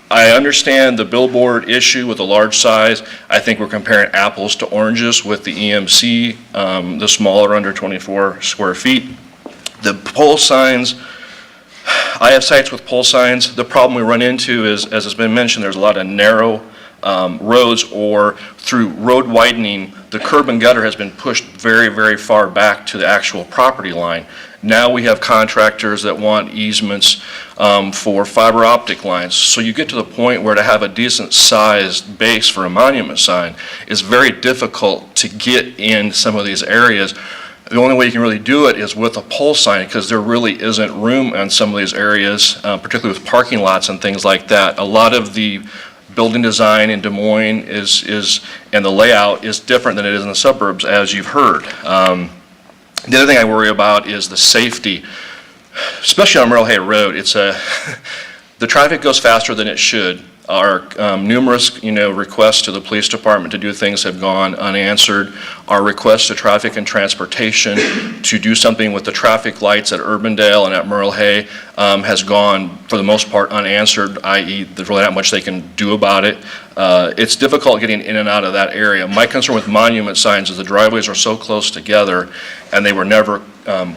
I understand the billboard issue with the large size. I think we're comparing apples to oranges with the EMC, the smaller, under 24 square feet. The pole signs, I have sites with pole signs. The problem we run into is, as has been mentioned, there's a lot of narrow roads, or through road widening, the curb and gutter has been pushed very, very far back to the actual property line. Now we have contractors that want easements for fiber optic lines. So you get to the point where to have a decent sized base for a monument sign is very difficult to get in some of these areas. The only way you can really do it is with a pole sign, because there really isn't room in some of these areas, particularly with parking lots and things like that. A lot of the building design in Des Moines and the layout is different than it is in the suburbs, as you've heard. The other thing I worry about is the safety, especially on Merle Hay Road. The traffic goes faster than it should. Our numerous, requests to the police department to do things have gone unanswered. Our request to traffic and transportation to do something with the traffic lights at Urbandale and at Merle Hay has gone, for the most part, unanswered, i.e. there's really not much they can do about it. It's difficult getting in and out of that area. My concern with monument signs is the driveways are so close together, and they were never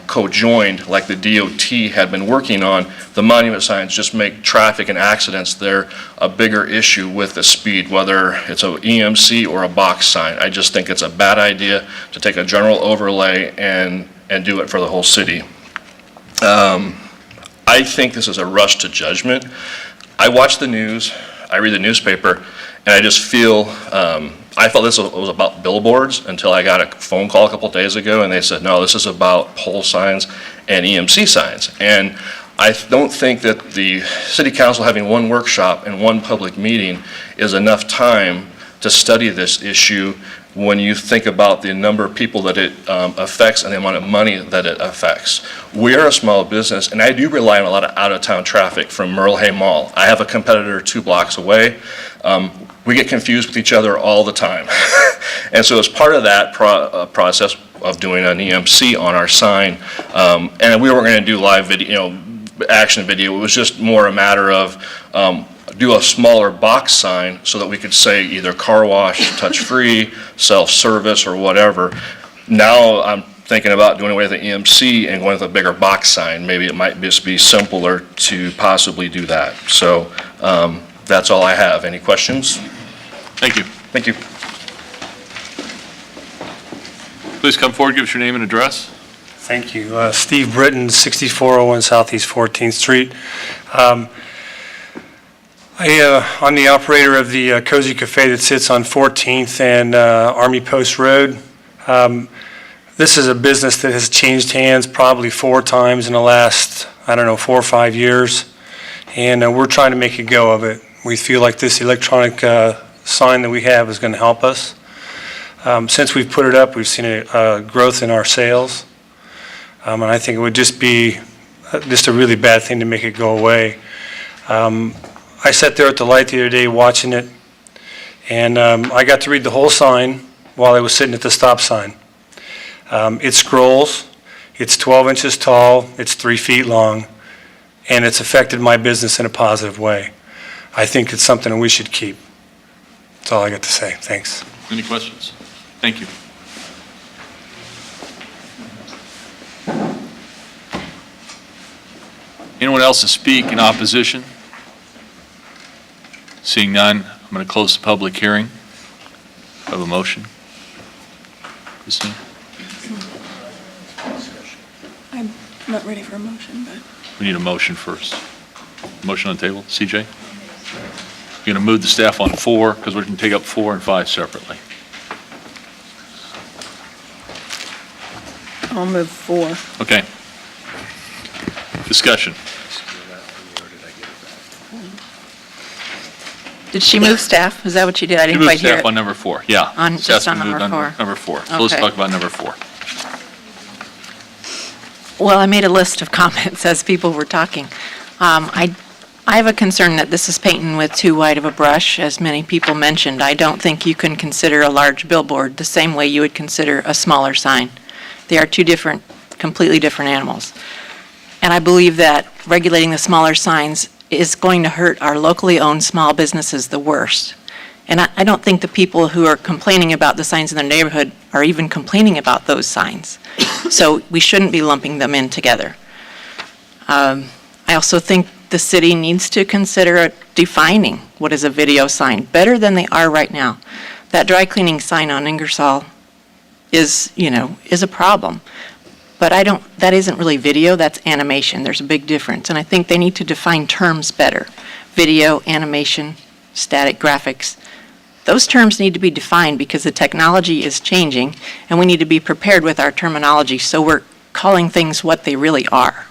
co-joined like the DOT had been working on. The monument signs just make traffic and accidents there a bigger issue with the speed, whether it's an EMC or a box sign. I just think it's a bad idea to take a general overlay and do it for the whole city. I think this is a rush to judgment. I watch the news, I read the newspaper, and I just feel, I felt this was about billboards until I got a phone call a couple days ago, and they said, no, this is about pole signs and EMC signs. And I don't think that the city council having one workshop and one public meeting is enough time to study this issue when you think about the number of people that it affects and the amount of money that it affects. We are a small business, and I do rely on a lot of out-of-town traffic from Merle Hay Mall. I have a competitor 2 blocks away. We get confused with each other all the time. And so as part of that process of doing an EMC on our sign, and we weren't going to do live video, action video, it was just more a matter of do a smaller box sign so that we could say either car wash, touch-free, self-service, or whatever. Now I'm thinking about doing away with the EMC and going with a bigger box sign. Maybe it might just be simpler to possibly do that. So that's all I have. Any questions? Thank you. Thank you. Please come forward, give us your name and address. Thank you. Steve Britton, 6401 Southeast 14th Street. I'm the operator of the Cozy Cafe that sits on 14th and Army Post Road. This is a business that has changed hands probably 4 times in the last, 4 or 5 years, and we're trying to make a go of it. We feel like this electronic sign that we have is going to help us. Since we've put it up, we've seen a growth in our sales, and I think it would just be just a really bad thing to make it go away. I sat there at the light the other day watching it, and I got to read the whole sign while I was sitting at the stop sign. It scrolls, it's 12 inches tall, it's 3 feet long, and it's affected my business in a positive way. I think it's something we should keep. That's all I got to say. Thanks. Any questions? Thank you. Anyone else to speak in opposition? Seeing none, I'm going to close the public hearing. I have a motion. Christine? I'm not ready for a motion, but. We need a motion first. Motion on the table. CJ? You're going to move the staff on 4 because we're going to take up 4 and 5 separately. I'll move 4. Okay. Discussion. Did she move staff? Is that what she did? I You didn't moved quite hear staff it. on number 4, yeah. Just Staff's on moved number 4. Number 4. So let's Okay. talk about number 4. Well, I made a list of comments as people were talking. I have a concern that this is painting with too wide of a brush, as many people mentioned. I don't think you can consider a large billboard the same way you would consider a smaller sign. They are two different, completely different animals. And I believe that regulating the smaller signs is going to hurt our locally owned small businesses the worst. And I don't think the people who are complaining about the signs in their neighborhood are even complaining about those signs. So we shouldn't be lumping them in together. I also think the city needs to consider defining what is a video sign better than they are right now. That dry cleaning sign on Ingersoll is a problem. But that isn't really video, that's animation. There's a big difference. And I think they need to define terms better. Video, animation, static graphics. Those terms need to be defined because the technology is changing and we need to be prepared with our terminology so we're calling things what they really are.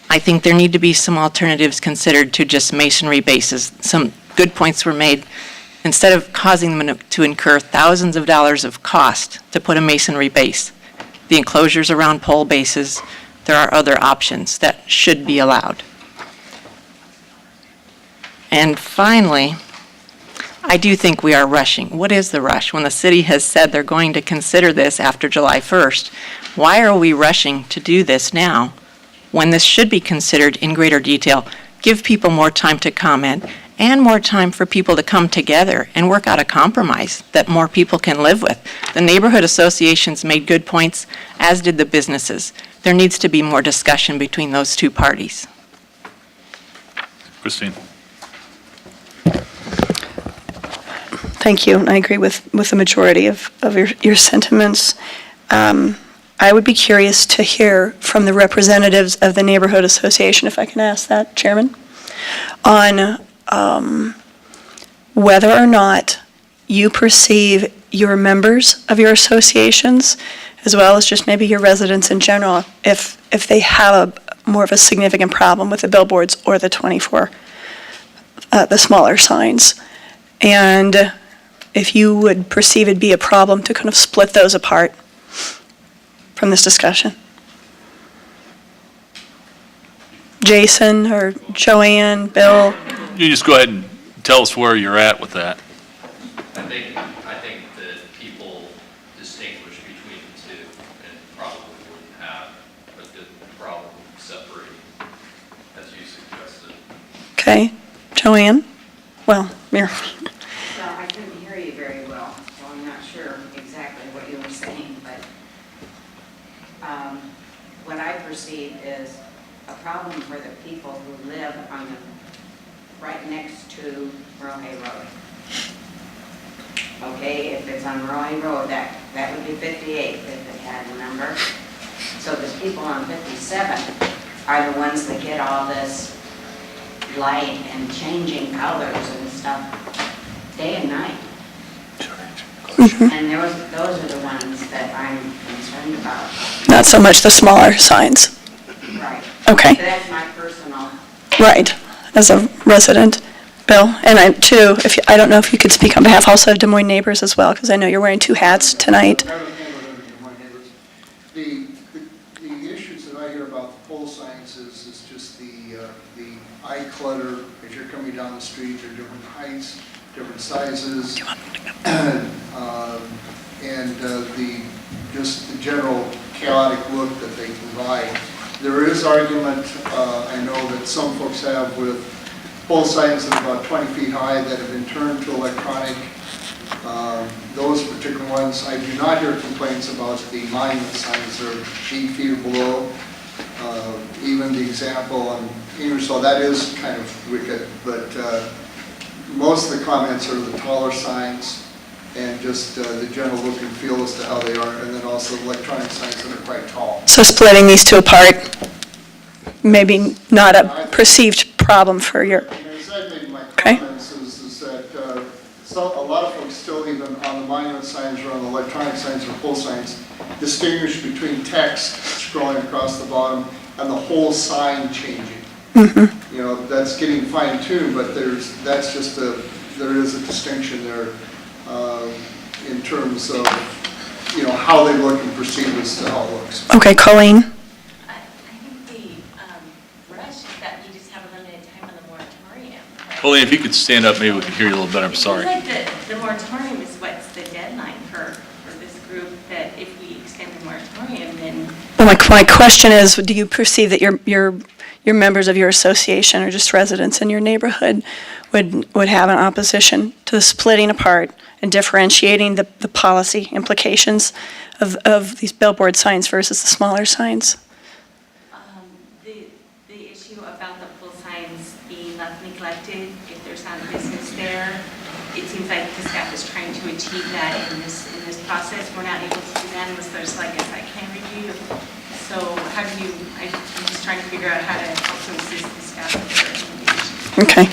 I think there need to be some alternatives considered to just masonry bases. Some good points were made. Instead of causing them to incur thousands of dollars of cost to put a masonry base, the enclosures around pole bases, there are other options that should be allowed. And finally, I do think we are rushing. What is the rush? When the city has said they're going to consider this after July 1st, why are we rushing to do this now when this should be considered in greater detail? Give people more time to comment and more time for people to come together and work out a compromise that more people can live with. The neighborhood associations made good points, as did the businesses. There needs to be more discussion between those two parties. Christine. Thank you, and I agree with the majority of your sentiments. I would be curious to hear from the representatives of the neighborhood association, if I can ask that, Chairman, on whether or not you perceive your members of your associations, as well as just maybe your residents in general, if they have more of a significant problem with the billboards or the 24, the smaller signs. And if you would perceive it be a problem to kind of split those apart from this discussion. Jason or Joanne, Bill? You just go ahead and tell us where you're at with that. I think that people distinguish between the two and probably wouldn't have a good problem separating, as you suggested. Okay. Joanne? Well, Mary. Well, I couldn't hear you very well, so I'm not sure exactly what you were saying, but what I perceive is a problem for the people who live on the right next to Rohay Road. Okay, if it's on Rohay Road, that would be 58 if it had a number. So the people on 57 are the ones that get all this light and changing colors and stuff day and night. And those are the ones that I'm concerned about. Not so much the smaller signs. Right. Okay. So that's my personal. Right, as a resident. Bill, and I too, I don't know if you could speak on behalf also of Des Moines neighbors as well, because I know you're wearing two hats tonight. The issues that I hear about the pole signs is just the eye clutter as you're coming down the street. They're different heights, different sizes, and just the general chaotic look that they provide. There is argument, I know that some folks have with pole signs that are about 20 feet high that have been turned to electronic. Those particular ones, I do not hear complaints about the monument signs that are 8 feet or below. Even the example on Ingersoll, that is kind of wicked, but most of the comments are the taller signs and just the general look and feel as to how they are, and then also electronic signs that are quite tall. So splitting these two apart, maybe not a perceived problem for your, As I made my comments is that a lot of folks still, even on the monument signs or on the electronic signs or pole signs, distinguish between text scrolling across the bottom and the whole sign changing. you know, that's getting fine tuned, but there is a distinction there in terms of, you know, how they look and perceive as to how it looks. Okay, Colleen? I think the rush is that you just have a limited time on the moratorium. Colleen, if you could stand up, maybe we can hear you a little better. I'm sorry. It seems like the moratorium is what's the deadline for this group, that if we extend the moratorium, then. Well, my question is, do you perceive that your members of your association or just residents in your neighborhood would have an opposition to the splitting apart and differentiating the policy implications of these billboard signs versus the smaller signs? The issue about the pole signs being left neglected, if there's not a business there, it seems like the staff is trying to achieve that in this process. We're not able to do that unless there's like a site plan review. So how do you, I'm just trying to figure out how to also assist the staff with their implementation. Okay.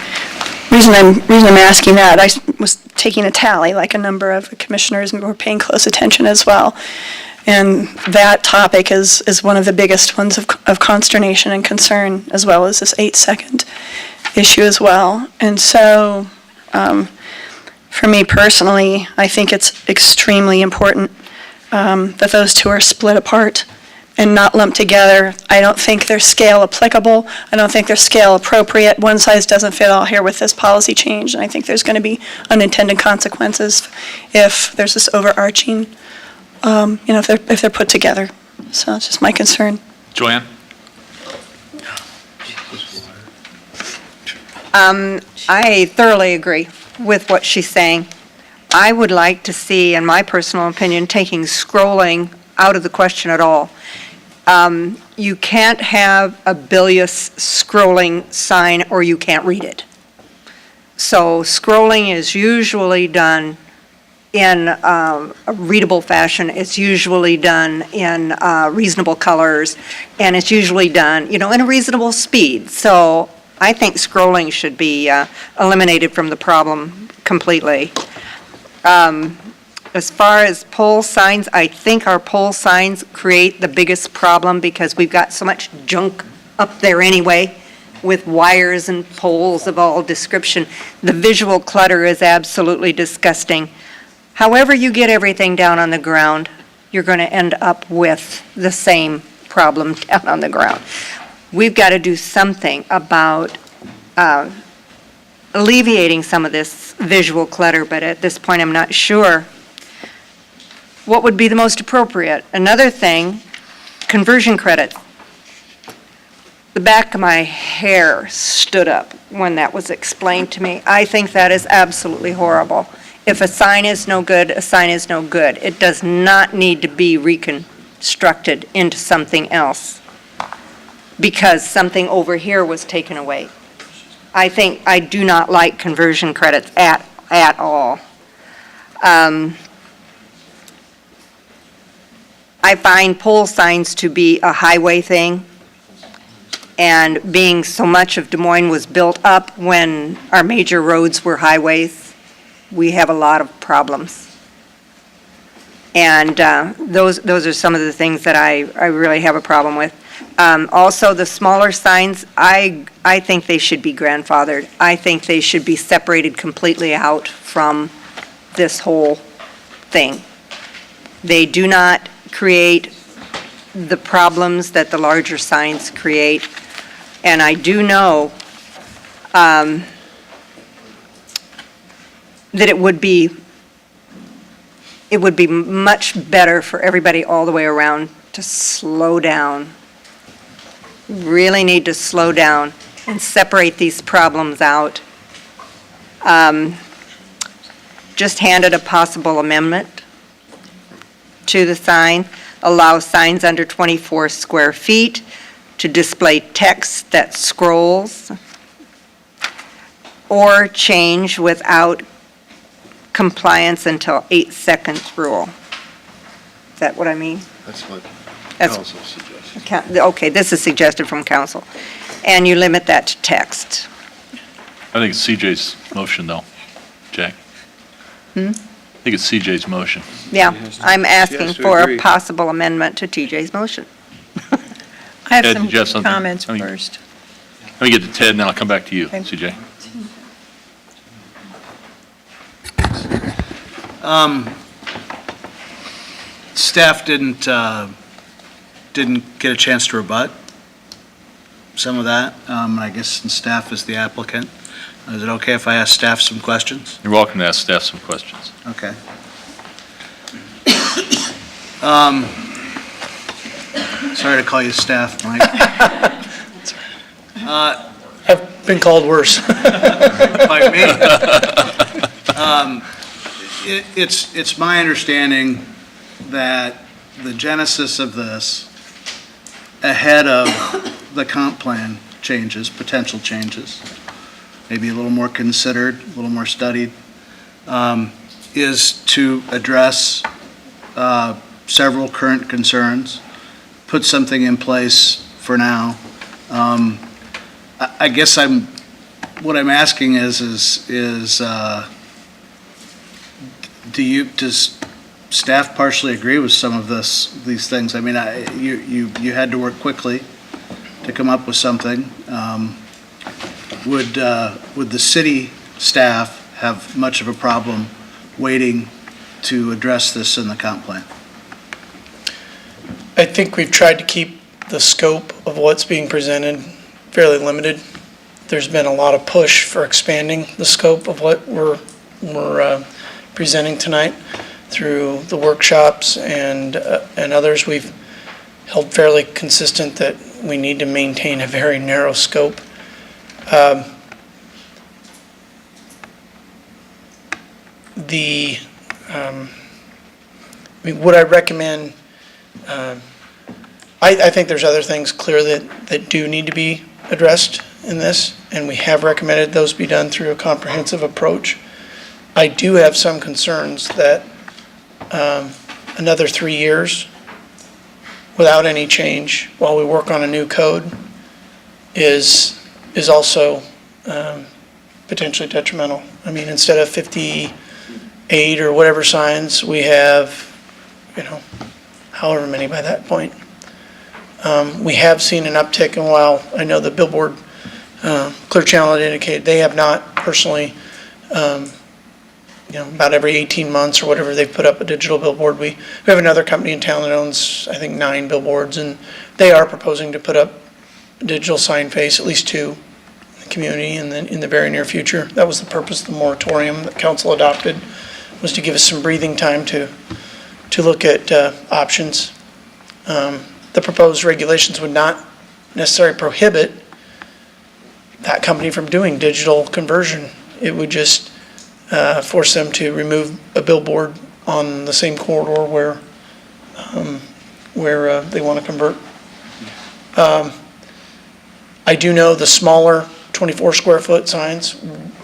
Reason I'm asking that, I was taking a tally, like a number of commissioners were paying close attention as well. And that topic is one of the biggest ones of consternation and concern, as well as this 8-second issue as well. And so, for me personally, I think it's extremely important that those two are split apart and not lumped together. I don't think they're scale applicable. I don't think they're scale appropriate. One size doesn't fit all here with this policy change, and I think there's going to be unintended consequences if there's this overarching, if they're put together. So it's just my concern. Joanne? I thoroughly agree with what she's saying. I would like to see, in my personal opinion, taking scrolling out of the question at all. You can't have a bilious scrolling sign or you can't read it. So scrolling is usually done in a readable fashion. It's usually done in reasonable colors, and it's usually done, in a reasonable speed. So I think scrolling should be eliminated from the problem completely. As far as pole signs, I think our pole signs create the biggest problem because we've got so much junk up there anyway with wires and poles of all description. The visual clutter is absolutely disgusting. However you get everything down on the ground, you're going to end up with the same problem down on the ground. We've got to do something about alleviating some of this visual clutter, but at this point I'm not sure what would be the most appropriate. Another thing, conversion credits. The back of my hair stood up when that was explained to me. I think that is absolutely horrible. If a sign is no good, a sign is no good. It does not need to be reconstructed into something else because something over here was taken away. I do not like conversion credits at all. I find pole signs to be a highway thing, and being so much of Des Moines was built up when our major roads were highways, we have a lot of problems. And those are some of the things that I really have a problem with. Also, the smaller signs, I think they should be grandfathered. I think they should be separated completely out from this whole thing. They do not create the problems that the larger signs create. And I do know that it would be much better for everybody all the way around to slow down. Really need to slow down and separate these problems out. Just handed a possible amendment to the sign, allow signs under 24 square feet to display text that scrolls or change without compliance until 8 seconds rule. Is that what I mean? That's what That's- council suggested. Okay, this is suggested from council. And you limit that to text. I think it's CJ's motion, though. Jack? I think it's CJ's motion. Yeah, I'm asking has to for agree. a possible amendment to TJ's motion. I have Ed, did you have some something? comments I mean- first. Let me get to Ted, and then I'll come back to you, Okay. CJ. Staff didn't get a chance to rebut some of that. I guess since staff is the applicant, is it okay if I ask staff some questions? You're welcome to ask staff some questions. Okay. Sorry to call you staff, Mike. I've been called worse. By me. It's my understanding that the genesis of this, ahead of the comp plan changes, potential changes, maybe a little more considered, a little more studied, is to address several current concerns, put something in place for now. I guess what I'm asking is does staff partially agree with some of these things? I mean, you had to work quickly to come up with something. Would the city staff have much of a problem waiting to address this in the comp plan? I think we've tried to keep the scope of what's being presented fairly limited. There's been a lot of push for expanding the scope of what we're presenting tonight through the workshops and others. We've held fairly consistent that we need to maintain a very narrow scope. Would I recommend, I think there's other things clear that do need to be addressed in this, and we have recommended those be done through a comprehensive approach. I do have some concerns that another 3 years without any change while we work on a new code is also potentially detrimental. I mean, instead of 58 or whatever signs, we have, however many by that point. We have seen an uptick, and while I know the billboard, Clear Channel had indicated they have not personally, about every 18 months or whatever, they've put up a digital billboard. We have another company in town that owns, I think, 9 billboards, and they are proposing to put up a digital sign face, at least 2, in the community in the very near future. That was the purpose of the moratorium that council adopted, was to give us some breathing time to look at options. The proposed regulations would not necessarily prohibit that company from doing digital conversion. It would just force them to remove a billboard on the same corridor where they want to convert. I do know the smaller 24 square foot signs,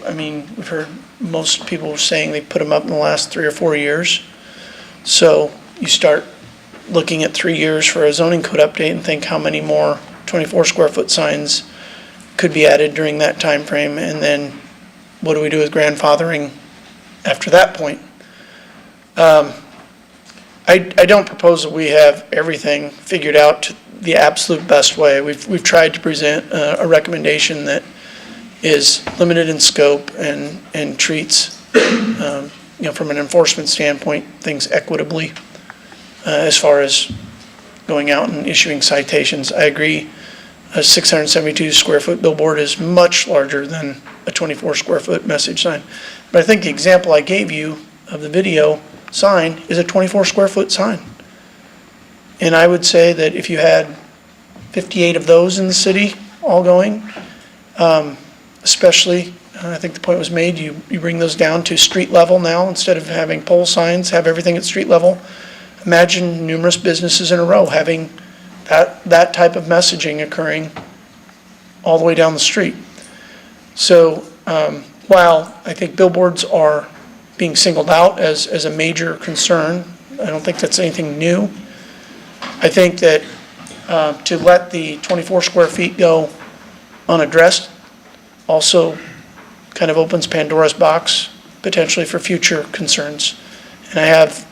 I mean, we've heard most people saying they put them up in the last 3 or 4 years. So you start looking at 3 years for a zoning code update and think how many more 24 square foot signs could be added during that time frame, and then what do we do with grandfathering after that point? I don't propose that we have everything figured out the absolute best way. We've tried to present a recommendation that is limited in scope and treats, from an enforcement standpoint, things equitably as far as going out and issuing citations. I agree, a 672 square foot billboard is much larger than a 24 square foot message sign. But I think the example I gave you of the video sign is a 24 square foot sign. And I would say that if you had 58 of those in the city all going, especially, I think the point was made, you bring those down to street level now instead of having pole signs, have everything at street level. Imagine numerous businesses in a row having that type of messaging occurring all the way down the street. So while I think billboards are being singled out as a major concern, I don't think that's anything new. I think that to let the 24 square feet go unaddressed also kind of opens Pandora's box potentially for future concerns. And I have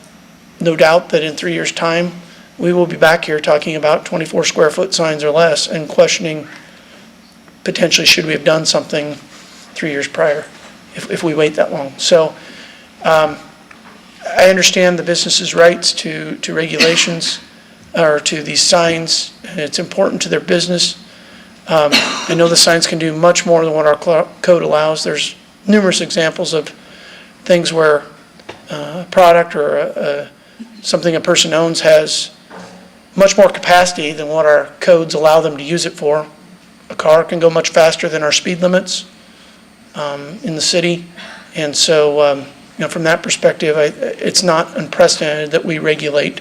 no doubt that in 3 years' time, we will be back here talking about 24 square foot signs or less and questioning potentially should we have done something 3 years prior if we wait that long. So I understand the business's rights to regulations or to these signs. It's important to their business. I know the signs can do much more than what our code allows. There's numerous examples of things where a product or something a person owns has much more capacity than what our codes allow them to use it for. A car can go much faster than our speed limits in the city. And so, from that perspective, it's not unprecedented that we regulate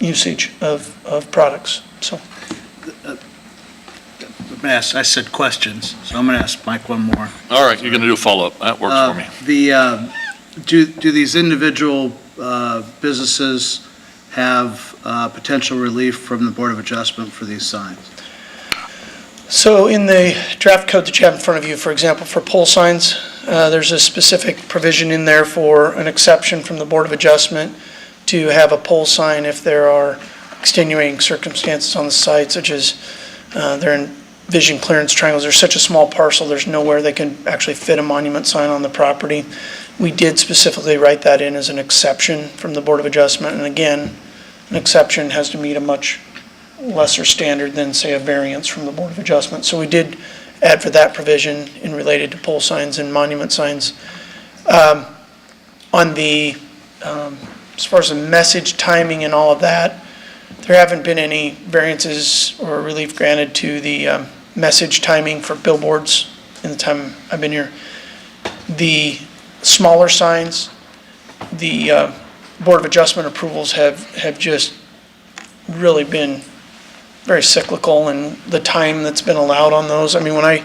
usage of products. So, I said questions, so I'm going to ask Mike one more. All right, you're going to do a follow-up. That works for me. Do these individual businesses have potential relief from the Board of Adjustment for these signs? So in the draft code that you have in front of you, for example, for pole signs, there's a specific provision in there for an exception from the Board of Adjustment to have a pole sign if there are extenuating circumstances on the site, such as they're in vision clearance triangles. There's such a small parcel, there's nowhere they can actually fit a monument sign on the property. We did specifically write that in as an exception from the Board of Adjustment. And again, an exception has to meet a much lesser standard than, say, a variance from the Board of Adjustment. So we did add for that provision in related to pole signs and monument signs. On the, as far as the message timing and all of that, there haven't been any variances or relief granted to the message timing for billboards in the time I've been here. The smaller signs, the Board of Adjustment approvals have just really been very cyclical, and the time that's been allowed on those. I mean, when I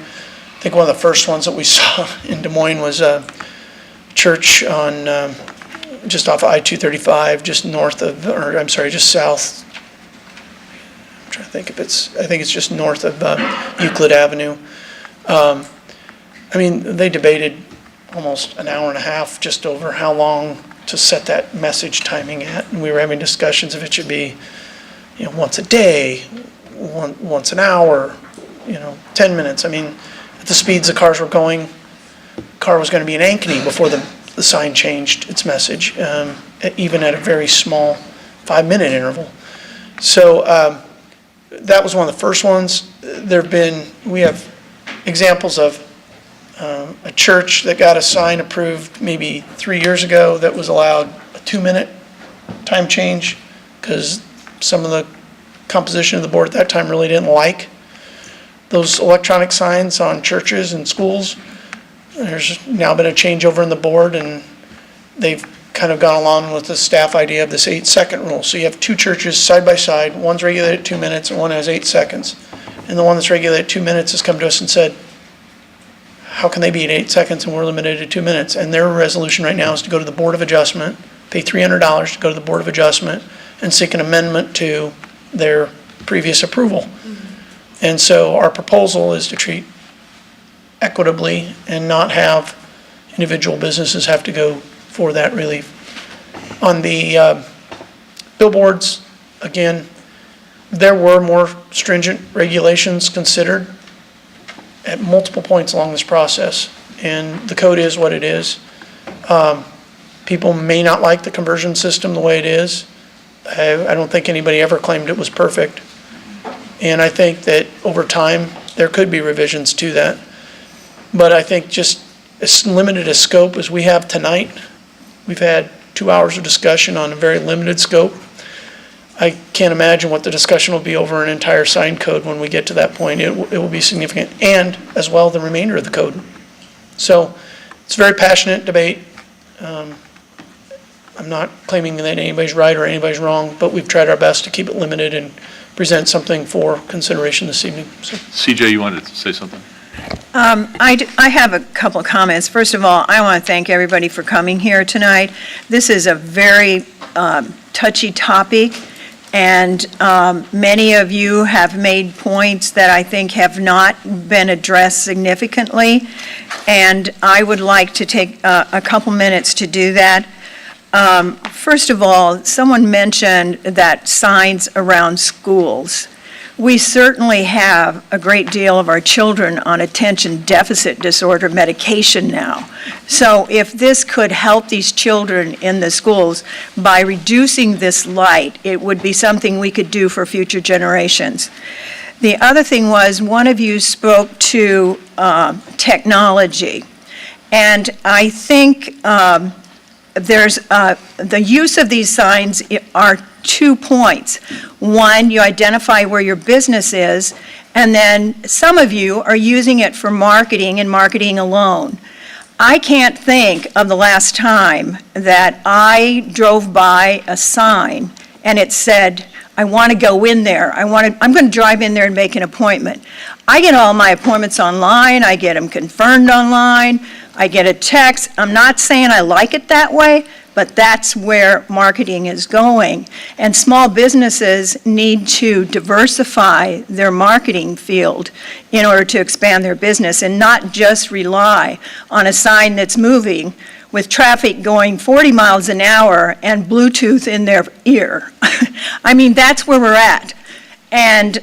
think one of the first ones that we saw in Des Moines was a church on just off of I-235, just north of, or I'm sorry, just south. I'm trying to think if I think it's just north of Euclid Avenue. I mean, they debated almost an hour and a half just over how long to set that message timing at. And we were having discussions if it should be, once a day, once an hour, 10 minutes. I mean, at the speeds the cars were going, the car was going to be in Ankeny before the sign changed its message, even at a very small 5-minute interval. So that was one of the first ones. We have examples of a church that got a sign approved maybe 3 years ago that was allowed a 2-minute time change because some of the composition of the board at that time really didn't like those electronic signs on churches and schools. There's now been a changeover in the board, and they've kind of gone along with the staff idea of this 8-second rule. So you have two churches side by side, one's regulated at 2 minutes and one has 8 seconds. And the one that's regulated at 2 minutes has come to us and said, how can they be at 8 seconds and we're limited to 2 minutes? And their resolution right now is to go to the Board of Adjustment, pay $300 to go to the Board of Adjustment and seek an amendment to their previous approval. And so our proposal is to treat equitably and not have individual businesses have to go for that relief. On the billboards, again, there were more stringent regulations considered at multiple points along this process, and the code is what it is. People may not like the conversion system the way it is. I don't think anybody ever claimed it was perfect. And I think that over time, there could be revisions to that. But I think just as limited a scope as we have tonight, we've had 2 hours of discussion on a very limited scope. I can't imagine what the discussion will be over an entire sign code when we get to that point. It will be significant, and as well the remainder of the code. So it's a very passionate debate. I'm not claiming that anybody's right or anybody's wrong, but we've tried our best to keep it limited and present something for consideration this evening. So. CJ, you wanted to say something? I have a couple of comments. First of all, I want to thank everybody for coming here tonight. This is a very touchy topic, and many of you have made points that I think have not been addressed significantly, and I would like to take a couple minutes to do that. First of all, someone mentioned that signs around schools. We certainly have a great deal of our children on attention deficit disorder medication now. So if this could help these children in the schools by reducing this light, it would be something we could do for future generations. The other thing was, one of you spoke to technology. And I think there's the use of these signs are 2 points. One, you identify where your business is, and then some of you are using it for marketing and marketing alone. I can't think of the last time that I drove by a sign and it said, I want to go in there. I'm going to drive in there and make an appointment. I get all my appointments online. I get them confirmed online. I get a text. I'm not saying I like it that way, but that's where marketing is going. And small businesses need to diversify their marketing field in order to expand their business and not just rely on a sign that's moving with traffic going 40 miles an hour and Bluetooth in their ear. I mean, that's where we're at. And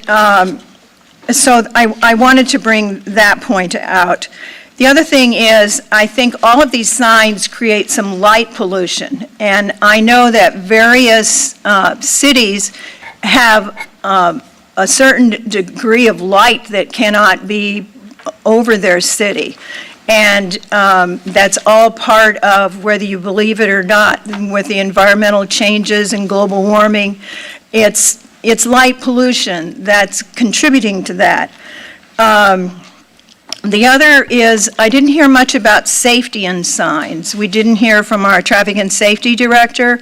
so I wanted to bring that point out. The other thing is, I think all of these signs create some light pollution. And I know that various cities have a certain degree of light that cannot be over their city. And that's all part of, whether you believe it or not, with the environmental changes and global warming, it's light pollution that's contributing to that. The other is, I didn't hear much about safety and signs. We didn't hear from our traffic and safety director,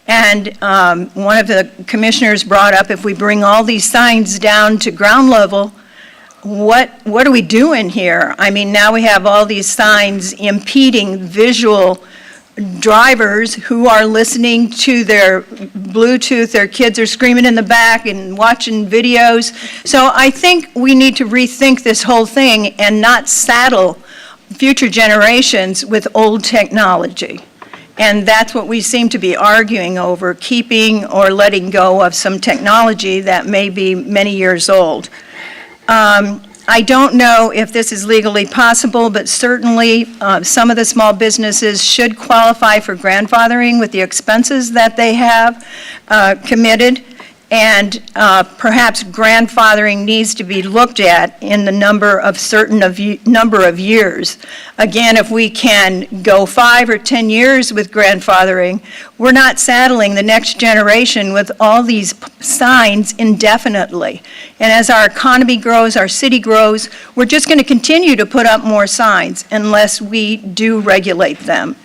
and one of the commissioners brought up, if we bring all these signs down to ground level, what are we doing here? I mean, now we have all these signs impeding visual drivers who are listening to their Bluetooth, their kids are screaming in the back and watching videos. So I think we need to rethink this whole thing and not saddle future generations with old technology. And that's what we seem to be arguing over, keeping or letting go of some technology that may be many years old. I don't know if this is legally possible, but certainly some of the small businesses should qualify for grandfathering with the expenses that they have committed. And perhaps grandfathering needs to be looked at in the number of years. Again, if we can go 5 or 10 years with grandfathering, we're not saddling the next generation with all these signs indefinitely. And as our economy grows, our city grows, we're just going to continue to put up more signs unless we do regulate them.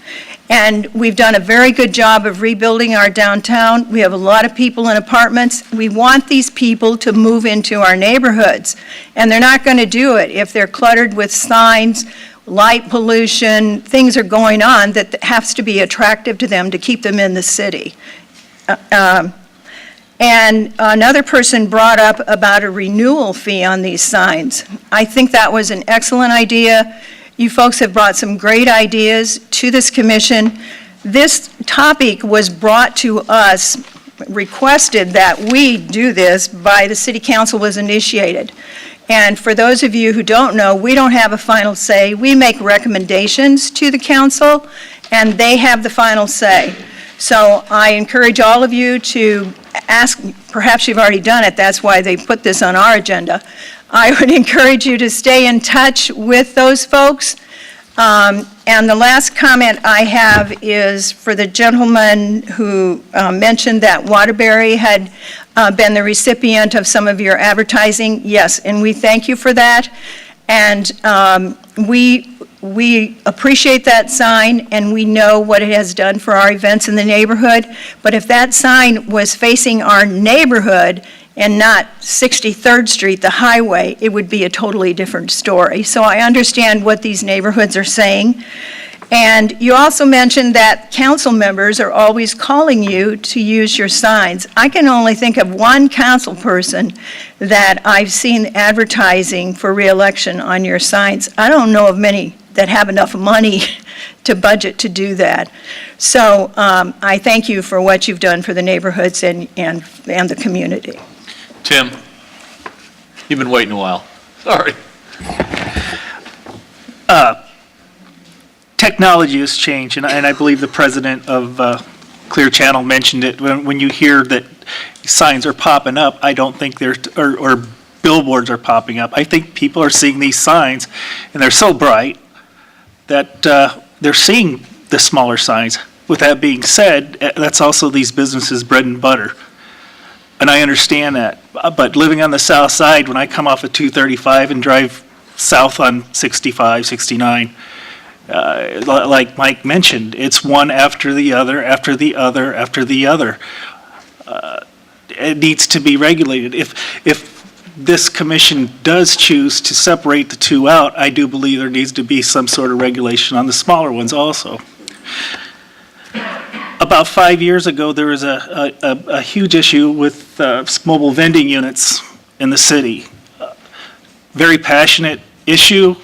And we've done a very good job of rebuilding our downtown. We have a lot of people in apartments. We want these people to move into our neighborhoods. And they're not going to do it if they're cluttered with signs, light pollution, things are going on that has to be attractive to them to keep them in the city. And another person brought up about a renewal fee on these signs. I think that was an excellent idea. You folks have brought some great ideas to this commission. This topic was brought to us, requested that we do this by the city council was initiated. And for those of you who don't know, we don't have a final say. We make recommendations to the council, and they have the final say. So I encourage all of you to ask, perhaps you've already done it, that's why they put this on our agenda. I would encourage you to stay in touch with those folks. And the last comment I have is for the gentleman who mentioned that Waterbury had been the recipient of some of your advertising. Yes, and we thank you for that. And we appreciate that sign, and we know what it has done for our events in the neighborhood. But if that sign was facing our neighborhood and not 63rd Street, the highway, it would be a totally different story. So I understand what these neighborhoods are saying. And you also mentioned that council members are always calling you to use your signs. I can only think of one council person that I've seen advertising for re-election on your signs. I don't know of many that have enough money to budget to do that. So I thank you for what you've done for the neighborhoods and the community. Tim? You've been waiting a while. Sorry. Technology has changed, and I believe the president of Clear Channel mentioned it. When you hear that signs are popping up, I don't think or billboards are popping up. I think people are seeing these signs, and they're so bright that they're seeing the smaller signs. With that being said, that's also these businesses' bread and butter. And I understand that. But living on the south side, when I come off of 235 and drive south on 65, 69, like Mike mentioned, it's one after the other, after the other, after the other. It needs to be regulated. If this commission does choose to separate the two out, I do believe there needs to be some sort of regulation on the smaller ones also. About 5 years ago, there was a huge issue with mobile vending units in the city. Very passionate issue.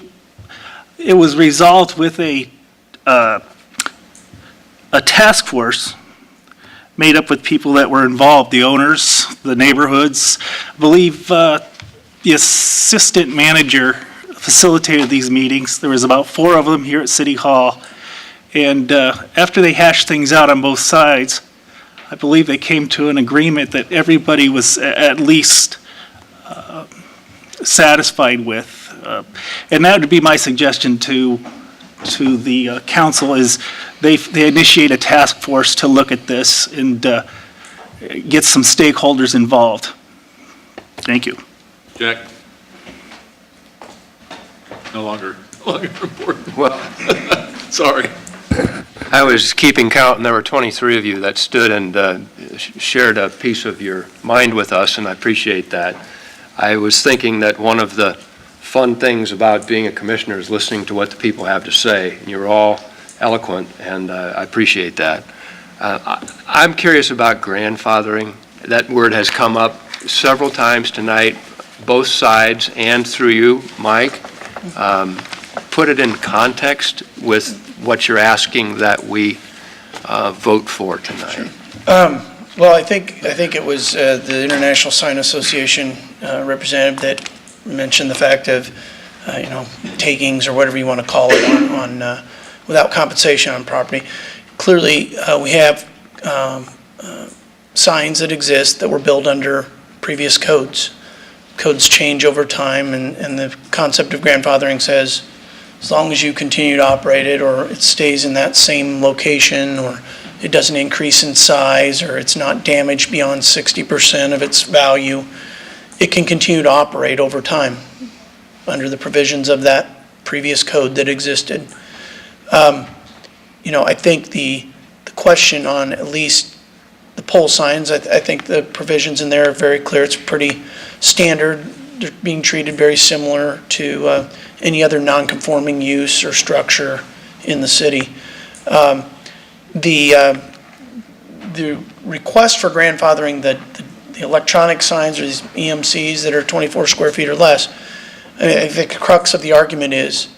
It was resolved with a task force made up with people that were involved, the owners, the neighborhoods. I believe the assistant manager facilitated these meetings. There was about 4 of them here at City Hall. And after they hashed things out on both sides, I believe they came to an agreement that everybody was at least satisfied with. And that would be my suggestion to the council, is they initiate a task force to look at this and get some stakeholders involved. Thank you. Jack? No longer important. Well, sorry. I was keeping count, and there were 23 of you that stood and shared a piece of your mind with us, and I appreciate that. I was thinking that one of the fun things about being a commissioner is listening to what the people have to say. You're all eloquent, and I appreciate that. I'm curious about grandfathering. That word has come up several times tonight, both sides and through you, Mike. Put it in context with what you're asking that we vote for tonight. Well, I think it was the International Sign Association representative that mentioned the fact of, takings or whatever you want to call it on without compensation on property. Clearly, we have signs that exist that were built under previous codes. Codes change over time, and the concept of grandfathering says, as long as you continue to operate it, or it stays in that same location, or it doesn't increase in size, or it's not damaged beyond 60% of its value, it can continue to operate over time under the provisions of that previous code that existed. I think the question on at least the pole signs, I think the provisions in there are very clear. It's pretty standard. They're being treated very similar to any other non-conforming use or structure in the city. The request for grandfathering the electronic signs or these EMCs that are 24 square feet or less, I think the crux of the argument is,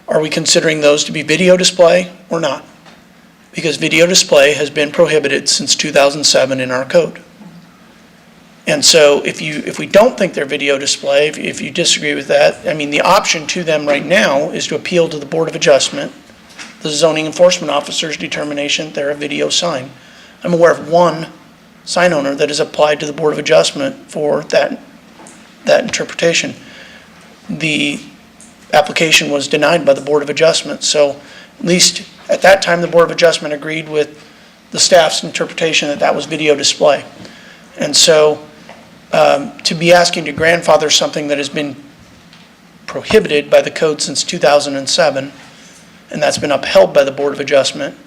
are we considering those to be video display or not? Because video display has been prohibited since 2007 in our code. And so if we don't think they're video display, if you disagree with that, the option to them right now is to appeal to the Board of Adjustment, the zoning enforcement officer's determination they're a video sign. I'm aware of one sign owner that has applied to the Board of Adjustment for that interpretation. The application was denied by the Board of Adjustment, so at least at that time the Board of Adjustment agreed with the staff's interpretation that that was video display. And so to be asking to grandfather something that has been prohibited by the code since 2007, and that's been upheld by the Board of Adjustment,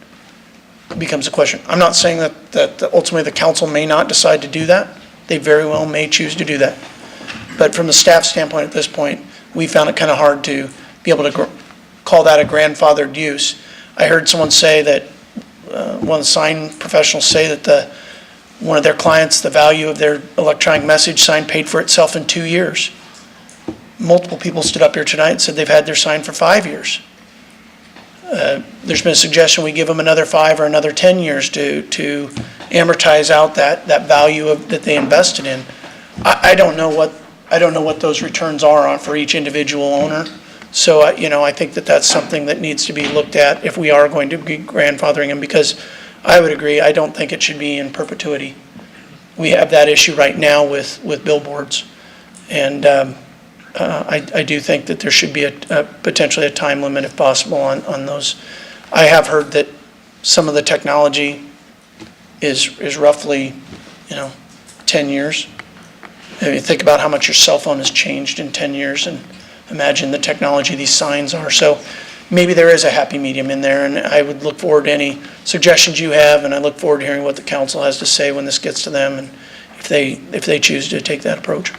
becomes a question. I'm not saying that ultimately the council may not decide to do that. They very well may choose to do that. But from the staff standpoint at this point, we found it kind of hard to be able to call that a grandfathered use. I heard someone say that, one of the sign professionals say that one of their clients, the value of their electronic message sign paid for itself in 2 years. Multiple people stood up here tonight and said they've had their sign for 5 years. There's been a suggestion we give them another 5 or another 10 years to amortize out that value that they invested in. I don't know I don't know what those returns are on for each individual owner. So, I think that that's something that needs to be looked at if we are going to be grandfathering them, because I would agree, I don't think it should be in perpetuity. We have that issue right now with billboards. And I do think that there should be potentially a time limit if possible on those. I have heard that some of the technology is roughly, 10 years. I mean, think about how much your cell phone has changed in 10 years, and imagine the technology these signs are. So maybe there is a happy medium in there, and I would look forward to any suggestions you have, and I look forward to hearing what the council has to say when this gets to them, and if they choose to take that approach.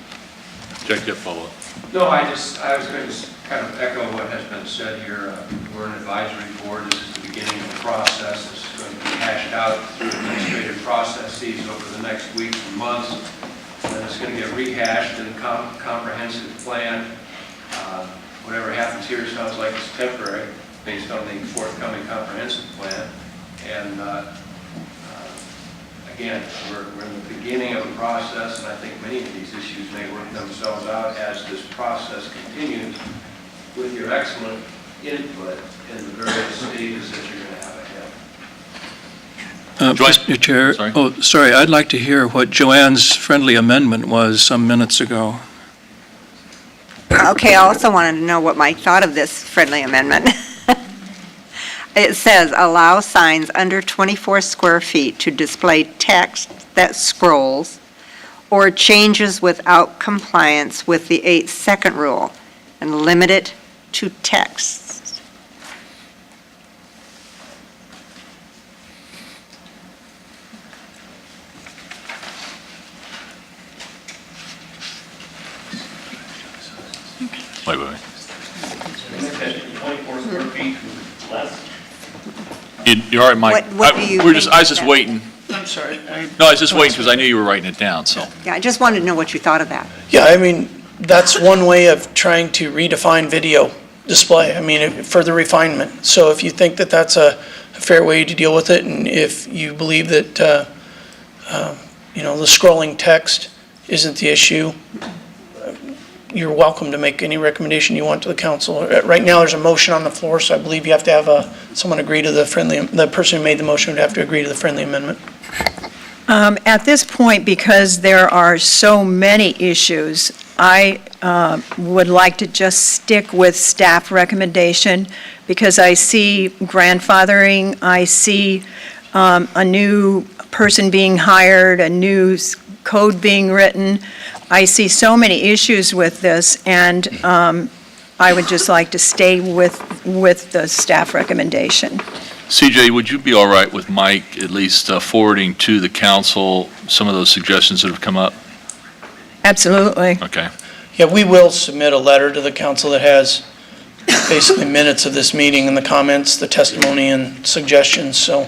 Jack, you have follow-up? No, I was going to kind of echo what has been said here. We're an advisory board. This is the beginning of the process. This is going to be hashed out through administrative processes over the next weeks and months. And it's going to get rehashed in a comprehensive plan. Whatever happens here sounds like it's temporary based on the forthcoming comprehensive plan. And again, we're in the beginning of the process, and I think many of these issues may work themselves out as this process continues with your excellent input in the various stages that you're going to have ahead. Mr. Chair, sorry, I'd like to hear what Joanne's friendly amendment was some minutes ago. Okay, I also wanted to know what Mike thought of this friendly amendment. It says, allow signs under 24 square feet to display text that scrolls or changes without compliance with the 8-second rule, and limit it to text. Wait. 24 square feet less. You're all right, Mike? What do you I was just think? waiting. I'm sorry. No, I was just waiting because I knew you were writing it down, so. Yeah, I just wanted to know what you thought of that. Yeah, I mean, that's one way of trying to redefine video display. I mean, further refinement. So if you think that that's a fair way to deal with it, and if you believe that, the scrolling text isn't the issue, you're welcome to make any recommendation you want to the council. Right now, there's a motion on the floor, so I believe you have to have someone agree to the person who made the motion would have to agree to the friendly amendment. At this point, because there are so many issues, I would like to just stick with staff recommendation, because I see grandfathering, I see a new person being hired, a new code being written. I see so many issues with this, and I would just like to stay with the staff recommendation. CJ, would you be all right with Mike at least forwarding to the council some of those suggestions that have come up? Absolutely. Okay. Yeah, we will submit a letter to the council that has basically minutes of this meeting and the comments, the testimony, and suggestions, so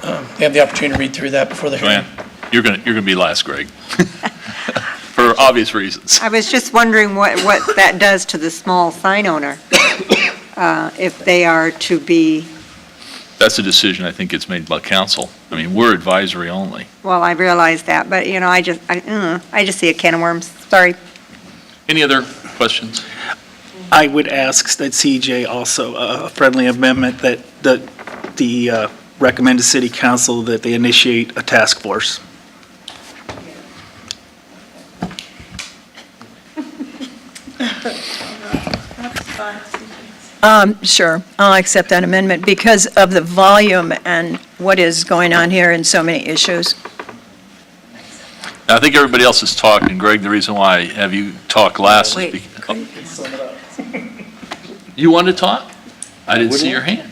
they have the opportunity to read through that before the hearing. Joanne, you're gonna be last, Greg. For obvious reasons. I was just wondering what that does to the small sign owner, if they are to be, That's a decision I think gets made by council. I mean, we're advisory only. well, I realize that, but, I just see a can of worms. Sorry. Any other questions? I would ask that CJ also, a friendly amendment that the recommend to city council that they initiate a task force. Sure, I'll accept that amendment because of the volume and what is going on here and so many issues. I think everybody else has talked, and Greg, the reason why I have you talk last is because... You want to talk? I didn't see your hand.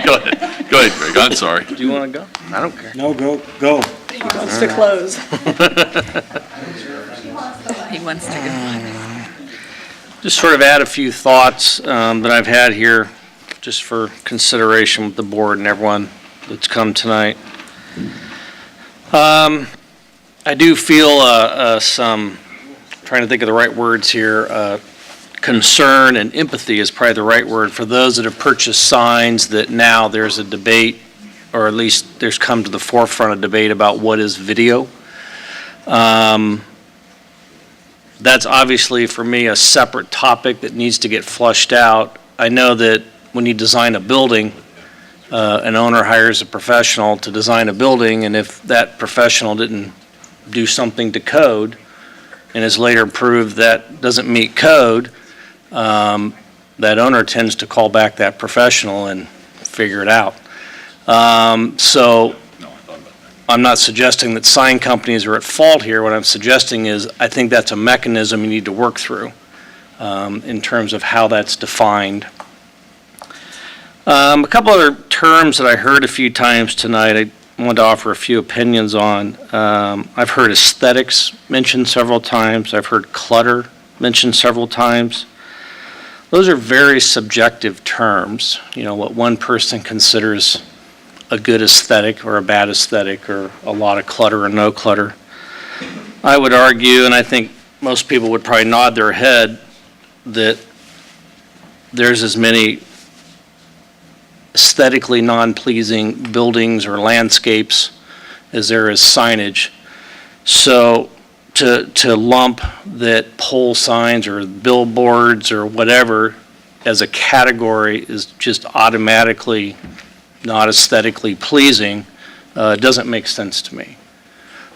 Go ahead, Greg, I'm sorry. Do you want to go? I don't care. No, go. He wants to close. He wants to go. Just sort of add a few thoughts that I've had here, just for consideration with the board and everyone that's come tonight. I do feel some, trying to think of the right words here, concern and empathy is probably the right word for those that have purchased signs that now there's a debate, or at least there's come to the forefront of debate about what is video. That's obviously, for me, a separate topic that needs to get flushed out. I know that when you design a building, an owner hires a professional to design a building, and if that professional didn't do something to code and is later proved that doesn't meet code, that owner tends to call back that professional and figure it out. So I'm not suggesting that sign companies are at fault here. What I'm suggesting is I think that's a mechanism you need to work through in terms of how that's defined. A couple other terms that I heard a few times tonight I wanted to offer a few opinions on. I've heard aesthetics mentioned several times. I've heard clutter mentioned several times. Those are very subjective terms, you know, what one person considers a good aesthetic or a bad aesthetic or a lot of clutter or no clutter. I would argue, and I think most people would probably nod their head, that there's as many aesthetically non-pleasing buildings or landscapes as there is signage. So to lump that pole signs or billboards or whatever as a category is just automatically not aesthetically pleasing doesn't make sense to me.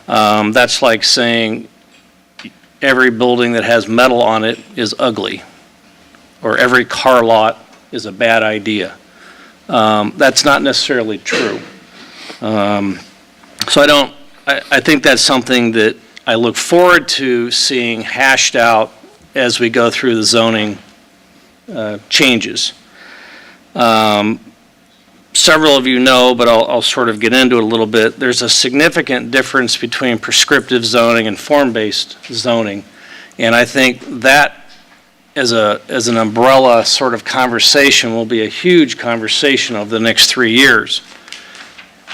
That's like saying every building that has metal on it is ugly, or every car lot is a bad idea. That's not necessarily true. So I think that's something that I look forward to seeing hashed out as we go through the zoning changes. Several of you know, but I'll sort of get into it a little bit. There's a significant difference between prescriptive zoning and form-based zoning. And I think that as an umbrella sort of conversation will be a huge conversation over the next 3 years.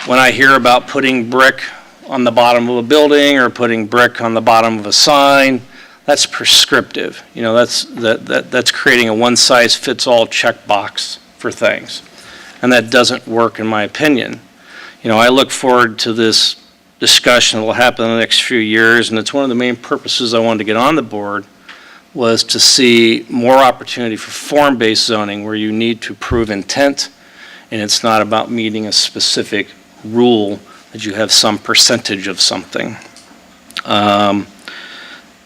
When I hear about putting brick on the bottom of a building or putting brick on the bottom of a sign, that's prescriptive. You know, that's creating a one-size-fits-all checkbox for things. And that doesn't work in my opinion. You know, I look forward to this discussion that will happen in the next few years, and it's one of the main purposes I wanted to get on the board was to see more opportunity for form-based zoning where you need to prove intent, and it's not about meeting a specific rule that you have some percentage of something.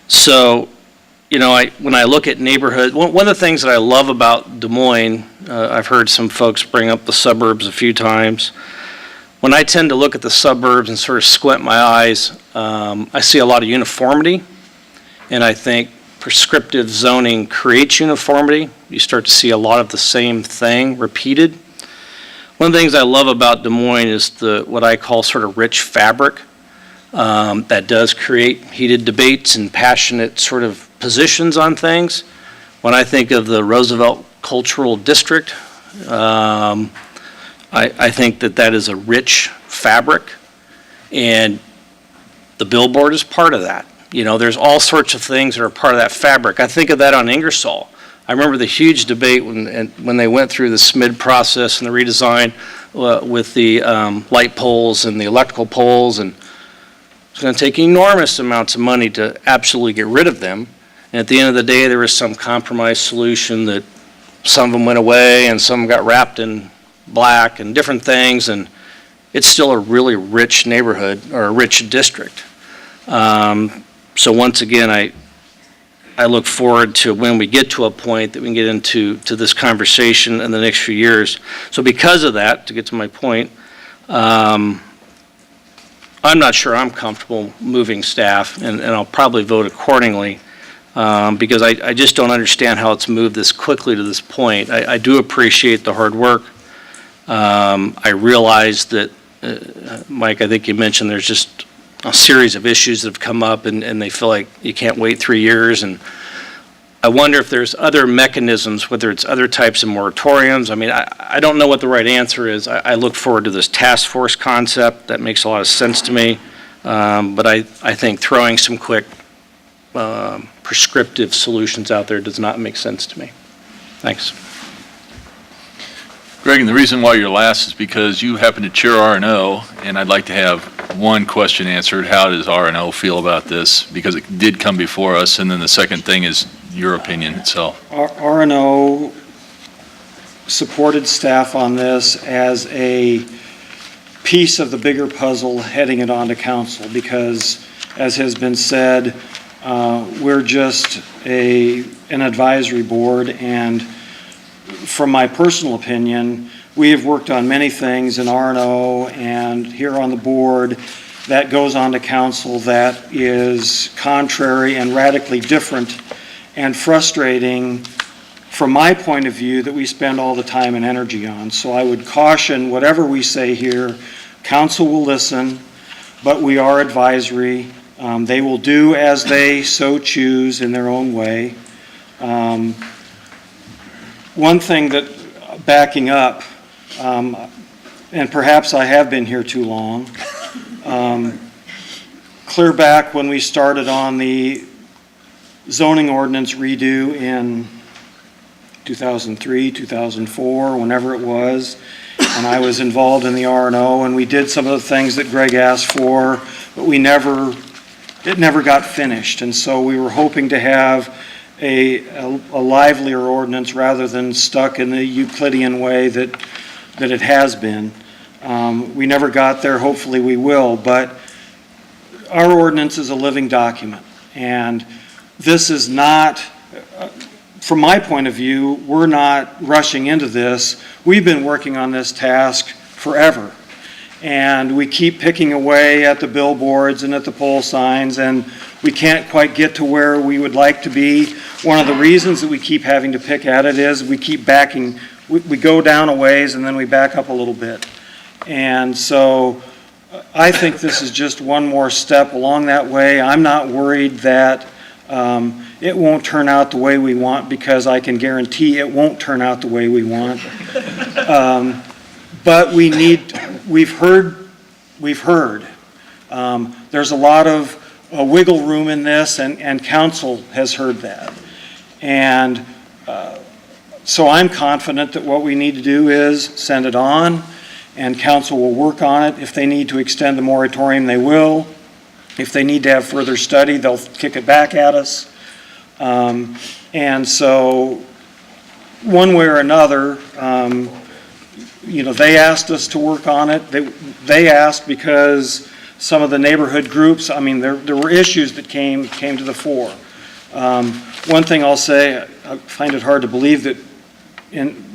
So, you know, when I look at neighborhood, one of the things that I love about Des Moines, I've heard some folks bring up the suburbs a few times. When I tend to look at the suburbs and sort of squint my eyes, I see a lot of uniformity, and I think prescriptive zoning creates uniformity. You start to see a lot of the same thing repeated. One of the things I love about Des Moines is what I call sort of rich fabric that does create heated debates and passionate sort of positions on things. When I think of the Roosevelt Cultural District, I think that is a rich fabric, and the billboard is part of that. You know, there's all sorts of things that are part of that fabric. I think of that on Ingersoll. I remember the huge debate when they went through the SMID process and the redesign with the light poles and the electrical poles, and it's going to take enormous amounts of money to absolutely get rid of them. And at the end of the day, there was some compromise solution that some of them went away and some got wrapped in black and different things, and it's still a really rich neighborhood or a rich district. So once again, I look forward to when we get to a point that we can get into this conversation in the next few years. So because of that, to get to my point, I'm not sure I'm comfortable moving staff, and I'll probably vote accordingly, because I just don't understand how it's moved this quickly to this point. I do appreciate the hard work. I realize that, Mike, I think you mentioned there's just a series of issues that have come up, and they feel like you can't wait 3 years. And I wonder if there's other mechanisms, whether it's other types of moratoriums. I mean, I don't know what the right answer is. I look forward to this task force concept. That makes a lot of sense to me. But I think throwing some quick prescriptive solutions out there does not make sense to me. Thanks. Greg, and the reason why you're last is because you happen to chair R&O, and I'd like to have one question answered. How does R&O feel about this? Because it did come before us. And then the second thing is your opinion itself. R&O supported staff on this as a piece of the bigger puzzle heading it on to council because, as has been said, we're just an advisory board, and from my personal opinion, we have worked on many things in R&O and here on the board that goes on to council that is contrary and radically different and frustrating from my point of view that we spend all the time and energy on. So I would caution whatever we say here, council will listen, but we are advisory. They will do as they so choose in their own way. One thing that, backing up, and perhaps I have been here too long, clear back when we started on the zoning ordinance redo in 2003, 2004, whenever it was, and I was involved in the R&O, and we did some of the things that Greg asked for, but it never got finished, and so we were hoping to have a livelier ordinance rather than stuck in the Euclidean way that it has been. We never got there. Hopefully we will, but our ordinance is a living document, and this is not, from my point of view, we're not rushing into this. We've been working on this task forever, and we keep picking away at the billboards and at the pole signs, and we can't quite get to where we would like to be. One of the reasons that we keep having to pick at it is we keep backing. We go down a ways and then we back up a little bit. And so I think this is just one more step along that way. I'm not worried that it won't turn out the way we want, because I can guarantee it won't turn out the way we want. But we've heard. There's a lot of wiggle room in this, and council has heard that. And so I'm confident that what we need to do is send it on, and council will work on it. If they need to extend the moratorium, they will. If they need to have further study, they'll kick it back at us. And so, one way or another, they asked us to work on it. They asked because some of the neighborhood groups, there were issues that came to the fore. One thing I'll say, I find it hard to believe that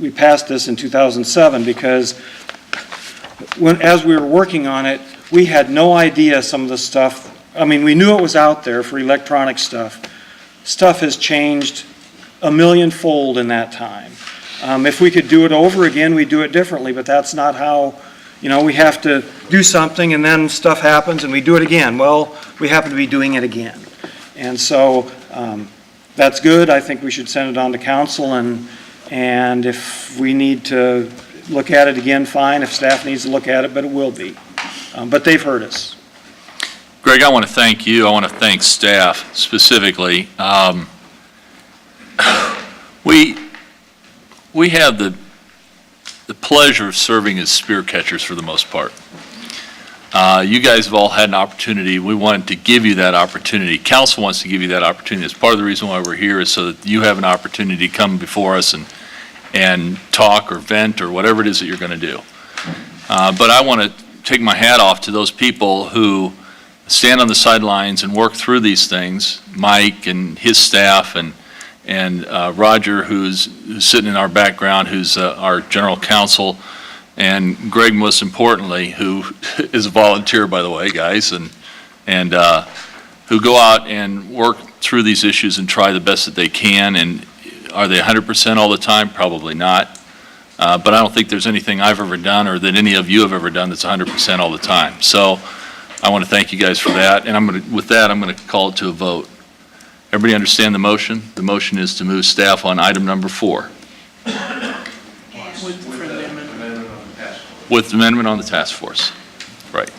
we passed this in 2007, because as we were working on it, we had no idea some of the stuff. We knew it was out there for electronic stuff. Stuff has changed a millionfold in that time. If we could do it over again, we'd do it differently, but that's not how, we have to do something and then stuff happens and we do it again. Well, we happen to be doing it again. And so that's good. I think we should send it on to council, and if we need to look at it again, fine. If staff needs to look at it, but it will be. But they've heard us. Greg, I want to thank you. I want to thank staff specifically. We have the pleasure of serving as spear catchers for the most part. You guys have all had an opportunity. We wanted to give you that opportunity. Council wants to give you that opportunity. It's part of the reason why we're here, is so that you have an opportunity to come before us and talk or vent or whatever it is that you're going to do. But I want to take my hat off to those people who stand on the sidelines and work through these things. Mike and his staff, and Roger, who's sitting in our background, who's our general counsel, and Greg, most importantly, who is a volunteer, by the way, guys, and who go out and work through these issues and try the best that they can. And are they 100% all the time? Probably not. But I don't think there's anything I've ever done or that any of you have ever done that's 100% all the time. So I want to thank you guys for that. And with that, I'm going to call it to a vote. Everybody understand the motion? The motion is to move staff on item number 4. With amendment on the task force. Right.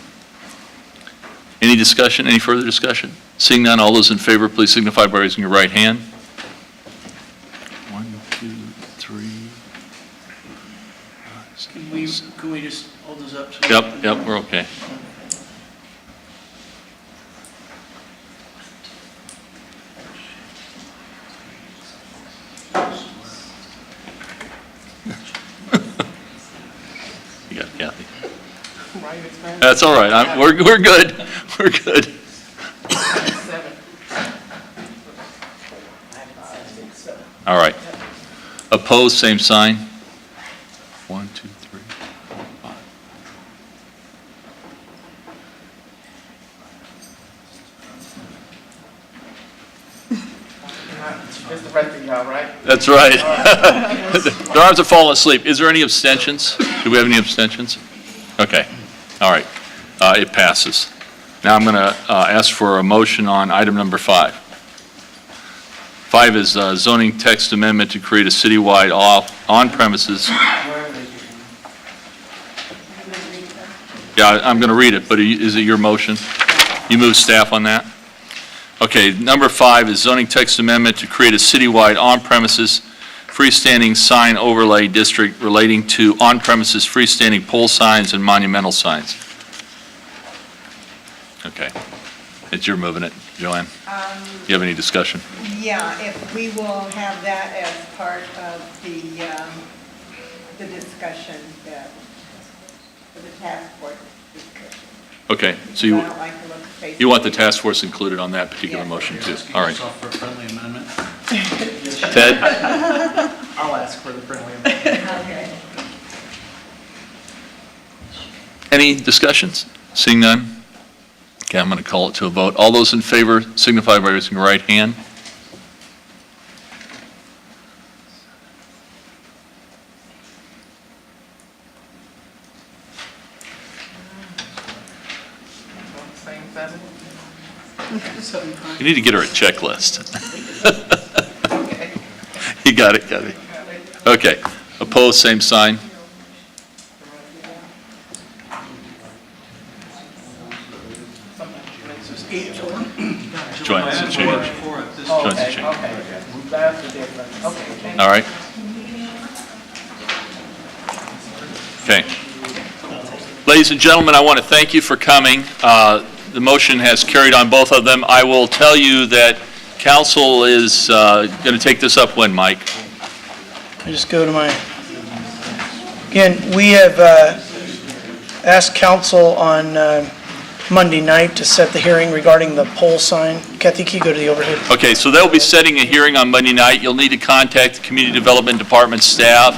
Any discussion? Any further discussion? Seeing none, all those in favor, please signify by raising your right hand. 1, 2, 3. Can we just hold those up? Yep, we're okay. You got it, Kathy. That's all right. We're good. We're good. All right. Opposed, same sign. 1, 2, 3, 4, 5. It's the rest of y'all, right? That's right. Their arms are falling asleep. Is there any abstentions? Do we have any abstentions? Okay. All right. It passes. Now I'm going to ask for a motion on item number 5. 5 is zoning text amendment to create a citywide on-premises. Yeah, I'm going to read it, but is it your motion? You move staff on that? Okay, number 5 is zoning text amendment to create a citywide on-premises freestanding sign overlay district relating to on-premises freestanding pole signs and monumental signs. Okay. It's you're moving it, Joanne. You have any discussion? Yeah, if we will have that as part of the discussion that, for the task force discussion. Okay, so I don't like to look face- you want the task force included on that particular motion too? All right. For a friendly amendment? Ted? I'll ask for the friendly amendment. Okay. Any discussions? Seeing none? Okay, I'm going to call it to a vote. All those in favor signify by raising your right hand. Same 7? You need to get her a checklist. Okay. You got it, Kathy. Okay. Opposed, same sign. Joanne's a change. Joanne's a change. Okay. That's the difference. Okay. All right. Okay. Ladies and gentlemen, I want to thank you for coming. The motion has carried on both of them. I will tell you that council is going to take this up when, Mike? I just go to my, again, we have asked council on Monday night to set the hearing regarding the pole sign. Kathy, can you go to the overhead? Okay, so they'll be setting a hearing on Monday night. You'll need to contact the Community Development Department staff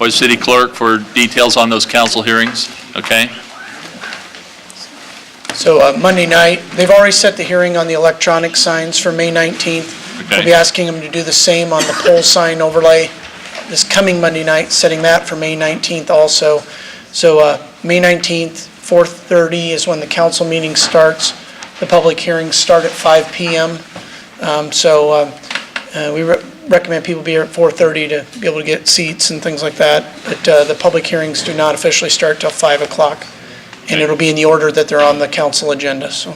or the city clerk for details on those council hearings, okay? So Monday night, they've already set the hearing on the electronic signs for May 19th. Okay. We'll be asking them to do the same on the pole sign overlay this coming Monday night, setting that for May 19th also. So May 19th, 4:30 is when the council meeting starts. The public hearings start at 5 p.m. We recommend people be here at 4:30 to be able to get seats and things like that. But the public hearings do not officially start till 5 o'clock. And it'll be in the order that they're on the council agenda, so.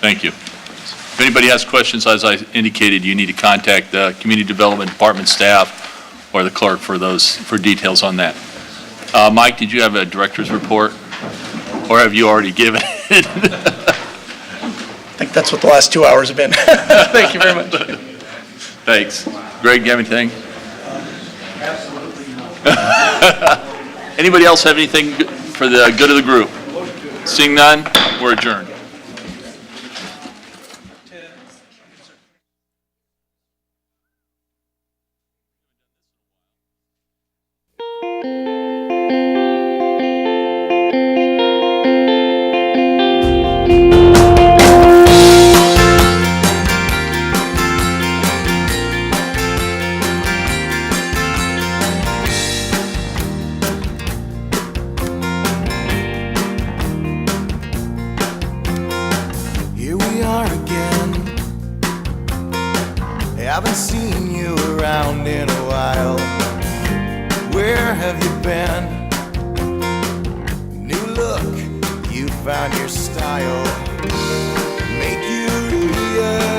Thank you. If anybody has questions, as I indicated, you need to contact the Community Development Department staff or the clerk for details on that. Mike, did you have a director's report? Or have you already given it? I think that's what the last 2 hours have been. Thank you very much. Thanks. Greg, you have anything? Absolutely not. Anybody else have anything for the good of the group? Seeing none, we're adjourned. Here we are again. Haven't seen you around in a while. Where have you been? New look, you found your style. Make you realize